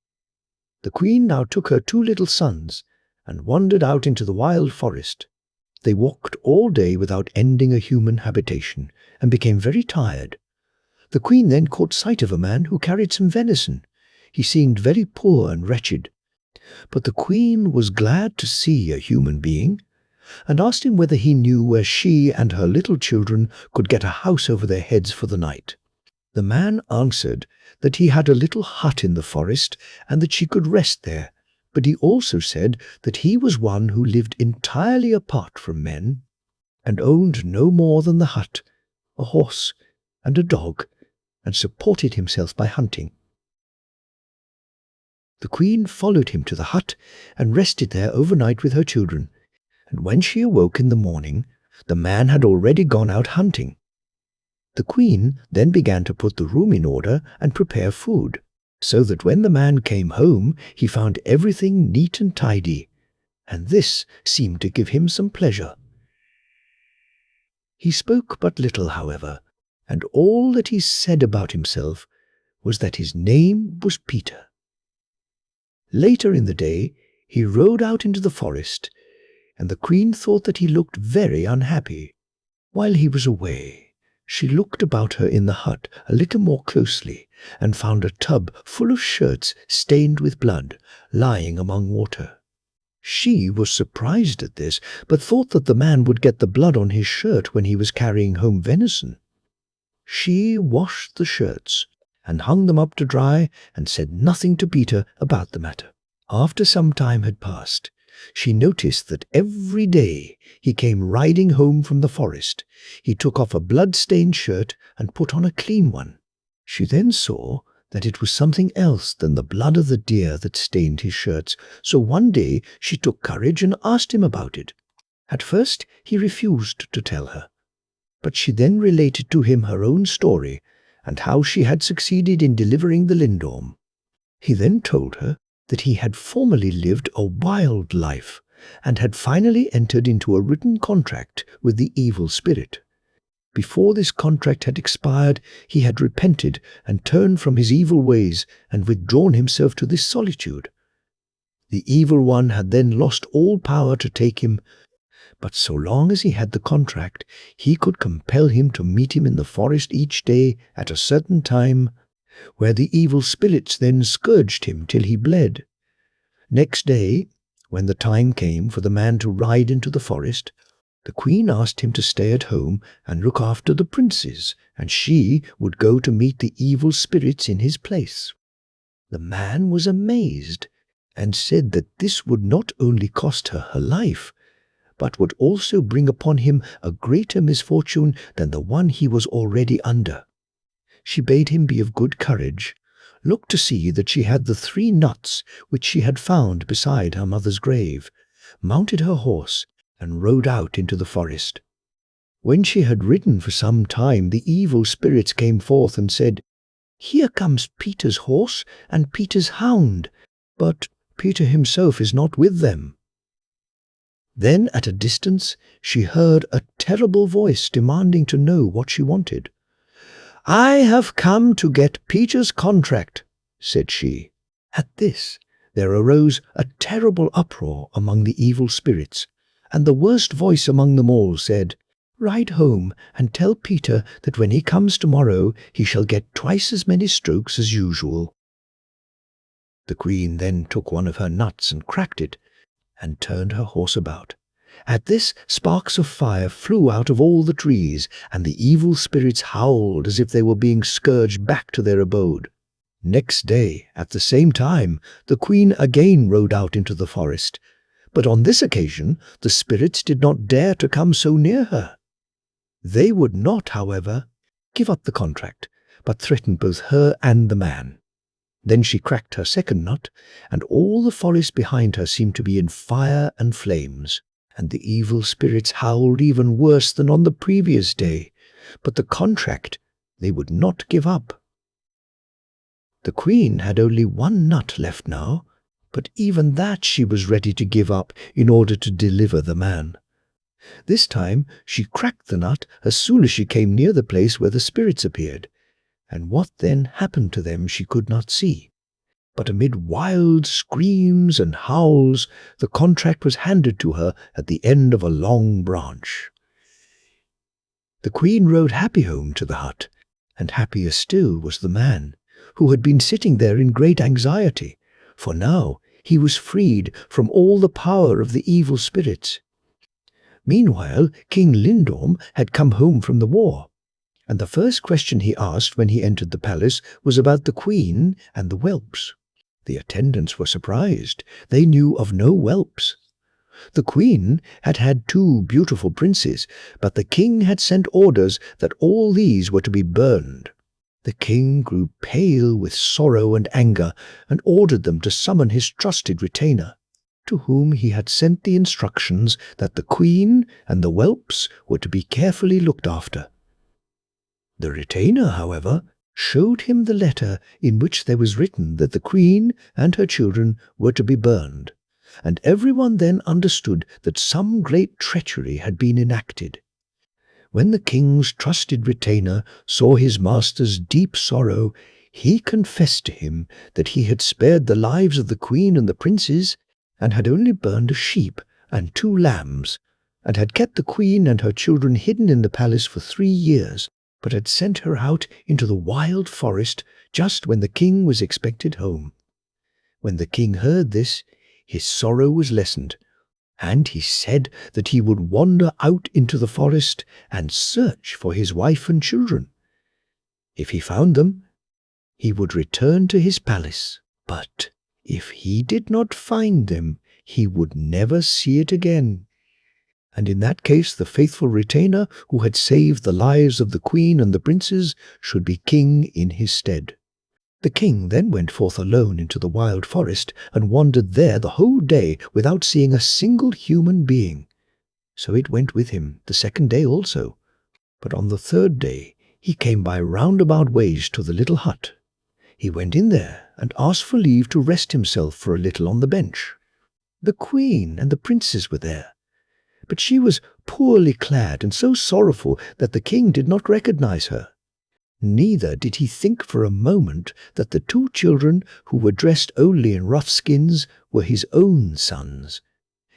The queen now took her 2 little sons and wandered out into the wild forest. They walked all day without ending a human habitation, and became very tired. The queen then caught sight of a man who carried some venison. He seemed very poor and wretched, but the queen was glad to see a human being, and asked him whether he knew where she and her little children could get a house over their heads for the night. The man answered that he had a little hut in the forest, and that she could rest there. But he also said that he was one who lived entirely apart from men, and owned no more than the hut, a horse, and a dog, and supported himself by hunting. The queen followed him to the hut, and rested there overnight with her children, and when she awoke in the morning, the man had already gone out hunting. The queen then began to put the room in order and prepare food, so that when the man came home he found everything neat and tidy, and this seemed to give him some pleasure. He spoke but little, however, and all that he said about himself was that his name was Peter. Later in the day he rode out into the forest, and the queen thought that he looked very unhappy. While he was away, she looked about her in the hut a little more closely, and found a tub full of shirts stained with blood lying among water. She was surprised at this, but thought that the man would get the blood on his shirt when he was carrying home venison. She washed the shirts and hung them up to dry and said nothing to Peter about the matter. After some time had passed, she noticed that every day he came riding home from the forest, he took off a blood-stained shirt and put on a clean one. She then saw that it was something else than the blood of the deer that stained his shirts, so one day she took courage and asked him about it. At first he refused to tell her, but she then related to him her own story and how she had succeeded in delivering the lindorm. He then told her that he had formerly lived a wild life and had finally entered into a written contract with the evil spirit. Before this contract had expired, he had repented and turned from his evil ways and withdrawn himself to this solitude. The evil one had then lost all power to take him, but so long as he had the contract, he could compel him to meet him in the forest each day at a certain time, where the evil spirits then scourged him till he bled. Next day, when the time came for the man to ride into the forest, the queen asked him to stay at home and look after the princes, and she would go to meet the evil spirits in his place. The man was amazed and said that this would not only cost her her life, but would also bring upon him a greater misfortune than the one he was already under. She bade him be of good courage, look to see that she had the 3 nuts which she had found beside her mother's grave, mounted her horse, and rode out into the forest. When she had ridden for some time, the evil spirits came forth and said, "Here comes Peter's horse and Peter's hound, but Peter himself is not with them." Then at a distance she heard a terrible voice demanding to know what she wanted. "I have come to get Peter's contract," said she. At this there arose a terrible uproar among the evil spirits, and the worst voice among them all said, "Ride home and tell Peter that when he comes tomorrow he shall get twice as many strokes as usual." The queen then took one of her nuts and cracked it, and turned her horse about. At this sparks of fire flew out of all the trees, and the evil spirits howled as if they were being scourged back to their abode. Next day, at the same time, the queen again rode out into the forest, but on this occasion the spirits did not dare to come so near her. They would not, however, give up the contract, but threatened both her and the man. Then she cracked her second nut, and all the forest behind her seemed to be in fire and flames, and the evil spirits howled even worse than on the previous day, but the contract they would not give up. The queen had only 1 nut left now, but even that she was ready to give up in order to deliver the man. This time she cracked the nut as soon as she came near the place where the spirits appeared, and what then happened to them she could not see. But amid wild screams and howls, the contract was handed to her at the end of a long branch. The queen rode happy home to the hut, and happier still was the man, who had been sitting there in great anxiety, for now he was freed from all the power of the evil spirits. Meanwhile, King Lindorm had come home from the war, and the first question he asked when he entered the palace was about the queen and the whelps. The attendants were surprised. They knew of no whelps. The queen had had 2 beautiful princes, but the king had sent orders that all these were to be burned. The king grew pale with sorrow and anger, and ordered them to summon his trusted retainer, to whom he had sent the instructions that the queen and the whelps were to be carefully looked after. The retainer, however, showed him the letter in which there was written that the queen and her children were to be burned, and everyone then understood that some great treachery had been enacted. When the king's trusted retainer saw his master's deep sorrow, he confessed to him that he had spared the lives of the queen and the princes, and had only burned a sheep and 2 lambs, and had kept the queen and her children hidden in the palace for 3 years, but had sent her out into the wild forest just when the king was expected home. When the king heard this, his sorrow was lessened, and he said that he would wander out into the forest and search for his wife and children. If he found them, he would return to his palace, but if he did not find them, he would never see it again. And in that case the faithful retainer who had saved the lives of the queen and the princes should be king in his stead. The king then went forth alone into the wild forest and wandered there the whole day without seeing a single human being. So it went with him the second day also. But on the third day he came by roundabout ways to the little hut. He went in there and asked for leave to rest himself for a little on the bench. The queen and the princes were there, but she was poorly clad and so sorrowful that the king did not recognize her. Neither did he think for a moment that the two children, who were dressed only in rough skins, were his own sons.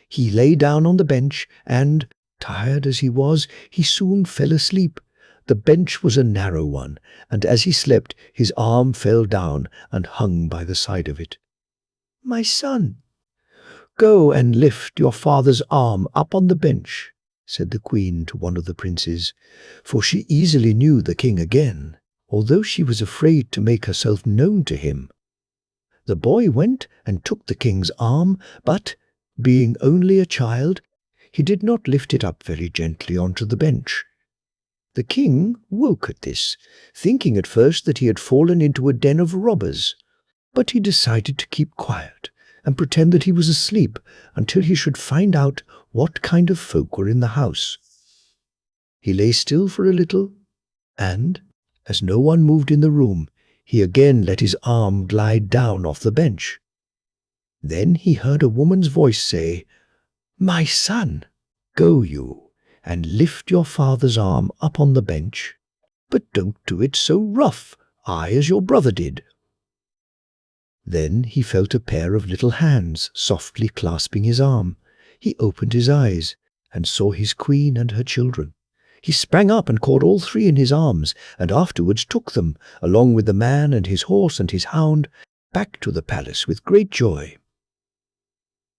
He lay down on the bench, and, tired as he was, he soon fell asleep. The bench was a narrow one, and as he slept his arm fell down and hung by the side of it. "My son, go and lift your father's arm up on the bench," said the queen to one of the princes, for she easily knew the king again, although she was afraid to make herself known to him. The boy went and took the king's arm, but, being only a child, he did not lift it up very gently onto the bench. The king woke at this, thinking at first that he had fallen into a den of robbers, but he decided to keep quiet and pretend that he was asleep until he should find out what kind of folk were in the house. He lay still for a little, and, as no one moved in the room, he again let his arm glide down off the bench. Then he heard a woman's voice say, "My son, go you and lift your father's arm up on the bench, but don't do it so rough, as your brother did." Then he felt a pair of little hands softly clasping his arm. He opened his eyes and saw his queen and her children. He sprang up and caught all three in his arms, and afterwards took them, along with the man and his horse and his hound, back to the palace with great joy.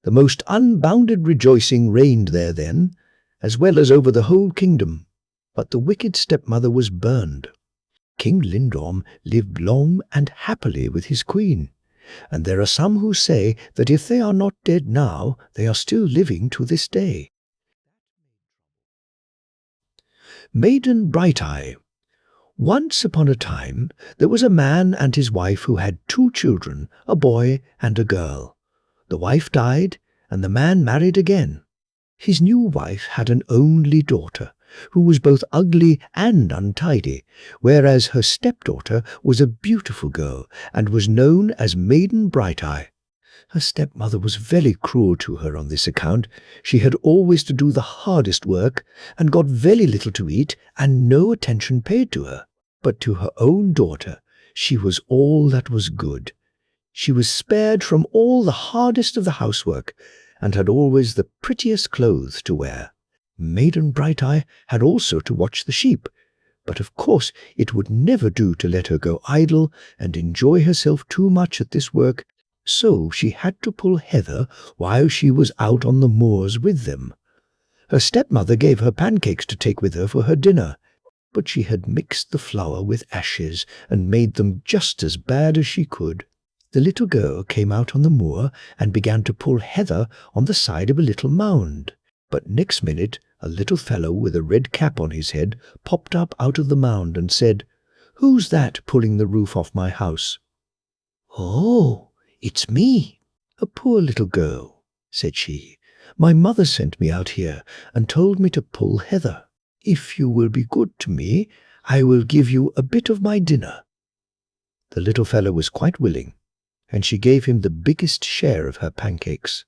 The most unbounded rejoicing reigned there then, as well as over the whole kingdom, but the wicked stepmother was burned. King Lindorm lived long and happily with his queen, and there are some who say that if they are not dead now, they are still living to this day. Maiden Bright-Eye. Once upon a time there was a man and his wife who had two children, a boy and a girl. The wife died, and the man married again. His new wife had an only daughter, who was both ugly and untidy, whereas her stepdaughter was a beautiful girl and was known as Maiden Bright-Eye. Her stepmother was very cruel to her on this account. She had always to do the hardest work, and got very little to eat, and no attention paid to her. But to her own daughter she was all that was good. She was spared from all the hardest of the housework, and had always the prettiest clothes to wear. Maiden Bright-Eye had also to watch the sheep, but of course it would never do to let her go idle and enjoy herself too much at this work, so she had to pull heather while she was out on the moors with them. Her stepmother gave her pancakes to take with her for her dinner, but she had mixed the flour with ashes and made them just as bad as she could. The little girl came out on the moor and began to pull heather on the side of a little mound. But next minute a little fellow with a red cap on his head popped up out of the mound and said, "Who's that pulling the roof off my house?" "Oh, it's me, a poor little girl," said she. "My mother sent me out here and told me to pull heather. If you will be good to me, I will give you a bit of my dinner." The little fellow was quite willing, and she gave him the biggest share of her pancakes.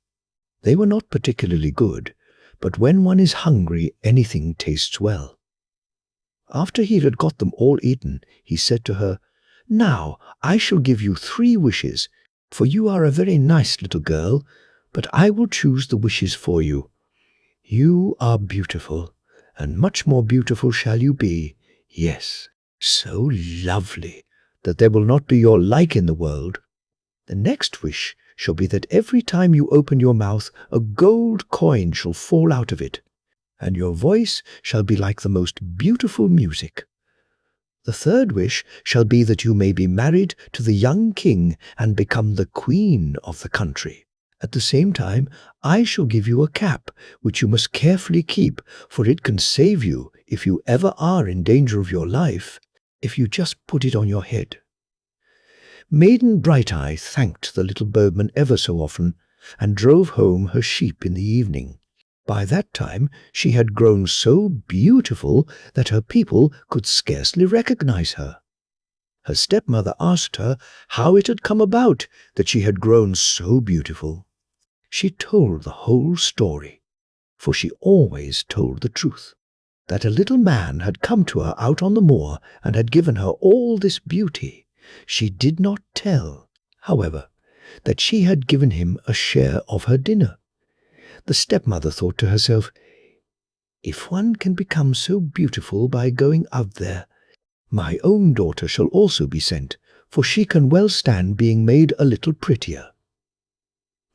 They were not particularly good, but when one is hungry, anything tastes well. After he had got them all eaten, he said to her, "Now I shall give you 3 wishes, for you are a very nice little girl, but I will choose the wishes for you. You are beautiful, and much more beautiful shall you be. Yes, so lovely that there will not be your like in the world. The next wish shall be that every time you open your mouth, a gold coin shall fall out of it, and your voice shall be like the most beautiful music. The third wish shall be that you may be married to the young king and become the queen of the country. At the same time, I shall give you a cap, which you must carefully keep, for it can save you if you ever are in danger of your life, if you just put it on your head." Maiden Bright-Eye thanked the little birdman ever so often, and drove home her sheep in the evening. By that time she had grown so beautiful that her people could scarcely recognize her. Her stepmother asked her how it had come about that she had grown so beautiful. She told the whole story, for she always told the truth, that a little man had come to her out on the moor and had given her all this beauty. She did not tell, however, that she had given him a share of her dinner. The stepmother thought to herself, "If one can become so beautiful by going out there, my own daughter shall also be sent, for she can well stand being made a little prettier."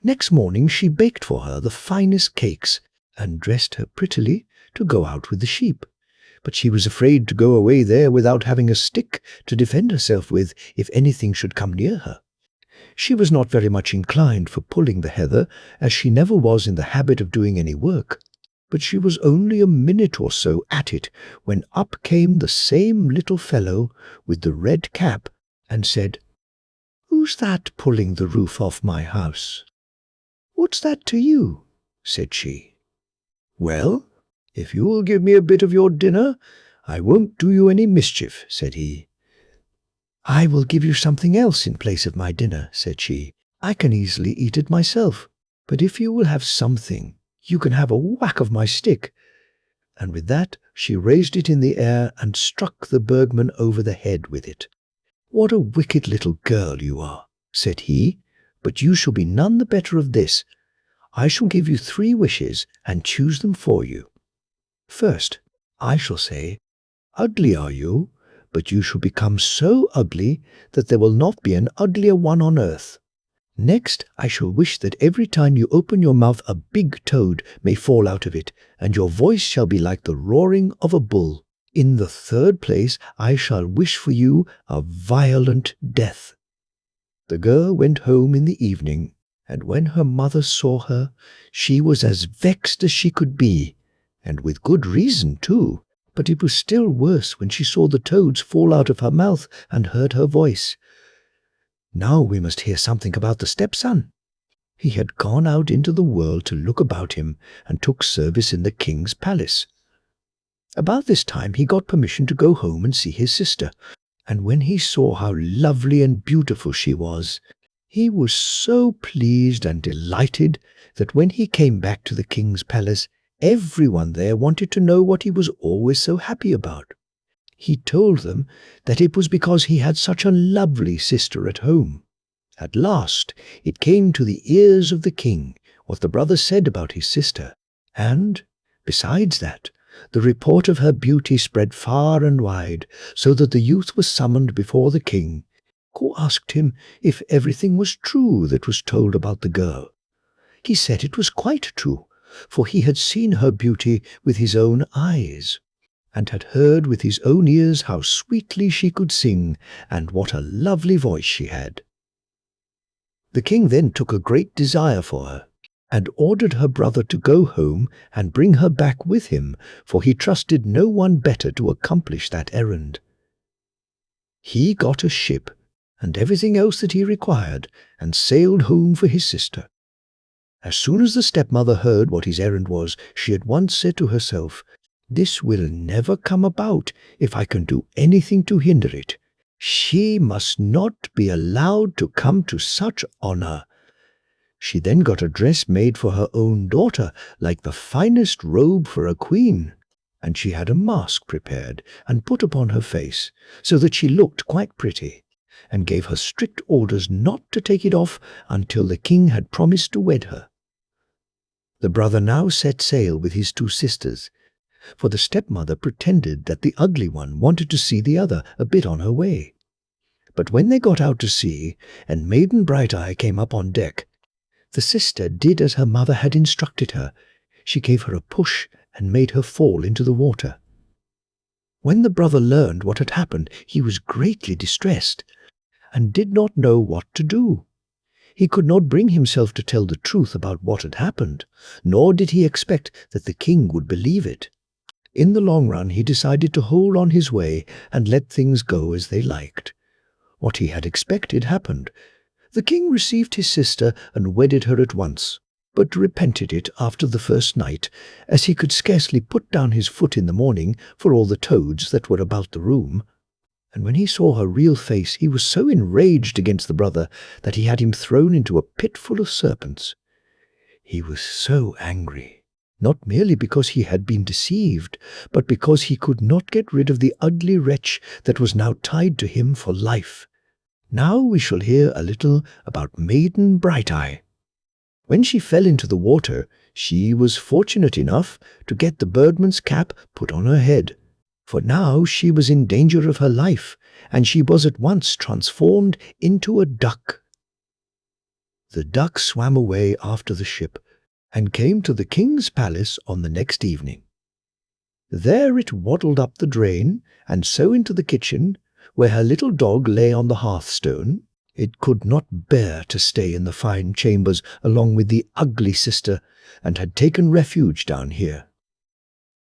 Next morning she baked for her the finest cakes, and dressed her prettily to go out with the sheep. But she was afraid to go away there without having a stick to defend herself with if anything should come near her. She was not very much inclined for pulling the heather, as she never was in the habit of doing any work. But she was only a minute or so at it when up came the same little fellow with the red cap and said, "Who's that pulling the roof off my house?" "What's that to you?" said she. "Well, if you will give me a bit of your dinner, I won't do you any mischief," said he. "I will give you something else in place of my dinner," said she. "I can easily eat it myself, but if you will have something, you can have a whack of my stick." And with that she raised it in the air and struck the bergman over the head with it. "What a wicked little girl you are," said he, "but you shall be none the better of this. I shall give you 3 wishes and choose them for you. First, I shall say, 'Ugly are you, but you shall become so ugly that there will not be an uglier one on earth.' Next, I shall wish that every time you open your mouth a big toad may fall out of it, and your voice shall be like the roaring of a bull. In the third place, I shall wish for you a violent death." The girl went home in the evening, and when her mother saw her, she was as vexed as she could be, and with good reason too. But it was still worse when she saw the toads fall out of her mouth and heard her voice. Now we must hear something about the stepson. He had gone out into the world to look about him and took service in the king's palace. About this time he got permission to go home and see his sister, and when he saw how lovely and beautiful she was, he was so pleased and delighted that when he came back to the king's palace, everyone there wanted to know what he was always so happy about. He told them that it was because he had such a lovely sister at home. At last it came to the ears of the king what the brother said about his sister, and, besides that, the report of her beauty spread far and wide, so that the youth was summoned before the king, who asked him if everything was true that was told about the girl. He said it was quite true, for he had seen her beauty with his own eyes, and had heard with his own ears how sweetly she could sing, and what a lovely voice she had. The king then took a great desire for her, and ordered her brother to go home and bring her back with him, for he trusted no one better to accomplish that errand. He got a ship and everything else that he required, and sailed home for his sister. As soon as the stepmother heard what his errand was, she at once said to herself, "This will never come about if I can do anything to hinder it. She must not be allowed to come to such honor." She then got a dress made for her own daughter, like the finest robe for a queen, and she had a mask prepared and put upon her face, so that she looked quite pretty, and gave her strict orders not to take it off until the king had promised to wed her. The brother now set sail with his 2 sisters, for the stepmother pretended that the ugly one wanted to see the other a bit on her way. But when they got out to sea, and Maiden Bright-Eye came up on deck, The sister did as her mother had instructed her. She gave her a push and made her fall into the water. When the brother learned what had happened, he was greatly distressed and did not know what to do. He could not bring himself to tell the truth about what had happened, nor did he expect that the king would believe it. In the long run, he decided to hold on his way and let things go as they liked. What he had expected happened. The king received his sister and wedded her at once, but repented it after the first night, as he could scarcely put down his foot in the morning for all the toads that were about the room. And when he saw her real face, he was so enraged against the brother that he had him thrown into a pit full of serpents. He was so angry, not merely because he had been deceived, but because he could not get rid of the ugly wretch that was now tied to him for life. Now we shall hear a little about Maiden Bright-Eye. When she fell into the water, she was fortunate enough to get the birdman's cap put on her head, for now she was in danger of her life, and she was at once transformed into a duck. The duck swam away after the ship, and came to the king's palace on the next evening. There it waddled up the drain, and so into the kitchen, where her little dog lay on the hearthstone. It could not bear to stay in the fine chambers along with the ugly sister, and had taken refuge down here.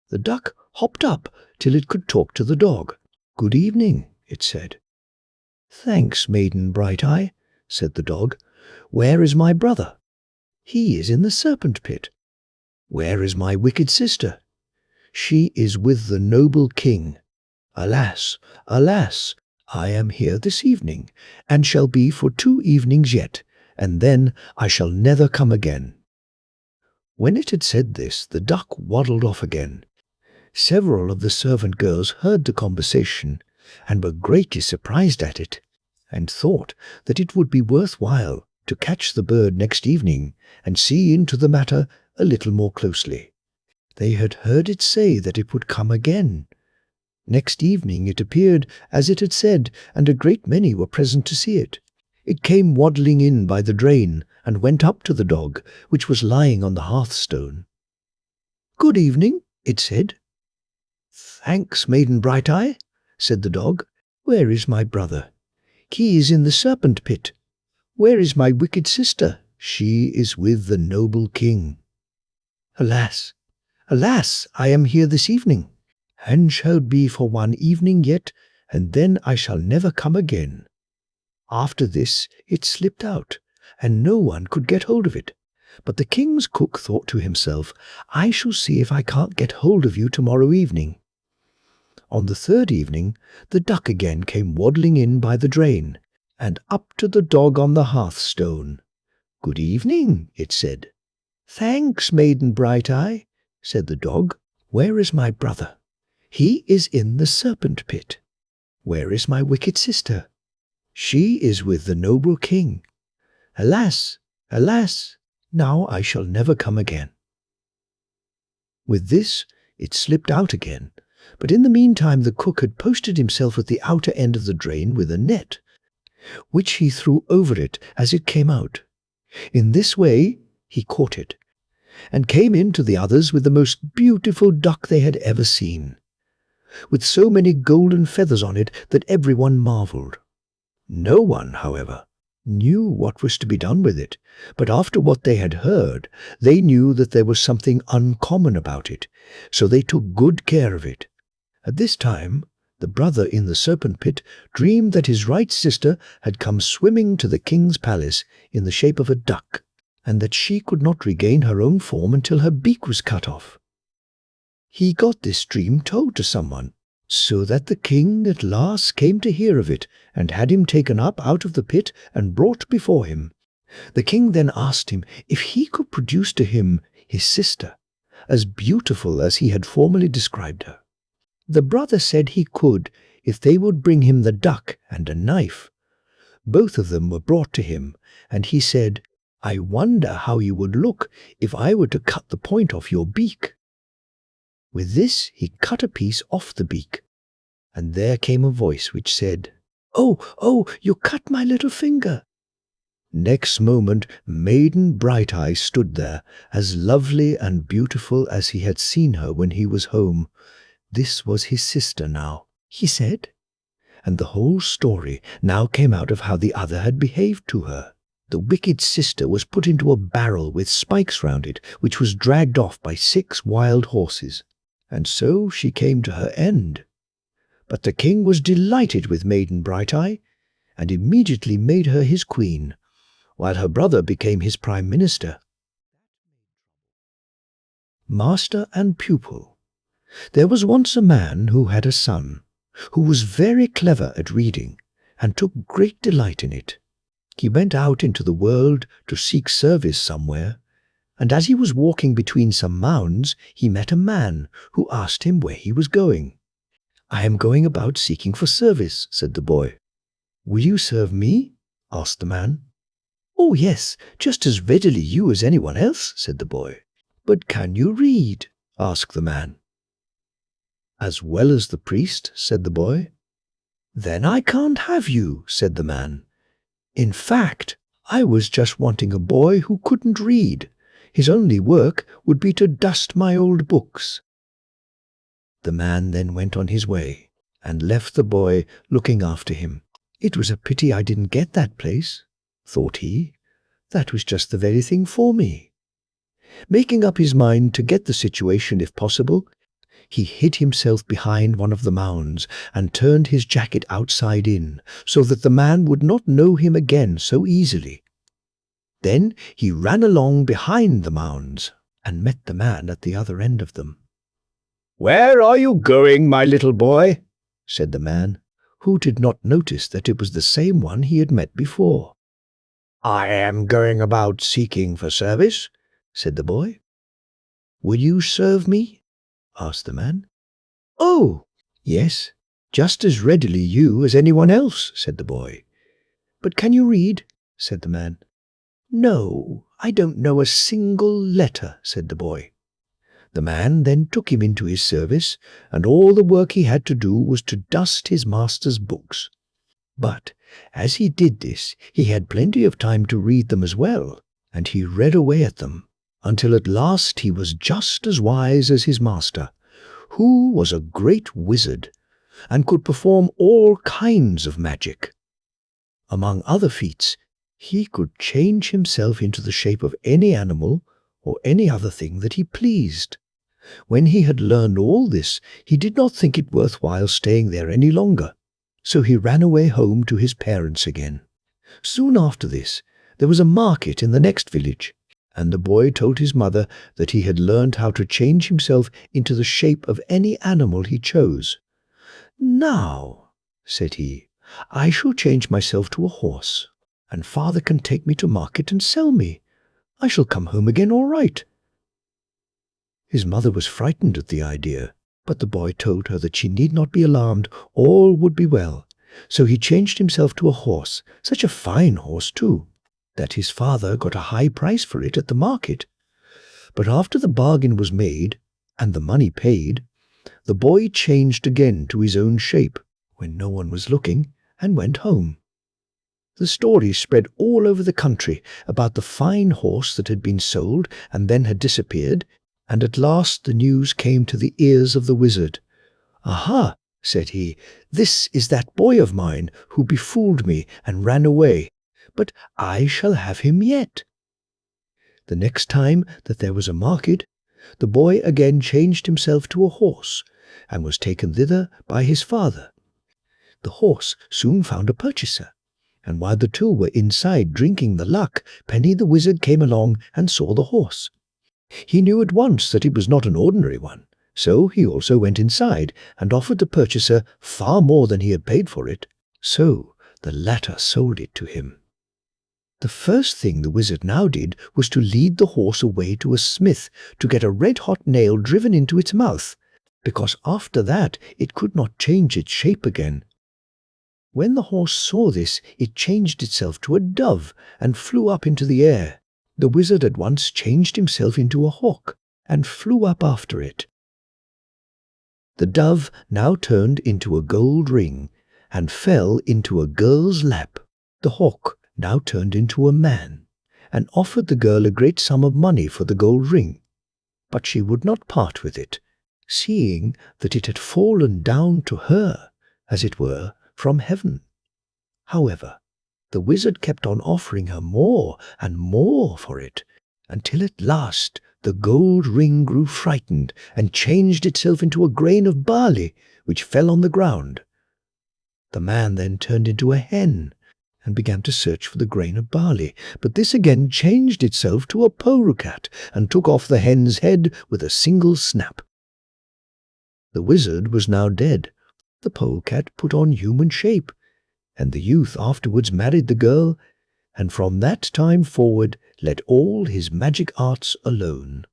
The duck hopped up till it could talk to the dog. "Good evening," it said. "Thanks, Maiden Bright-Eye," said the dog. "Where is my brother?" "He is in the serpent pit." "Where is my wicked sister?" "She is with the noble king." "Alas, alas, I am here this evening, and shall be for 2 evenings yet, and then I shall never come again." When it had said this, the duck waddled off again. Several of the servant girls heard the conversation, and were greatly surprised at it, and thought that it would be worth while to catch the bird next evening and see into the matter a little more closely. They had heard it say that it would come again. Next evening it appeared as it had said, and a great many were present to see it. It came waddling in by the drain, and went up to the dog, which was lying on the hearthstone. "Good evening," it said. "Thanks, Maiden Bright-Eye," said the dog. "Where is my brother?" "He is in the serpent pit." "Where is my wicked sister?" "She is with the noble king." "Alas, alas, I am here this evening, and shall be for 1 evening yet, and then I shall never come again." After this it slipped out, and no one could get hold of it. But the king's cook thought to himself, "I shall see if I can't get hold of you tomorrow evening." On the 3rd evening, the duck again came waddling in by the drain, and up to the dog on the hearthstone. "Good evening," it said. "Thanks, Maiden Bright-Eye," said the dog. "Where is my brother?" "He is in the serpent pit." "Where is my wicked sister?" "She is with the noble king." "Alas, alas, now I shall never come again." With this it slipped out again, but in the meantime the cook had posted himself at the outer end of the drain with a net, which he threw over it as it came out. In this way he caught it, and came in to the others with the most beautiful duck they had ever seen, with so many golden feathers on it that everyone marvelled. No one, however, knew what was to be done with it, but after what they had heard, they knew that there was something uncommon about it, so they took good care of it. At this time, the brother in the serpent pit dreamed that his right sister had come swimming to the king's palace in the shape of a duck, and that she could not regain her own form until her beak was cut off. He got this dream told to someone, so that the king at last came to hear of it, and had him taken up out of the pit and brought before him. The king then asked him if he could produce to him his sister, as beautiful as he had formerly described her. The brother said he could, if they would bring him the duck and a knife. Both of them were brought to him, and he said, "I wonder how you would look if I were to cut the point off your beak." With this he cut a piece off the beak, and there came a voice which said, "Oh, oh, you cut my little finger." Next moment, Maiden Bright Eye stood there, as lovely and beautiful as he had seen her when he was home. This was his sister now, he said, and the whole story now came out of how the other had behaved to her. The wicked sister was put into a barrel with spikes round it, which was dragged off by 6 wild horses, and so she came to her end. But the king was delighted with Maiden Bright Eye, and immediately made her his queen, while her brother became his prime minister. Master and pupil. There was once a man who had a son, who was very clever at reading, and took great delight in it. He went out into the world to seek service somewhere, and as he was walking between some mounds, he met a man who asked him where he was going. "I am going about seeking for service," said the boy. "Will you serve me?" asked the man. "Oh, yes, just as readily you as anyone else," said the boy. "But can you read?" asked the man. "As well as the priest," said the boy. "Then I can't have you," said the man. "In fact, I was just wanting a boy who couldn't read. His only work would be to dust my old books." The man then went on his way, and left the boy looking after him. "It was a pity I didn't get that place," thought he. "That was just the very thing for me." Making up his mind to get the situation if possible, he hid himself behind one of the mounds and turned his jacket outside in, so that the man would not know him again so easily. Then he ran along behind the mounds and met the man at the other end of them. "Where are you going, my little boy?" said the man, who did not notice that it was the same one he had met before. "I am going about seeking for service," said the boy. "Will you serve me?" asked the man. "Oh, yes, just as readily you as anyone else," said the boy. "But can you read?" said the man. "No, I don't know a single letter," said the boy. The man then took him into his service, and all the work he had to do was to dust his master's books. But as he did this, he had plenty of time to read them as well, and he read away at them, until at last he was just as wise as his master, who was a great wizard, and could perform all kinds of magic. Among other feats, he could change himself into the shape of any animal or any other thing that he pleased. When he had learned all this, he did not think it worth while staying there any longer, so he ran away home to his parents again. Soon after this, there was a market in the next village, and the boy told his mother that he had learned how to change himself into the shape of any animal he chose. "Now," said he, "I shall change myself to a horse, and father can take me to market and sell me. I shall come home again all right." His mother was frightened at the idea, but the boy told her that she need not be alarmed, all would be well. So he changed himself to a horse, such a fine horse too, that his father got a high price for it at the market. But after the bargain was made, and the money paid, the boy changed again to his own shape, when no one was looking, and went home. The story spread all over the country about the fine horse that had been sold and then had disappeared, and at last the news came to the ears of the wizard. "Aha," said he, "this is that boy of mine who befooled me and ran away, but I shall have him yet." The next time that there was a market, the boy again changed himself to a horse, and was taken thither by his father. The horse soon found a purchaser, and while the two were inside drinking the luck, Penny the wizard came along and saw the horse. He knew at once that it was not an ordinary one, so he also went inside and offered the purchaser far more than he had paid for it, so the latter sold it to him. The first thing the wizard now did was to lead the horse away to a smith to get a red-hot nail driven into its mouth, because after that it could not change its shape again. When the horse saw this, it changed itself to a dove and flew up into the air. The wizard at once changed himself into a hawk and flew up after it. The dove now turned into a gold ring and fell into a girl's lap. The hawk now turned into a man, and offered the girl a great sum of money for the gold ring. But she would not part with it, seeing that it had fallen down to her, as it were, from heaven. However, the wizard kept on offering her more and more for it, until at last the gold ring grew frightened and changed itself into a grain of barley, which fell on the ground. The man then turned into a hen and began to search for the grain of barley, but this again changed itself to a polecat and took off the hen's head with a single snap. The wizard was now dead. The polecat put on human shape, and the youth afterwards married the girl, and from that time forward let all his magic arts alone.